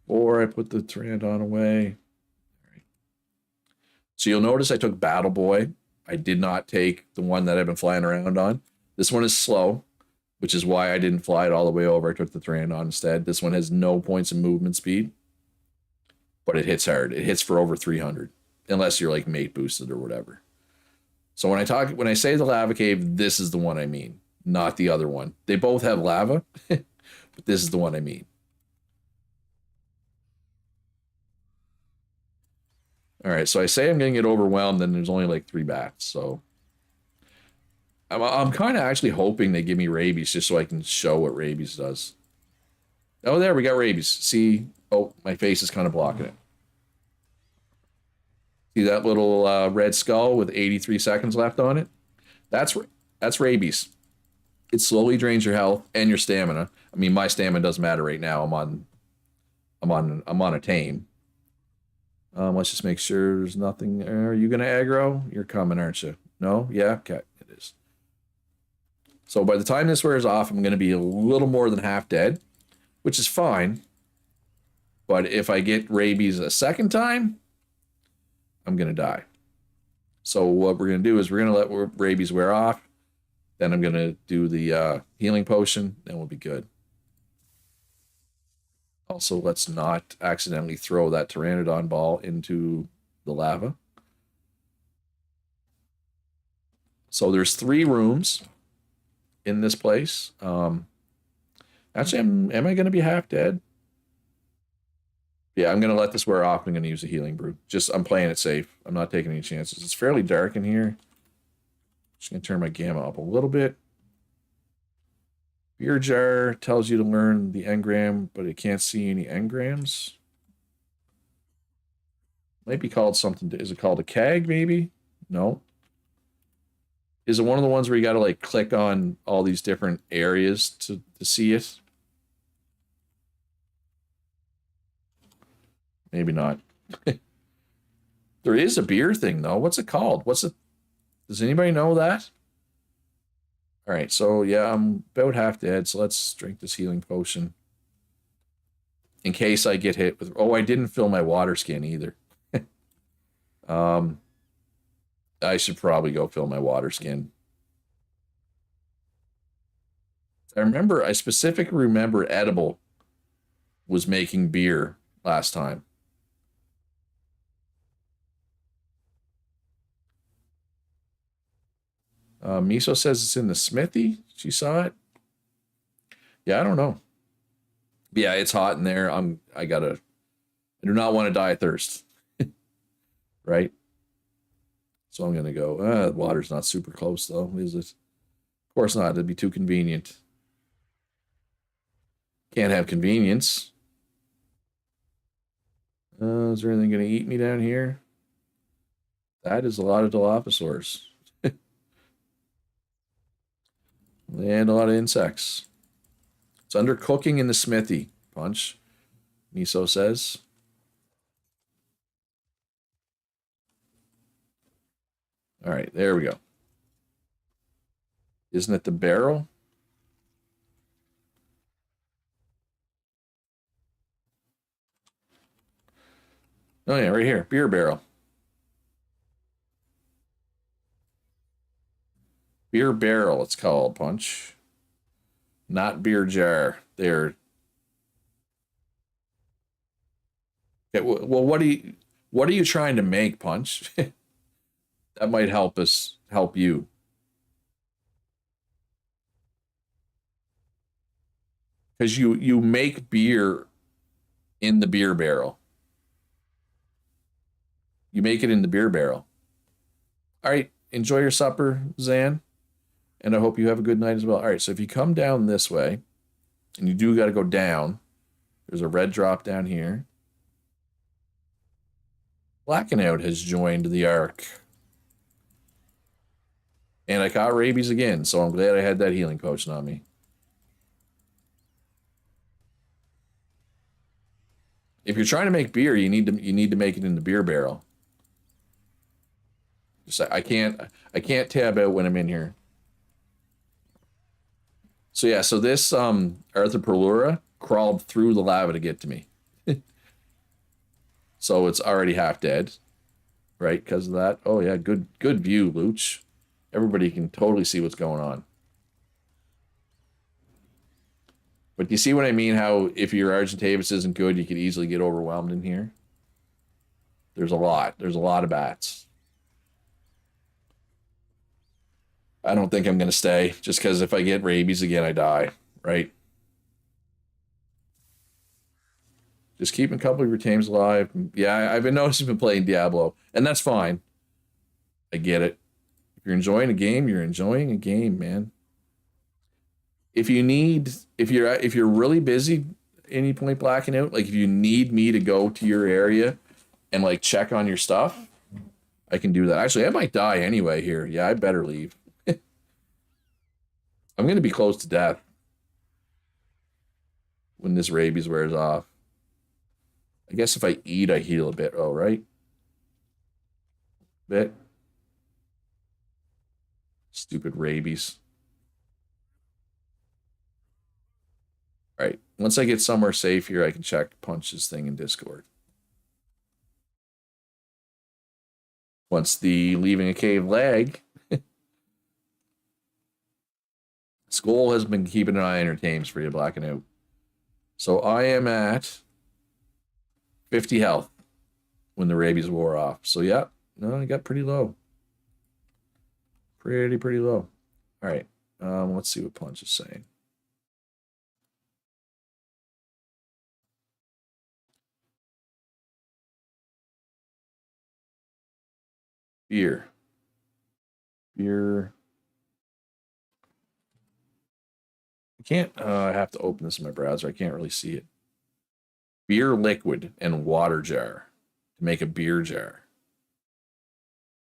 before I put the Pteranodon away. All right. So you'll notice I took Battle Boy. I did not take the one that I've been flying around on. This one is slow, which is why I didn't fly it all the way over. I took the Pteranodon instead. This one has no points in movement speed, but it hits hard. It hits for over 300, unless you're like mate boosted or whatever. So when I say the lava cave, this is the one I mean, not the other one. They both have lava, but this is the one I mean. All right, so I say I'm going to get overwhelmed, and there's only like 3 bats. So I'm kind of actually hoping they give me rabies just so I can show what rabies does. Oh, there, we got rabies. See? Oh, my face is kind of blocking it. See that little red skull with 83 seconds left on it? That's rabies. It slowly drains your health and your stamina. I mean, my stamina doesn't matter right now. I'm on a tame. Let's just make sure there's nothing. Are you gonna aggro? You're coming, aren't you? No? Yeah? Okay, it is. So by the time this wears off, I'm gonna be a little more than half dead, which is fine. But if I get rabies a second time, I'm going to die. So what we're going to do is we're going to let rabies wear off. Then I'm going to do the healing potion. Then we'll be good. Also, let's not accidentally throw that Pteranodon ball into the lava. So there's 3 rooms in this place. Actually, am I going to be half dead? Yeah, I'm going to let this wear off. I'm going to use a healing brew. I'm playing it safe. I'm not taking any chances. It's fairly dark in here. Just going to turn my gamma up a little bit. Beer jar tells you to learn the engram, but it can't see any engrams. Might be called something. Is it called a CAG, maybe? No. Is it one of the ones where you got to like click on all these different areas to see it? Maybe not. There is a beer thing, though. What's it called? Does anybody know that? All right, so yeah, I'm about half dead, so let's drink this healing potion. In case I get hit with... Oh, I didn't fill my water skin either. I should probably go fill my water skin. I specifically remember Edible was making beer last time. Miso says it's in the smithy. She saw it. Yeah, I don't know. But yeah, it's hot in there. I do not want to die of thirst. Right? So I'm gonna go. The water's not super close though, is it? Of course not. It'd be too convenient. Can't have convenience. Is there anything gonna eat me down here? That is a lot of Dilophosaurs. And a lot of insects. It's under cooking in the smithy, Punch. Miso says. All right, there we go. Isn't it the barrel? Oh yeah, right here. Beer barrel. Beer barrel, it's called, Punch. Not beer jar. There. Okay, well, what are you trying to make, Punch? That might help you. Because you make beer in the beer barrel. You make it in the beer barrel. All right, enjoy your supper, Zan, and I hope you have a good night as well. All right, so if you come down this way, and you do got to go down, there's a red drop down here. Blackout has joined the Ark. And I caught rabies again, so I'm glad I had that healing potion on me. If you're trying to make beer, you need to make it in the beer barrel. Just I can't tab out when I'm in here. So yeah, so this Arthropelura crawled through the lava to get to me. So it's already half dead, right? Because of that. Oh yeah, good view, Luch. Everybody can totally see what's going on. But you see what I mean? How if your Argentavis isn't good, you could easily get overwhelmed in here. There's a lot. There's a lot of bats. I don't think I'm going to stay, just because if I get rabies again, I die, right? Just keeping a couple of your teams alive. Yeah, I've been noticing you've been playing Diablo, and that's fine. I get it. If you're enjoying a game, you're enjoying a game, man. If you're really busy, any point blacking out, like if you need me to go to your area and like check on your stuff, I can do that. Actually, I might die anyway here. Yeah, I better leave. I'm going to be close to death when this rabies wears off. I guess if I eat, I heal a bit. Oh, right? Bit. Stupid rabies. All right. Once I get somewhere safe here, I can check Punch's thing in Discord. Once the leaving a cave lag, Skull has been keeping an eye on her tames for you, blacking out. So I am at 50 health when the rabies wore off. So yeah, no, I got pretty low. Pretty low. All right. Let's see what Punch is saying. Beer. I can't, I have to open this in my browser. I can't really see it. Beer liquid and water jar to make a beer jar.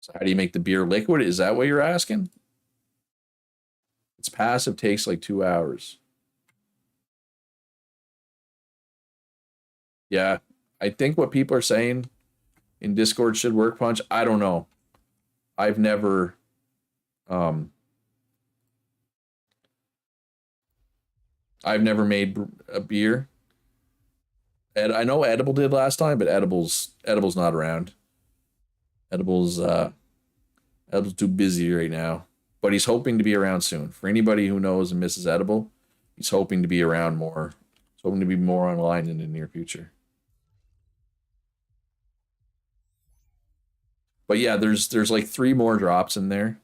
So how do you make the beer liquid? Is that what you're asking? Its passive takes like 2 hours. Yeah, I think what people are saying in Discord should work, Punch. I don't know. I've never made a beer. And I know Edible did last time, but Edible's not around. Edible's too busy right now. But he's hoping to be around soon. For anybody who knows and misses Edible, he's hoping to be around more. He's hoping to be more online in the near future. But yeah, there's like 3 more drops in there.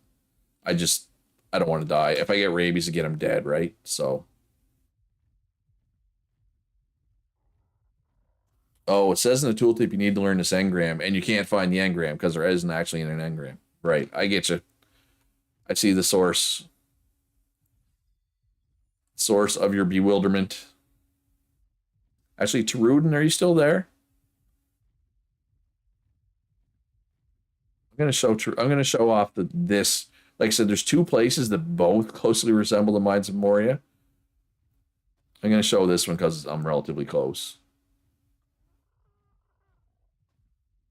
I don't want to die. If I get rabies again, I'm dead, right? So. Oh, it says in the tooltip you need to learn this engram, and you can't find the engram because there isn't actually an engram. Right, I get you. I see the source of your bewilderment. Actually, Tarudin, are you still there? I'm gonna show off this. Like I said, there's 2 places that both closely resemble the Mines of Moria. I'm gonna show this one because I'm relatively close.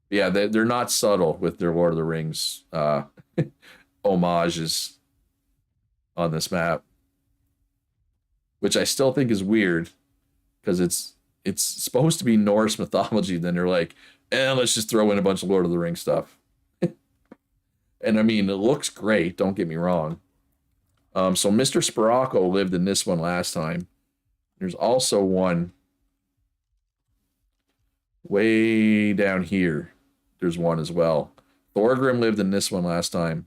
Yeah, they're not subtle with their Lord of the Rings homages on this map, which I still think is weird because it's supposed to be Norse mythology. Then they're like, let's just throw in a bunch of Lord of the Rings stuff. And I mean, it looks great. Don't get me wrong. So Mr. Spirocco lived in this one last time. There's also one way down here. There's one as well. Thorgrim lived in this one last time.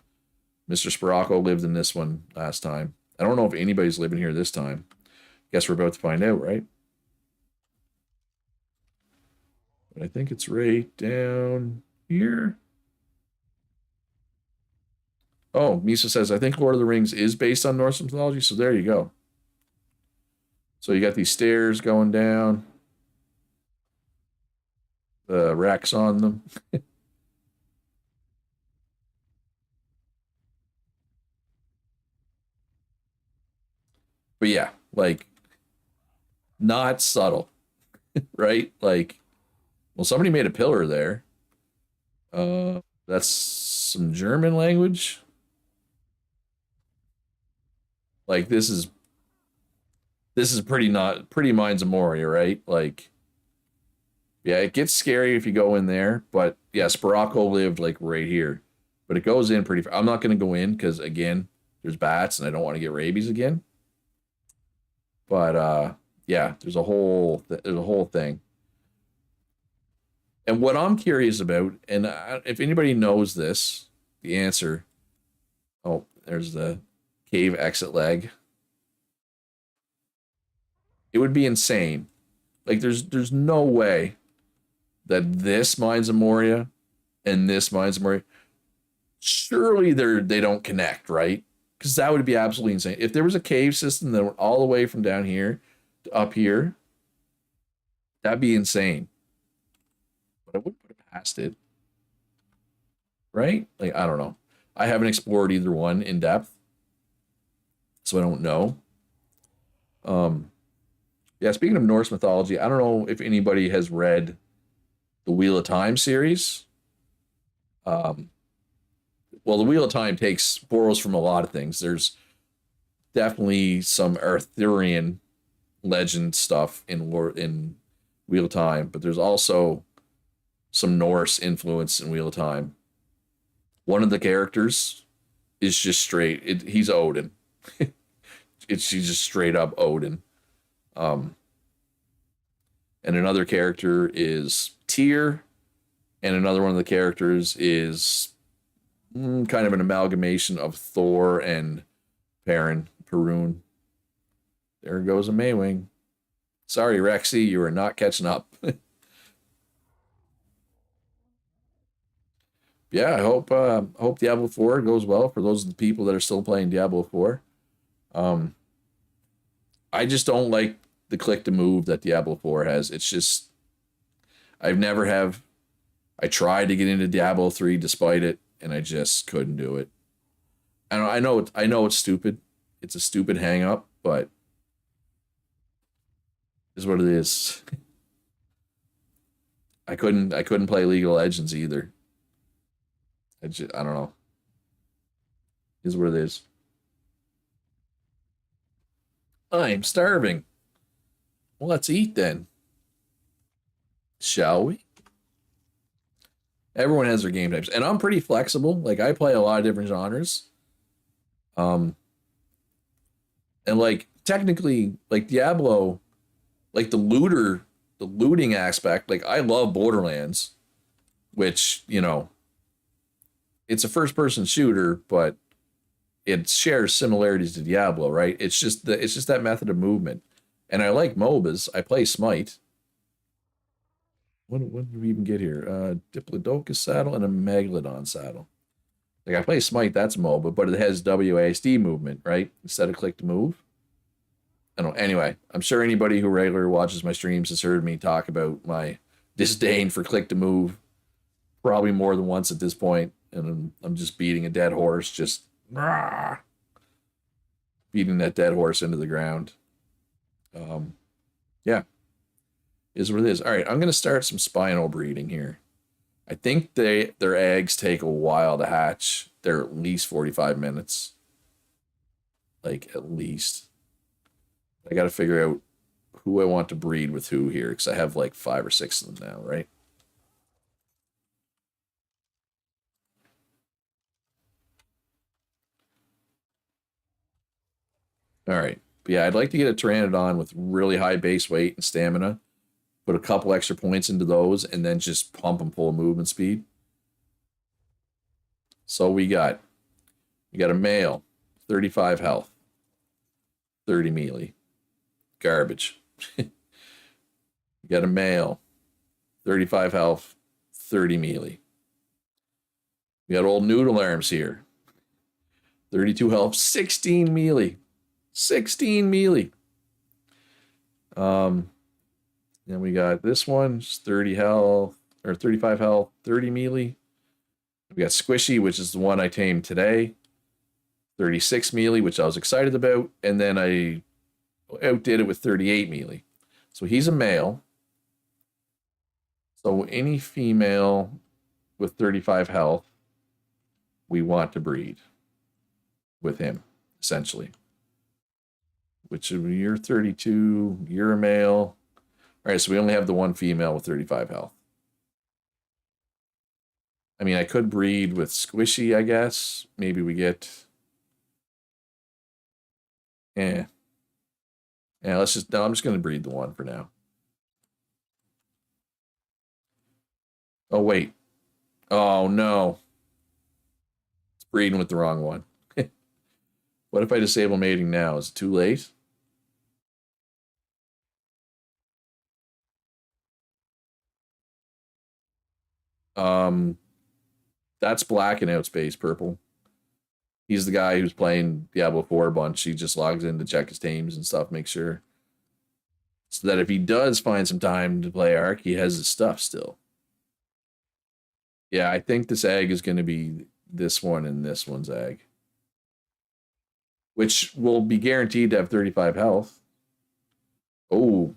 Mr. Spirocco lived in this one last time. I don't know if anybody's living here this time. Guess we're about to find out, right? But I think it's right down here. Oh, Misa says, I think Lord of the Rings is based on Norse mythology, so there you go. So you got these stairs going down, the racks on them. But yeah, like not subtle, right? Like, well, somebody made a pillar there. That's some German language. Like this is pretty Mines of Moria, right? Like, yeah, it gets scary if you go in there, but yeah, Sporacco lived like right here, but it goes in pretty. I'm not going to go in because again, there's bats and I don't want to get rabies again. But yeah, there's a whole thing. And what I'm curious about, and if anybody knows this, the answer. Oh, there's the cave exit leg. It would be insane. Like there's no way that this Mines of Moria and this Mines of Moria, surely they don't connect, right? Because that would be absolutely insane. If there was a cave system that went all the way from down here to up here, that'd be insane. But I wouldn't put it past it, right? Like I don't know. I haven't explored either one in depth, so I don't know. Um, yeah. Speaking of Norse mythology, I don't know if anybody has read the Wheel of Time series. Um, well, the Wheel of Time takes borrows from a lot of things. There's definitely some Arthurian legend stuff in Wheel of Time, but there's also some Norse influence in Wheel of Time. One of the characters is just straight. He's Odin. He's just straight up Odin. Um, and another character is Tyr, and another one of the characters is kind of an amalgamation of Thor and Perun. There goes a Maywing. Sorry, Rexy, you are not catching up. Yeah, I hope Diablo 4 goes well for those of the people that are still playing Diablo 4. Um, I just don't like the click to move that Diablo 4 has. It's just I've never have I tried to get into Diablo 3 despite it, and I just couldn't do it. I know it's stupid. It's a stupid hang up, but is what it is. I couldn't play League of Legends either. I don't know. Is what it is. I'm starving. Well, let's eat then, shall we? Everyone has their game types, and I'm pretty flexible. Like I play a lot of different genres. Um, and like technically, like Diablo, like the looting aspect. Like I love Borderlands, which it's a first person shooter, but it shares similarities to Diablo, right? It's just that method of movement. And I like MOBAs. I play Smite. What did we even get here? Diplodocus saddle and a Megalodon saddle. Like I play Smite, that's MOBA, but it has WASD movement, right? Instead of click to move. I don't know. Anyway, I'm sure anybody who regularly watches my streams has heard me talk about my disdain for click to move probably more than once at this point, and I'm just beating a dead horse, just beating that dead horse into the ground. Um, yeah, is what it is. All right, I'm gonna start some spinal breeding here. I think their eggs take a while to hatch. They're at least 45 minutes, like at least. I got to figure out who I want to breed with who here because I have like 5 or 6 of them now, right? All right. But yeah, I'd like to get a Pteranodon with really high base weight and stamina, put a couple extra points into those, and then just pump and pull movement speed. So we got a male, 35 health, 30 melee. garbage. You got a male, 35 health, 30 melee. We got old noodle arms here, 32 health, 16 melee. 16 melee. Then we got this one, 30 health, or 35 health, 30 melee. We got Squishy, which is the one I tamed today, 36 melee, which I was excited about. And then I outdid it with 38 melee. So he's a male. So any female with 35 health, we want to breed with him, essentially. Which you're 32, you're a male. All right, so we only have the one female with 35 health. I mean, I could breed with Squishy, I guess. Maybe we get... Yeah, let's just... No, I'm just going to breed the one for now. Oh, wait. Oh, no. It's breeding with the wrong one. What if I disable mating now? Is it too late? That's black and out space purple. He's the guy who's playing Diablo 4 a bunch. He just logs in to check his teams and stuff, make sure. So that if he does find some time to play Ark, he has his stuff still. Yeah, I think this egg is going to be this one and this one's egg. Which will be guaranteed to have 35 health. Oh.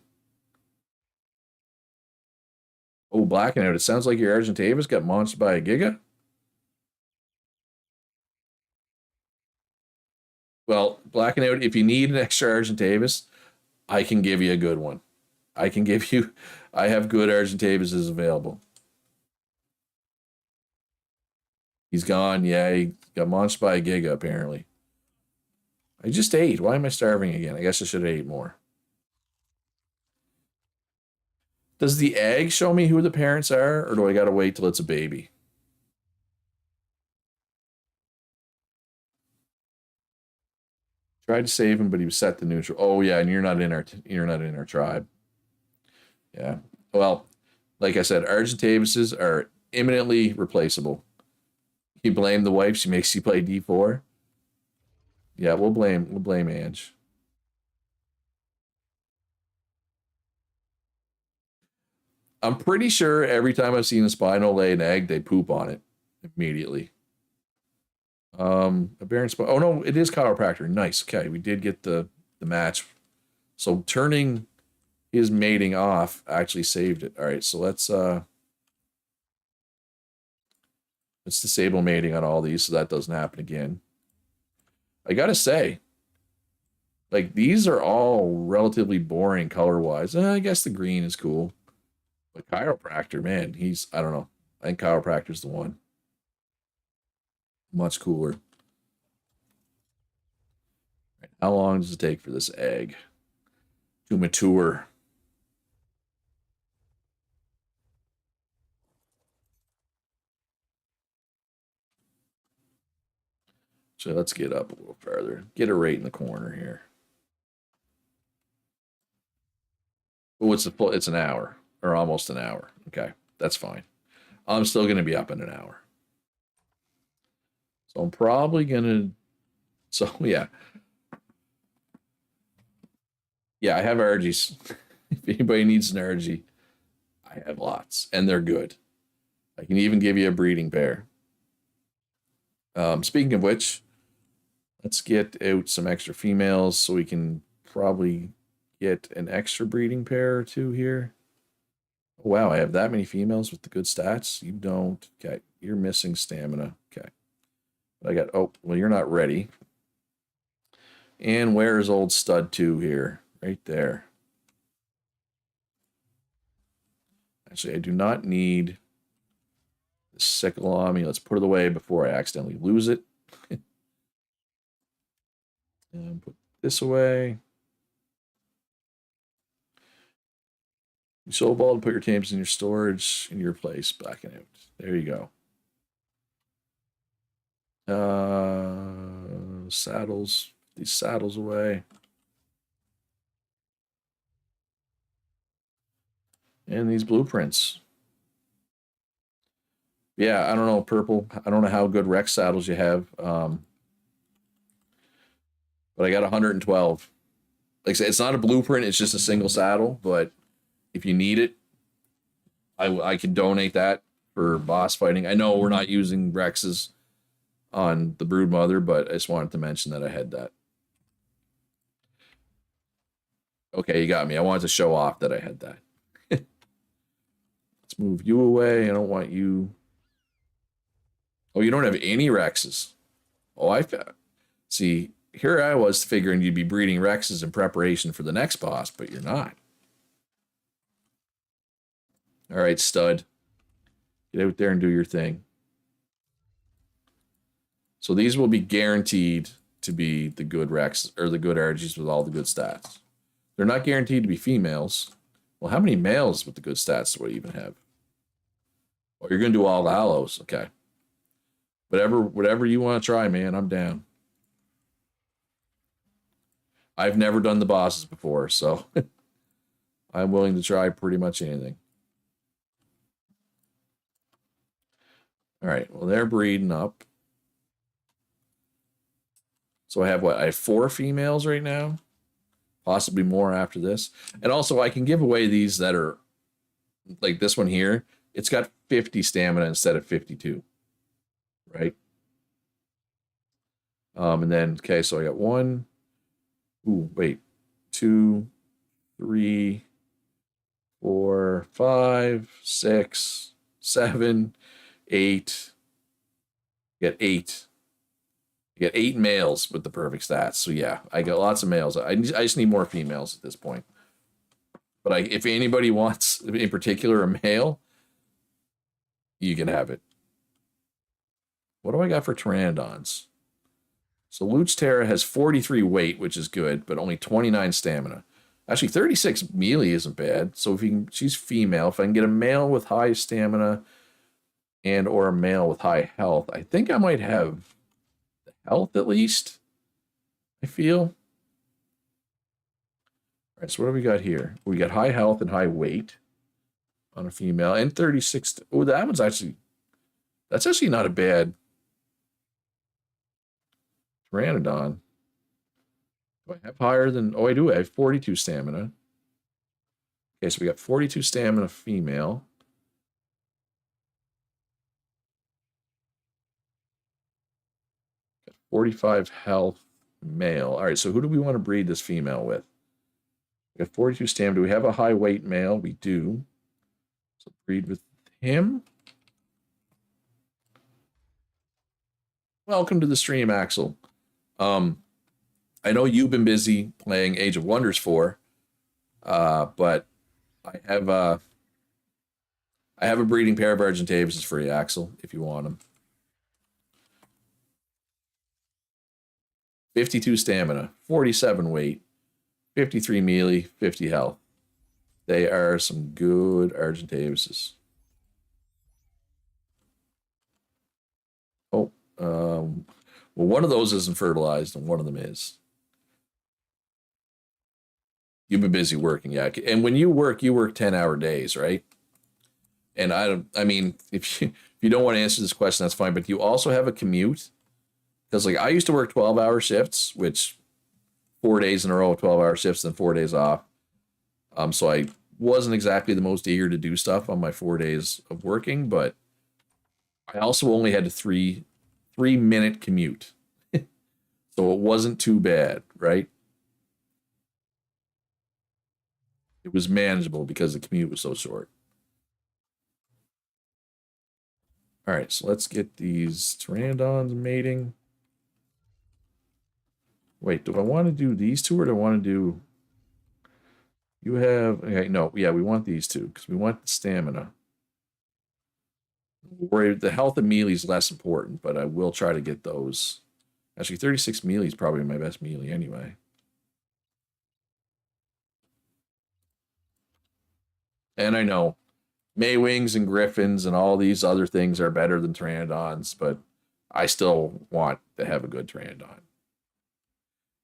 Oh, blacking out. It sounds like your Argentavis got launched by a Giga. Well, blacking out, if you need an extra Argentavis, I can give you a good one. I can give you... I have good Argentavises available. He's gone. Yeah, he got launched by a Giga, apparently. I just ate. Why am I starving again? I guess I should have ate more. Does the egg show me who the parents are, or do I gotta wait till it's a baby? Tried to save him, but he was set to neutral. Oh yeah, and you're not in our tribe. Yeah. Well, like I said, Argentavises are imminently replaceable. You blame the wife; she makes you play D4. Yeah, we'll blame Ange. I'm pretty sure every time I've seen a Spino lay an egg, they poop on it immediately. A Baron Spino. Oh no, it is Chiropractor. Nice. Okay, we did get the match. So turning his mating off actually saved it. All right, so let's disable mating on all these so that doesn't happen again. I gotta say, like, these are all relatively boring color-wise. I guess the green is cool. But Chiropractor, man, I don't know. I think Chiropractor's the one. Much cooler. Right, how long does it take for this egg to mature? So let's get up a little further. Get it right in the corner here. Oh, it's an hour, or almost an hour. Okay, that's fine. I'm still going to be up in an hour. So I'm probably going to... So, yeah. Yeah, I have argies. If anybody needs an argie, I have lots, and they're good. I can even give you a breeding pair. Speaking of which, let's get out some extra females so we can probably get an extra breeding pair or two here. Oh, wow, I have that many females with the good stats. You don't. Okay, you're missing stamina. Okay. I got... Oh, well, you're not ready. And where's old stud 2 here? Right there. Actually, I do not need the sickle on me. Let's put it away before I accidentally lose it. And put this away. You soul ball to put your tames in your storage in your place. Blacking out. There you go. Saddles. These saddles away. And these blueprints. Yeah, I don't know, Purple. I don't know how good Rex saddles you have. But I got 112. Like I said, it's not a blueprint, it's just a single saddle, but if you need it, I can donate that for boss fighting. I know we're not using Rexes on the Brood Mother, but I just wanted to mention that I had that. Okay, you got me. I wanted to show off that I had that. Let's move you away. I don't want you. Oh, you don't have any Rexes. Oh, I see. Here I was figuring you'd be breeding Rexes in preparation for the next boss, but you're not. All right, stud. Get out there and do your thing. So these will be guaranteed to be the good Rex or the good argies with all the good stats. They're not guaranteed to be females. Well, how many males with the good stats do I even have? Oh, you're gonna do all the hollows. Okay. Whatever you want to try, man, I'm down. I've never done the bosses before, so I'm willing to try pretty much anything. All right, well, they're breeding up. So I have what? I have 4 females right now, possibly more after this. And also, I can give away these that are like this one here. It's got 50 stamina instead of 52, right? And then, okay, so I got 1. Ooh, wait. 2, 3, 4, 5, 6, 7, 8. Get 8. I get 8 males with the perfect stats. So yeah, I got lots of males. I just need more females at this point. But if anybody wants, in particular, a male, you can have it. What do I got for Pteranodons? So Luch Terra has 43 weight, which is good, but only 29 stamina. Actually, 36 melee isn't bad. So if you can, she's female. If I can get a male with high stamina and or a male with high health, I think I might have the health at least. I feel. All right, so what do we got here? We got high health and high weight on a female, and 36. Oh, that's actually not a bad Pteranodon. Do I have higher than? Oh, I do. I have 42 stamina. Okay, so we got 42 stamina female. Got 45 health male. All right, so who do we want to breed this female with? We got 42 stamina. Do we have a high weight male? We do. So breed with him. Welcome to the stream, Axel. I know you've been busy playing Age of Wonders 4, but I have a breeding pair of Argentavis for you, Axel, if you want them. 52 stamina, 47 weight, 53 melee, 50 health. They are some good Argentavises. Oh, well, one of those isn't fertilized, and one of them is. You've been busy working, yeah. And when you work 10-hour days, right? And I mean, if you don't want to answer this question, that's fine. But you also have a commute, because like I used to work 12-hour shifts, which 4 days in a row, 12-hour shifts, and 4 days off. So I wasn't exactly the most eager to do stuff on my 4 days of working, but I also only had a 3-minute commute, so it wasn't too bad, right? It was manageable because the commute was so short. All right, so let's get these Pteranodons mating. Wait, do I want to do these two or do I want to do... You have... Okay, no, yeah, we want these two because we want the stamina. The health and melee is less important, but I will try to get those. Actually, 36 melee is probably my best melee anyway. And I know Maywings and Griffins and all these other things are better than Pteranodons, but I still want to have a good Pteranodon.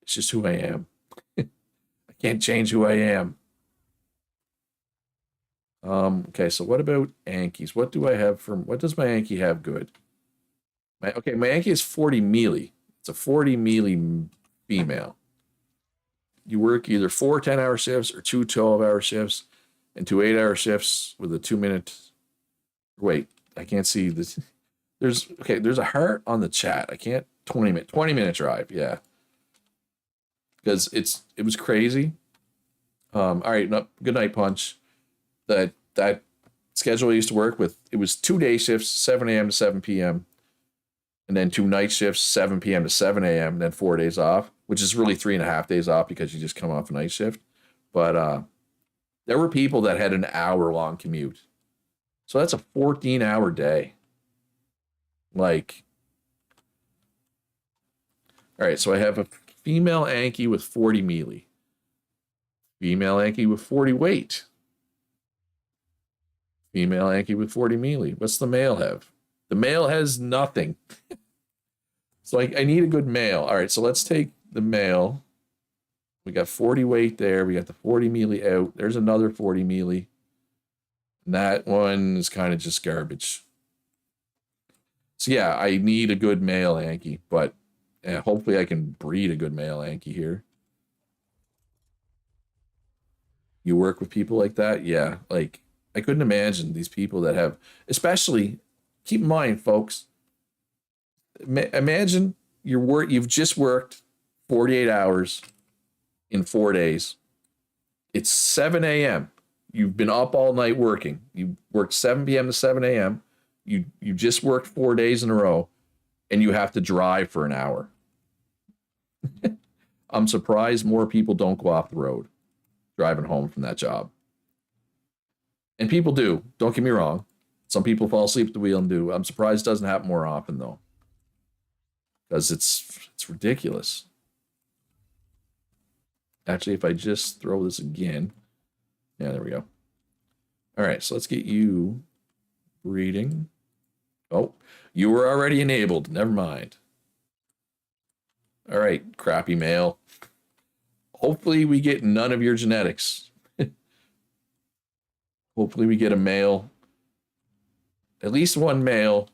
It's just who I am. I can't change who I am. Okay, so what about Ankies? What do I have from what does my Anki have good? My Anki is 40 mealy. It's a 40 mealy female. You work either 4 10-hour shifts or two 12-hour shifts and two 8-hour shifts with a 2 minute. Wait, I can't see this. There's a heart on the chat. I can't 20-minute drive, yeah. Because it was crazy. All right, no, good night, Punch. That schedule I used to work with, it was 2 day shifts, 7 a.m. to 7 p.m. and then two night shifts, 7 p.m. to 7 a.m. and then 4 days off, which is really 3.5 days off because you just come off a night shift. But there were people that had an hour-long commute. So that's a 14-hour day. Like, all right, so I have a female Anki with 40 mealy. Female Anki with 40 weight. Female Anki with 40 mealy. What's the male have? The male has nothing. So I need a good male. All right, so let's take the male. We got 40 weight there. We got the 40 mealy out. There's another 40 mealy. And that one is kind of just garbage. So yeah, I need a good male Anki, but hopefully I can breed a good male Anki here. You work with people like that? Yeah, like I couldn't imagine these people that have, especially, keep in mind, folks, imagine you've just worked 48 hours in 4 days. It's 7 a.m. You've been up all night working. You worked 7 p.m. to 7 a.m. You just worked 4 days in a row, and you have to drive for an hour. I'm surprised more people don't go off the road driving home from that job. And people do. Don't get me wrong. Some people fall asleep at the wheel and do. I'm surprised it doesn't happen more often, though. Because it's ridiculous. Actually, if I just throw this again. Yeah, there we go. All right, so let's get you breeding. Oh, you were already enabled. Never mind. All right, crappy male. Hopefully we get none of your genetics. Hopefully we get a male. At least one male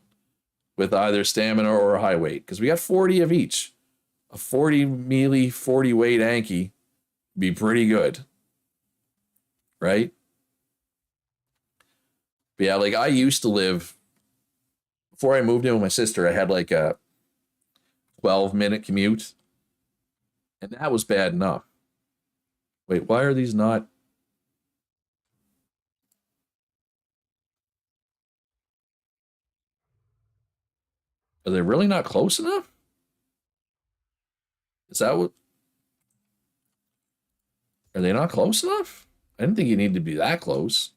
with either stamina or a high weight. Because we got 40 of each. A 40 mealy, 40 weight Anki would be pretty good. Right? But yeah, like I used to live, before I moved in with my sister, I had like a 12-minute commute. And that was bad enough. Wait, why are these not? Are they really not close enough? Is that what? Are they not close enough? I didn't think you need to be that close.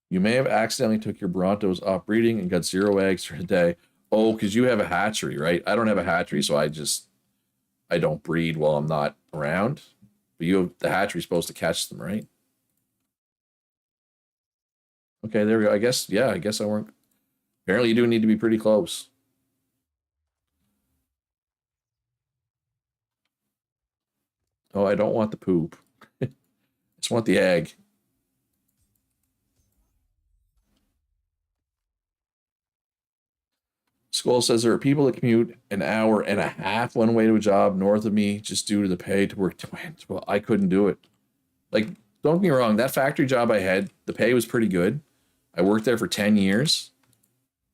You may have accidentally took your Brontos off breeding and got 0 eggs for a day. Oh, because you have a hatchery, right? I don't have a hatchery, so I don't breed while I'm not around. But the hatchery's supposed to catch them, right? Okay, there we go. I guess I weren't. Apparently you do need to be pretty close. Oh, I don't want the poop. I just want the egg. School says there are people that commute an hour and a half one way to a job north of me just due to the pay to work. Well, I couldn't do it. Like, don't get me wrong, that factory job I had, the pay was pretty good. I worked there for 10 years,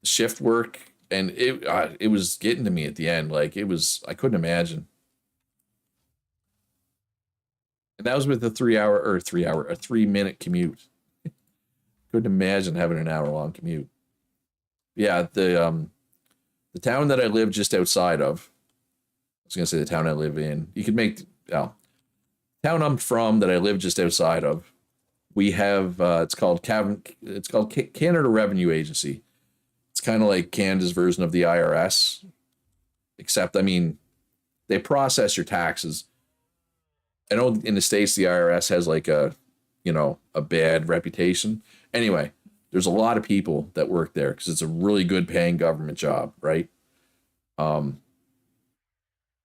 shift work, and it was getting to me at the end. Like, I couldn't imagine. And that was with a 3-minute commute. Couldn't imagine having an hour-long commute. Yeah, the town that I live just outside of, I was going to say the town I live in. You could make, town I'm from that I live just outside of. We have, it's called Canada Revenue Agency. It's kind of like Canada's version of the IRS, except, I mean, they process your taxes. I know in the States, the IRS has like a bad reputation. Anyway, there's a lot of people that work there because it's a really good paying government job, right? Um,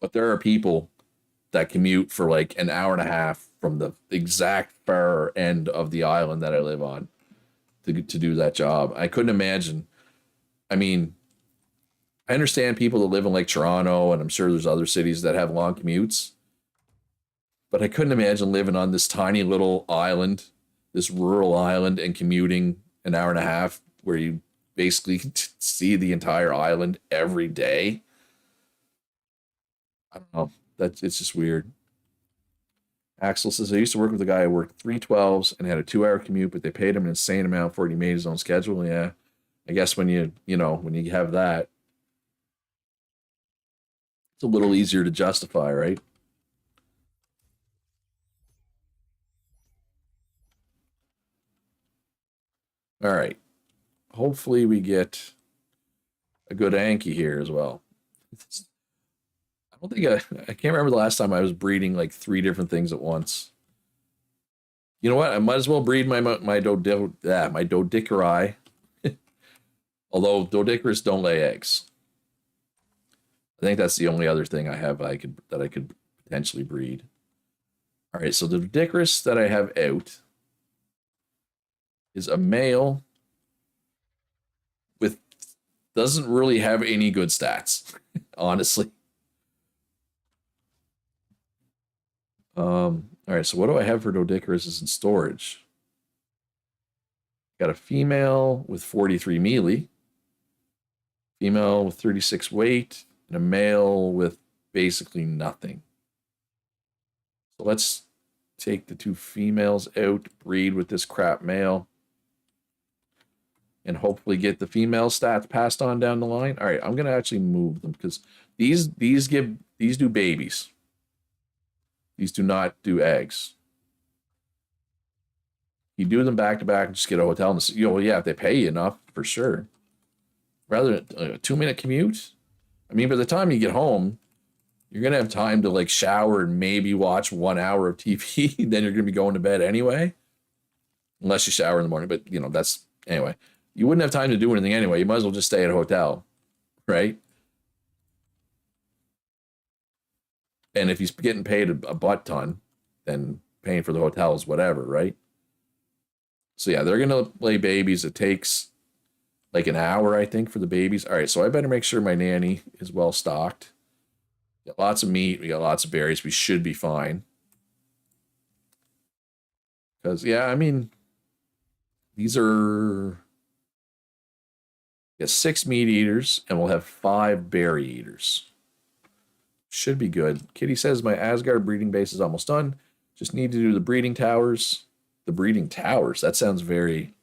but there are people that commute for like an hour and a half from the exact far end of the island that I live on to do that job. I couldn't imagine. I mean, I understand people that live in like Toronto, and I'm sure there's other cities that have long commutes, but I couldn't imagine living on this tiny little island, this rural island, and commuting an hour and a half where you basically see the entire island every day. I don't know. It's just weird. Axel says, I used to work with a guy who worked 312s and had a 2 hour commute, but they paid him an insane amount for it. He made his own schedule. Yeah. I guess when when you have that, it's a little easier to justify, right? All right. Hopefully we get a good Anki here as well. I don't think I can't remember the last time I was breeding like 3 different things at once. You know what? I might as well breed my dodicari. Although Doedicurus don't lay eggs. I think that's the only other thing I have I could potentially breed. All right, so the Doedicurus that I have out is a male with doesn't really have any good stats, honestly. All right, so what do I have for Doedicurus in storage? Got a female with 43 melee, female with 36 weight, and a male with basically nothing. So let's take the 2 females out, breed with this crap male, and hopefully get the female stats passed on down the line. All right, I'm gonna actually move them because these do babies. These do not do eggs. You do them back to back and just get a hotel. And yeah, if they pay you enough, for sure. Rather than a 2-minute commute. I mean, by the time you get home, you're gonna have time to like shower and maybe watch 1 hour of TV. Then you're gonna be going to bed anyway, unless you shower in the morning. But that's anyway. You wouldn't have time to do anything anyway. You might as well just stay at a hotel, right? And if he's getting paid a butt ton, then paying for the hotel is whatever, right? So yeah, they're gonna lay babies. It takes like an hour, I think, for the babies. All right, so I better make sure my nanny is well stocked. We got lots of meat. We got lots of berries. We should be fine. Because yeah, I mean, these are 6 meat eaters, and we'll have 5 berry eaters. Should be good. Kitty says my Asgard breeding base is almost done. Just need to do the breeding towers. The breeding towers. That sounds very,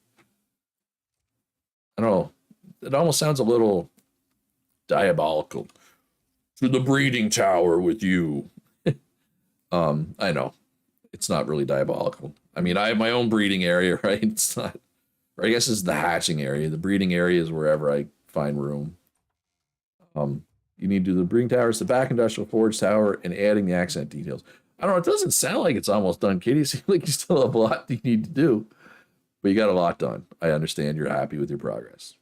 I don't know. It almost sounds a little diabolical. To the breeding tower with you. I know. It's not really diabolical. I mean, I have my own breeding area, right? It's not, or I guess it's the hatching area. The breeding area is wherever I find room. You need to do the breeding towers, the back industrial forge tower, and adding the accent details. I don't know. It doesn't sound like it's almost done, Kitty. It seems like you still have a lot you need to do, but you got a lot done. I understand you're happy with your progress.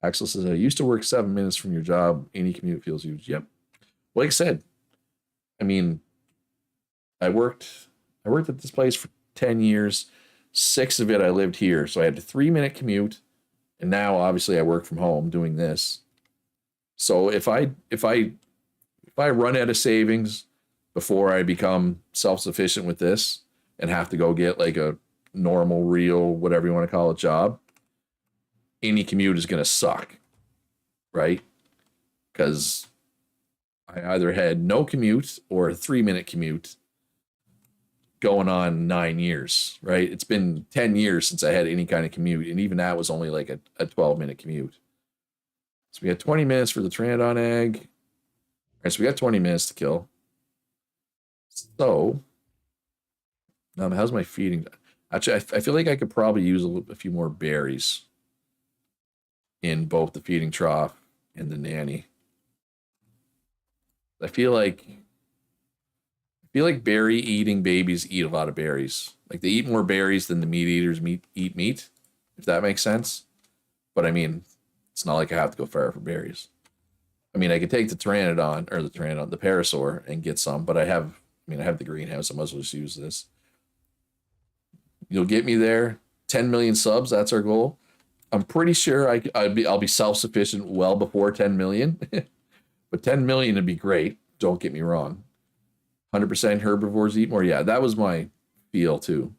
Axel says, I used to work 7 minutes from your job. Any commute feels huge. Yep. Like I said, I mean, I worked at this place for 10 years. 6 of it I lived here. So I had a 3-minute commute. And now obviously I work from home doing this. So if I run out of savings before I become self-sufficient with this and have to go get like a normal, real, whatever you want to call it, job, any commute is going to suck, right? Because I either had no commute or a 3-minute commute going on 9 years, right? It's been 10 years since I had any kind of commute, and even that was only like a 12-minute commute. So we got 20 minutes for the Pteranodon egg. All right, so we got 20 minutes to kill. So, how's my feeding? Actually, I feel like I could probably use a few more berries in both the feeding trough and the nanny. I feel like berry eating babies eat a lot of berries. Like they eat more berries than the meat eaters eat meat. if that makes sense. But I mean, it's not like I have to go far for berries. I mean, I could take the the Parasaur and get some, but I have the greenhouse. I might as well just use this. You'll get me there. 10 million subs. That's our goal. I'm pretty sure I'll be self-sufficient well before 10 million. But 10 million would be great. Don't get me wrong. 100% herbivores eat more. Yeah, that was my feel too.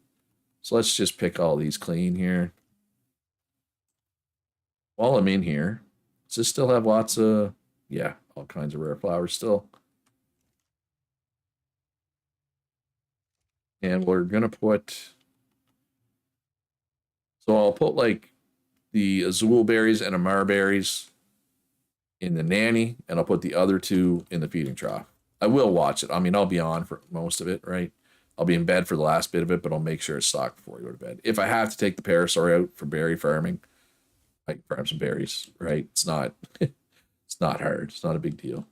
So let's just pick all these clean here. While I'm in here, does this still have lots of, yeah, all kinds of rare flowers still. And we're going to put, so I'll put like the azul berries and amar berries in the nanny, and I'll put the other two in the feeding trough. I will watch it. I mean, I'll be on for most of it, right? I'll be in bed for the last bit of it, but I'll make sure it's stocked before I go to bed. If I have to take the Parasaur out for berry farming, I can farm some berries, right? It's not it's not hard. It's not a big deal.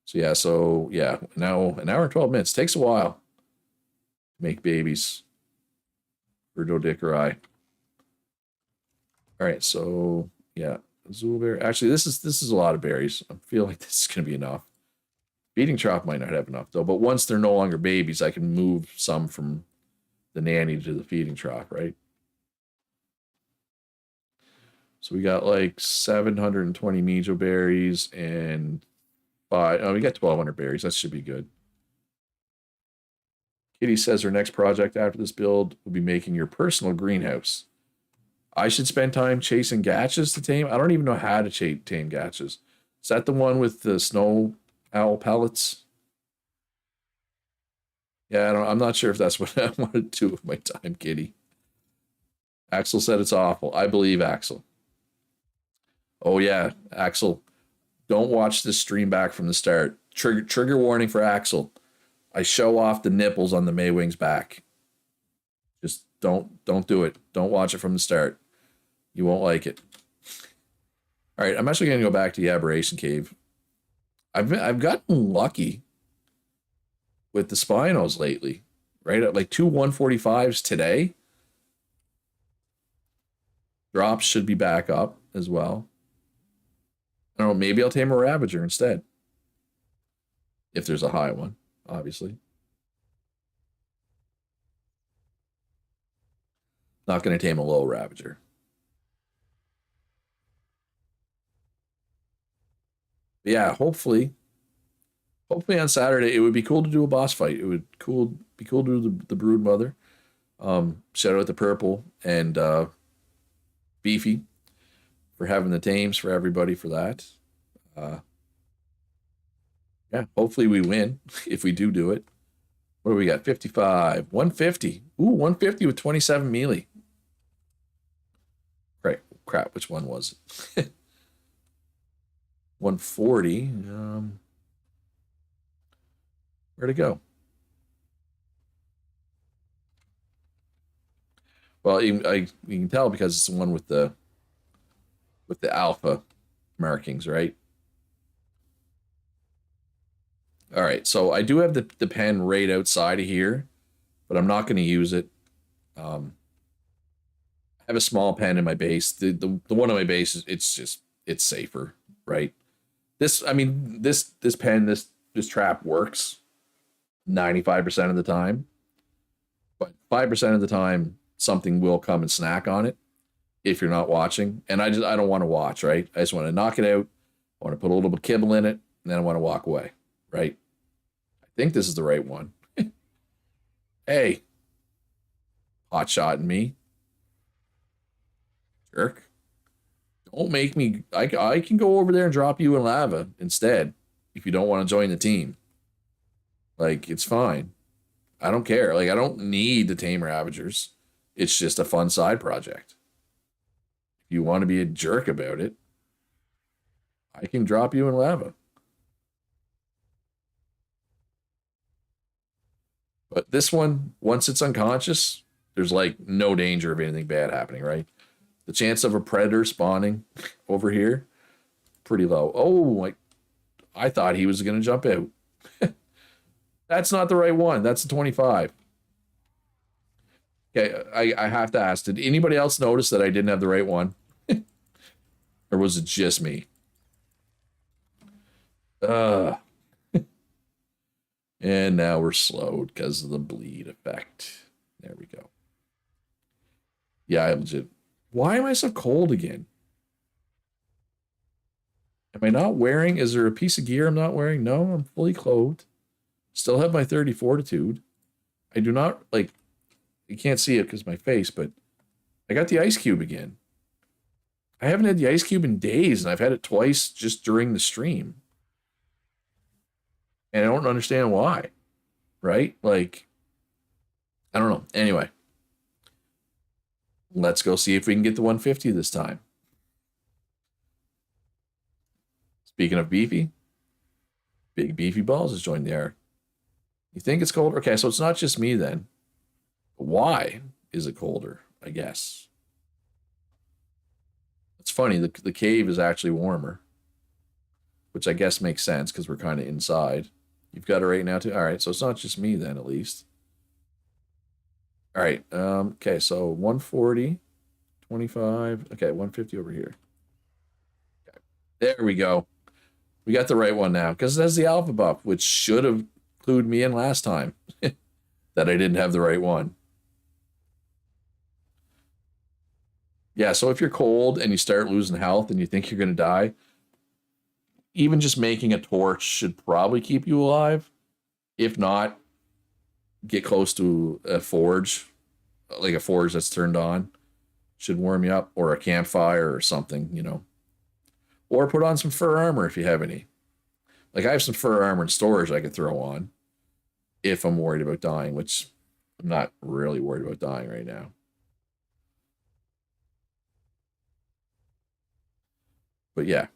So yeah, now an hour and 12 minutes. Takes a while to make babies for Dodicari. All right, so yeah, Azulberry. Actually, this is a lot of berries. I feel like this is gonna be enough. Feeding trough might not have enough though, but once they're no longer babies, I can move some from the nanny to the feeding trough, right? So we got like 720 Mijo berries and we got 1,200 berries. That should be good. Kitty says her next project after this build will be making your personal greenhouse. I should spend time chasing gatches to tame. I don't even know how to tame gatches. Is that the one with the snow owl pellets? Yeah, I'm not sure if that's what I want to do with my time, Kitty. Axel said it's awful. I believe Axel. Oh yeah, Axel. Don't watch this stream back from the start. Trigger warning for Axel. I show off the nipples on the Maywing's back. Just don't do it. Don't watch it from the start. You won't like it. All right, I'm actually going to go back to the Aberration Cave. I've gotten lucky with the Spinos lately, right? At like 2 145s today. Drops should be back up as well. I don't know, maybe I'll tame a Ravager instead. If there's a high one, obviously. Not going to tame a low Ravager. But yeah, hopefully on Saturday, it would be cool to do a boss fight. It would be cool to do the Brood Mother. Shout out to Purple and Beefy for having the tames for everybody for that. Yeah, hopefully we win if we do it. What do we got? 55, 150. Ooh, 150 with 27 melee. Right, crap, which one was it? 140. Where'd it go? Well, you can tell because it's the one with the alpha markings, right? All right, so I do have the pen right outside of here, but I'm not going to use it. I have a small pen in my base. The one on my base it's safer, right? This pen, this trap works 95% of the time, but 5% of the time something will come and snack on it if you're not watching. And I don't want to watch, right? I just want to knock it out. I want to put a little bit of kibble in it, and then I want to walk away, right? I think this is the right one. Hey, hot shotting me. Jerk. Don't make me, I can go over there and drop you in lava instead if you don't want to join the team. Like, it's fine. I don't care. Like, I don't need to tame Ravagers. It's just a fun side project. If you want to be a jerk about it, I can drop you in lava. But this one, once it's unconscious, there's like no danger of anything bad happening, right? The chance of a predator spawning over here, pretty low. Oh, I thought he was going to jump out. That's not the right one. That's the 25. Okay, I have to ask, did anybody else notice that I didn't have the right one? Or was it just me? Uh, and now we're slowed because of the bleed effect. There we go. Yeah, I legit. Why am I so cold again? Am I not wearing? Is there a piece of gear I'm not wearing? No, I'm fully clothed. Still have my 30 fortitude. I do not, like, you can't see it because of my face, but I got the ice cube again. I haven't had the ice cube in days, and I've had it twice just during the stream. And I don't understand why, right? Like, I don't know. Anyway, let's go see if we can get the 150 this time. Speaking of beefy, Big Beefy Balls has joined the Ark. You think it's colder? Okay, so it's not just me then. Why is it colder? I guess. It's funny, the cave is actually warmer, which I guess makes sense because we're kind of inside. You've got it right now too? All right, so it's not just me then, at least. All right, okay, so 140, 25, okay, 150 over here. Okay. There we go. We got the right one now because it has the alpha buff, which should have clued me in last time that I didn't have the right one. Yeah, so if you're cold and you start losing health and you think you're going to die, even just making a torch should probably keep you alive. If not, get close to a forge, like a forge that's turned on, should warm you up, or a campfire or something, you know. Or put on some fur armor if you have any. Like I have some fur armor in storage I could throw on if I'm worried about dying, which I'm not really worried about dying right now. But yeah,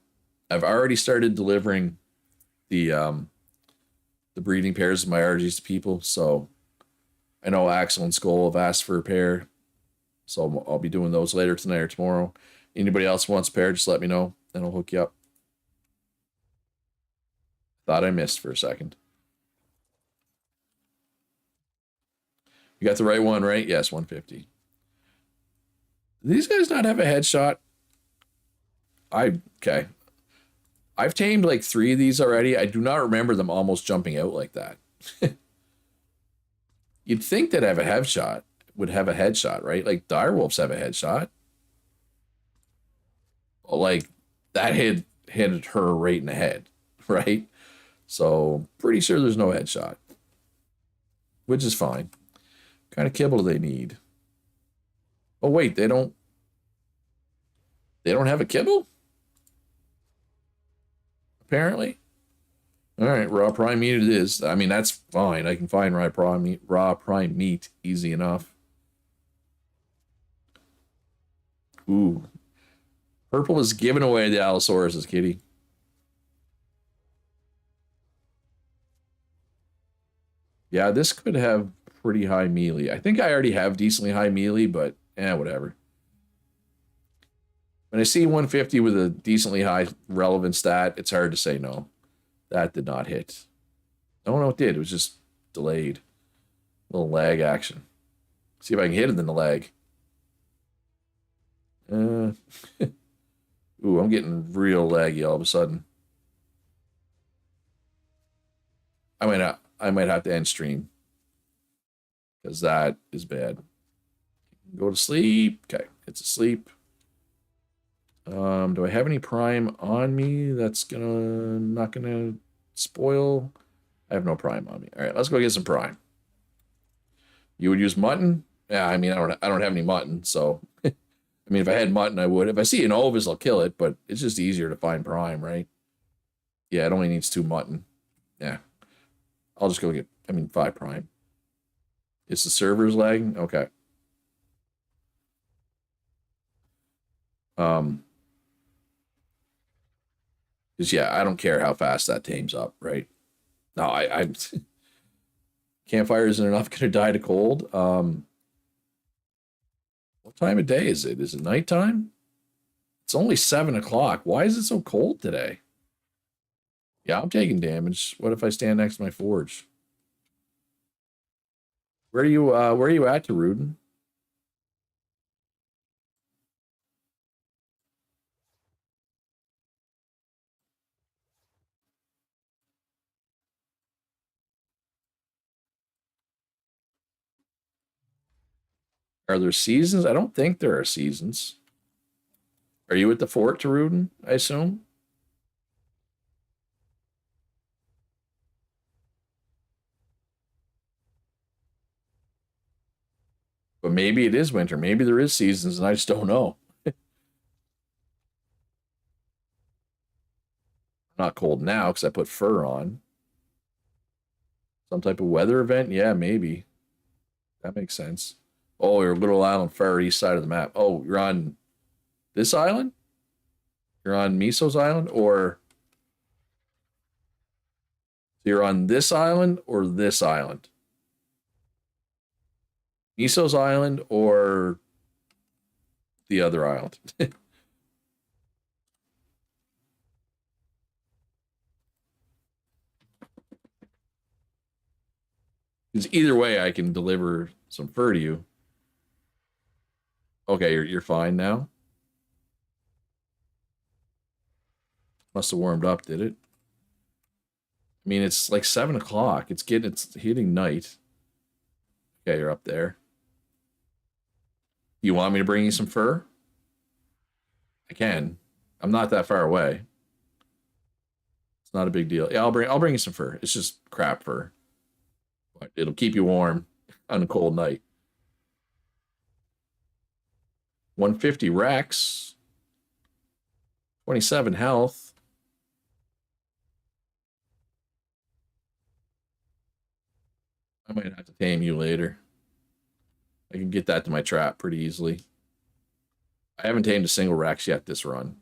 I've already started delivering the breeding pairs of my argies to people. So I know Axel and Skull have asked for a pair, so I'll be doing those later tonight or tomorrow. Anybody else wants a pair, just let me know, and I'll hook you up. Thought I missed for a second. You got the right one, right? Yes, 150. Do these guys not have a headshot? Okay. I've tamed like 3 of these already. I do not remember them almost jumping out like that. You'd think that would have a headshot, right? Like direwolves have a headshot. Like that hit her right in the head, right? So pretty sure there's no headshot, which is fine. What kind of kibble do they need? Oh wait, they don't have a kibble? Apparently. All right, raw prime meat it is. I mean, that's fine. I can find raw prime meat easy enough. Ooh. Purple is giving away the Allosaurus, kitty. Yeah, this could have pretty high melee. I think I already have decently high melee, but whatever. When I see 150 with a decently high relevant stat, it's hard to say no. That did not hit. No, it did. It was just delayed. A little lag action. See if I can hit it in the lag. Ooh, I'm getting real laggy all of a sudden. I might have to end stream. Because that is bad. Go to sleep. Okay, it's asleep. Do I have any prime on me that's not gonna spoil? I have no prime on me. All right, let's go get some prime. You would use mutton? Yeah, I mean, I don't have any mutton, so I mean, if I had mutton, I would. If I see an ovis, I'll kill it, but it's just easier to find prime, right? Yeah, it only needs 2 mutton. Yeah, I'll just go get. 5 prime. It's the server's lagging. Okay. Because yeah, I don't care how fast that tames up, right? No, I campfire isn't enough. Gonna die to cold. What time of day is it? Is it nighttime? It's only 7 o'clock. Why is it so cold today? Yeah, I'm taking damage. What if I stand next to my forge? Where are you at, Tarudin? Are there seasons? I don't think there are seasons. Are you at the fort, Tarudin, I assume? But maybe it is winter. Maybe there is seasons and I just don't know. Not cold now because I put fur on. Some type of weather event? Yeah, maybe. That makes sense. Oh, you're Little Island, far east side of the map. Oh, you're on this island? You're on Miso's island? Or you're on this island or this island? Miso's island or the other island? Because either way, I can deliver some fur to you. Okay, you're fine now. Must have warmed up, did it? I mean, it's like 7 o'clock. It's hitting night. Okay, you're up there. You want me to bring you some fur? I can. I'm not that far away. It's not a big deal. Yeah, I'll bring you some fur. It's just crap fur. But it'll keep you warm on a cold night. 150 Rex. 27 health. I might have to tame you later. I can get that to my trap pretty easily. I haven't tamed a single Rex yet this run.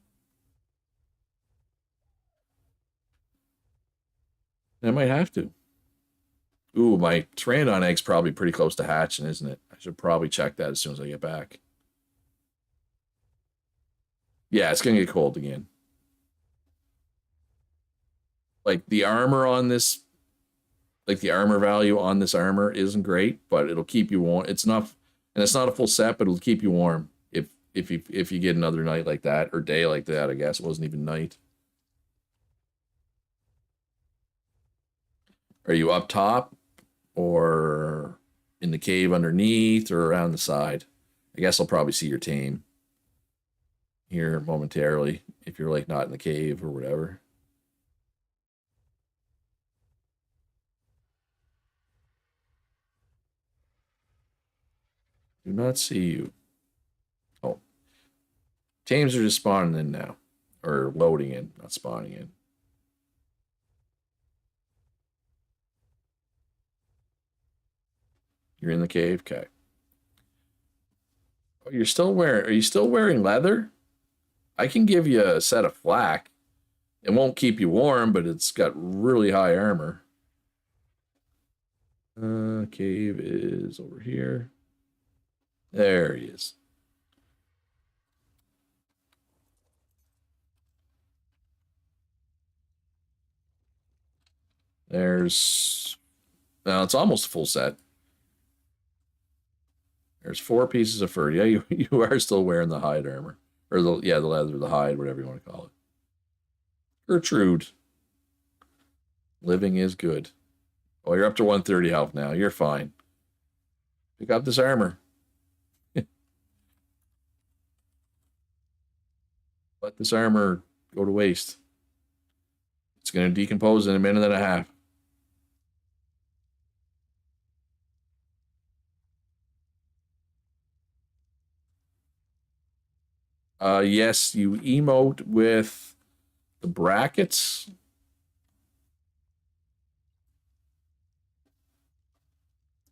I might have to. Ooh, my Pteranodon egg's probably pretty close to hatching, isn't it? I should probably check that as soon as I get back. Yeah, it's gonna get cold again. Like the armor on this, like the armor value on this armor isn't great, but it'll keep you warm. It's enough, and it's not a full set, but it'll keep you warm if you get another night like that or day like that. I guess it wasn't even night. Are you up top or in the cave underneath or around the side? I guess I'll probably see your tame here momentarily if you're like not in the cave or whatever. Do not see you. Oh, tames are just spawning in now, or loading in, not spawning in. You're in the cave, okay. Oh, you're still wearing. Are you still wearing leather? I can give you a set of flak. It won't keep you warm, but it's got really high armor. Cave is over here. There he is. There's now it's almost a full set. There's 4 pieces of fur. Yeah, you are still wearing the hide armor. Or the leather, the hide, whatever you want to call it. Gertrude. Living is good. Oh, you're up to 130 health now. You're fine. Pick up this armor. Let this armor go to waste. It's going to decompose in a minute and a half. Yes, you emote with the brackets.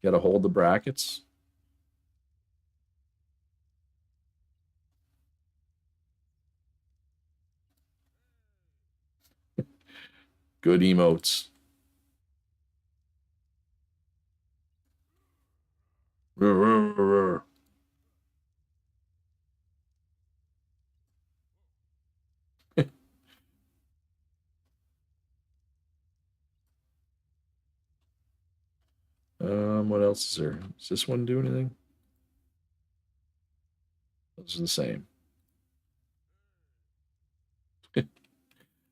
You got to hold the brackets. Good emotes. What else is there? Does this one do anything? Those are the same.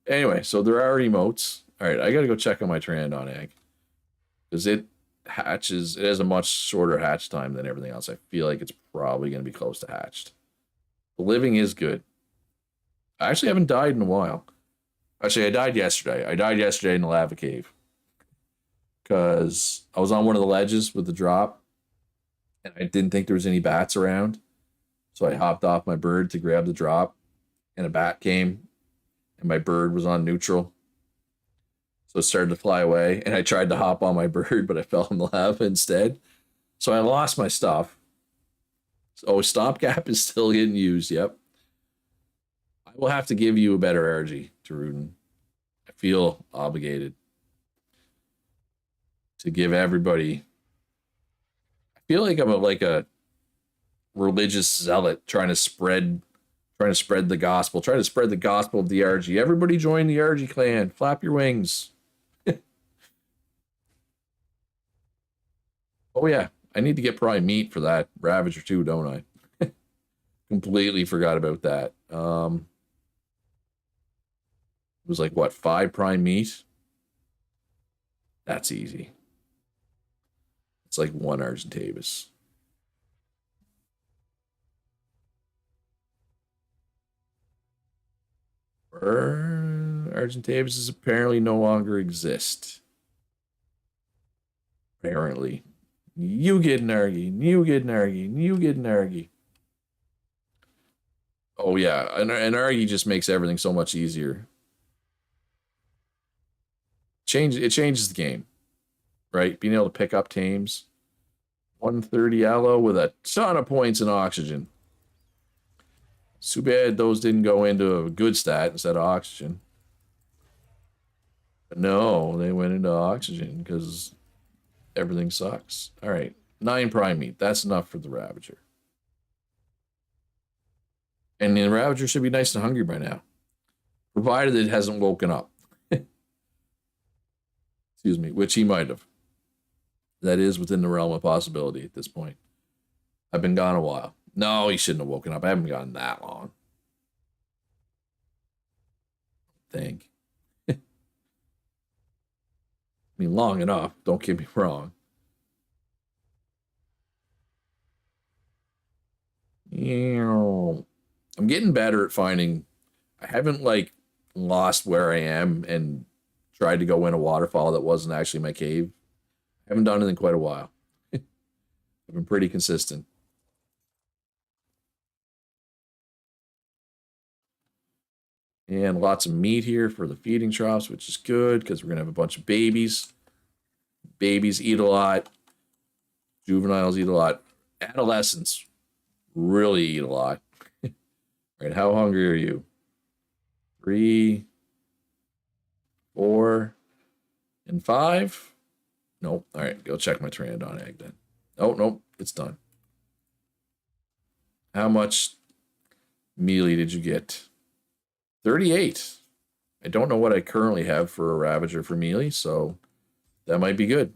Anyway, so there are emotes. All right, I got to go check on my Pteranodon egg because it hatches. It has a much shorter hatch time than everything else. I feel like it's probably going to be close to hatched. The living is good. I actually haven't died in a while. Actually, I died yesterday. I died yesterday in the lava cave because I was on one of the ledges with the drop, and I didn't think there was any bats around. So I hopped off my bird to grab the drop, and a bat came, and my bird was on neutral. So it started to fly away, and I tried to hop on my bird, but I fell in the lava instead. So I lost my stuff. Oh, stopgap is still getting used. Yep. I will have to give you a better argy, Tarudin. I feel obligated to give everybody. I feel like I'm like a religious zealot trying to spread the gospel, trying to spread the gospel of the argy. Everybody join the argy clan. Flap your wings. Oh yeah, I need to get prime meat for that Ravager too, don't I? Completely forgot about that. It was like what, 5 prime meat? That's easy. It's like 1 Argentavis. Argentavis apparently no longer exist. Apparently. You get an argy, you get an argy, you get an argy. Oh yeah, an argy just makes everything so much easier. It changes the game, right? Being able to pick up tames. 130 aloe with a ton of points in oxygen. Too bad those didn't go into a good stat instead of oxygen. But no, they went into oxygen because everything sucks. All right, 9 prime meat. That's enough for the Ravager. And the Ravager should be nice and hungry by now, provided it hasn't woken up. Excuse me, which he might have. That is within the realm of possibility at this point. I've been gone a while. No, he shouldn't have woken up. I haven't gone that long. I think. I mean, long enough. Don't get me wrong. I'm getting better at finding. I haven't like lost where I am and tried to go in a waterfall that wasn't actually my cave. I haven't done it in quite a while. I've been pretty consistent. And lots of meat here for the feeding troughs, which is good because we're going to have a bunch of babies. Babies eat a lot. Juveniles eat a lot. Adolescents really eat a lot. Right, how hungry are you? 3, 4, and 5? Nope. All right, go check my Pteranodon egg then. Oh, nope, it's done. How much mealy did you get? 38. I don't know what I currently have for a Ravager for mealy, so that might be good.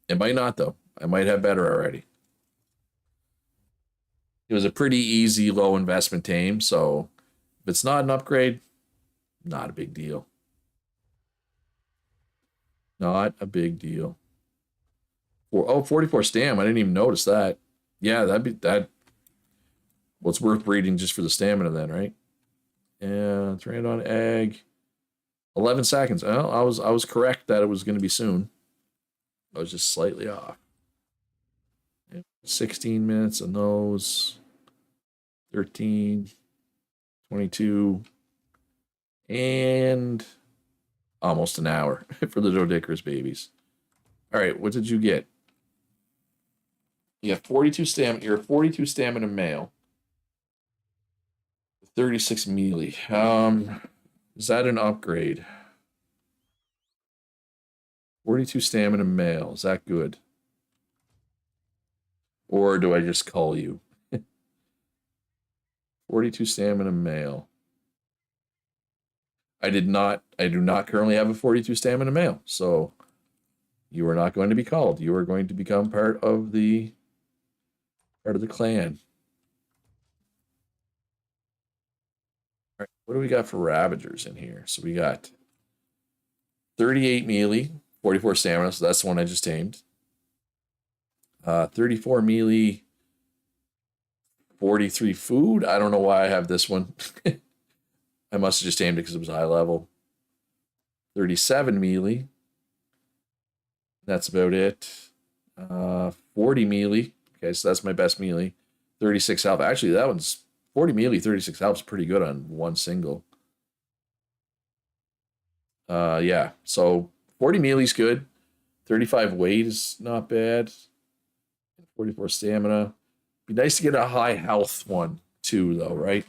It might not, though. I might have better already. It was a pretty easy, low investment tame, so if it's not an upgrade, not a big deal. Not a big deal. 44 stam. I didn't even notice that. Yeah, that'd be that. Well, it's worth breeding just for the stamina then, right? And Pteranodon egg. 11 seconds. Well, I was correct that it was going to be soon. I was just slightly off. 16 minutes on those. 13, 22, and almost an hour for the Doedicurus babies. All right, what did you get? You have 42 stamina. You're a 42 stamina male. 36 melee. Is that an upgrade? 42 stamina male. Is that good? Or do I just call you? 42 stamina male. I do not currently have a 42 stamina male, so you are not going to be called. You are going to become part of the clan. All right, what do we got for Ravagers in here? So we got 38 melee, 44 stamina, so that's the one I just tamed. 34 melee, 43 food. I don't know why I have this one. I must have just aimed it because it was high level. 37 melee. That's about it. 40 melee. Okay, so that's my best melee. 36 health. Actually, that one's 40 melee, 36 health is pretty good on one single. Yeah, so 40 melee's good. 35 weight is not bad. 44 stamina. Be nice to get a high health one too, though, right?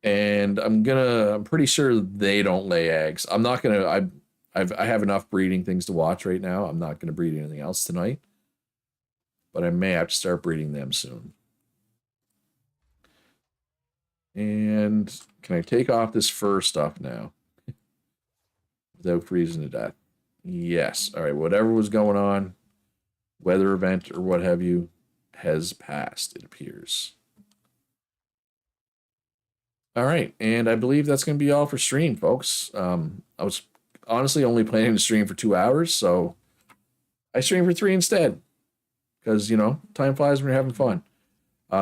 And I'm pretty sure they don't lay eggs. I'm not gonna. I have enough breeding things to watch right now. I'm not gonna breed anything else tonight, but I may have to start breeding them soon. And can I take off this fur stuff now without freezing to death? Yes. All right. Whatever was going on, weather event or what have you, has passed, it appears. All right, and I believe that's going to be all for stream, folks. I was honestly only planning to stream for 2 hours, so I streamed for 3 instead. Because, you know, time flies when you're having fun.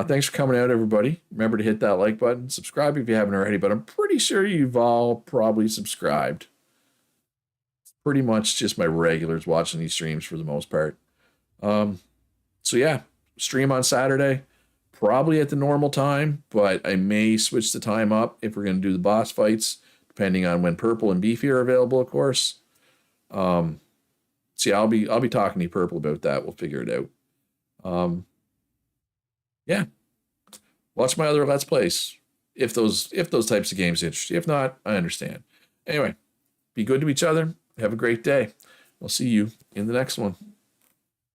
Thanks for coming out, everybody. Remember to hit that like button. Subscribe if you haven't already, but I'm pretty sure you've all probably subscribed. It's pretty much just my regulars watching these streams for the most part. So yeah, stream on Saturday. Probably at the normal time, but I may switch the time up if we're going to do the boss fights, depending on when Purple and Beefy are available, of course. So yeah, I'll be talking to you, Purple, about that. We'll figure it out. Yeah, watch my other Let's Plays if those types of games interest you. If not, I understand. Anyway, be good to each other. Have a great day. I'll see you in the next one.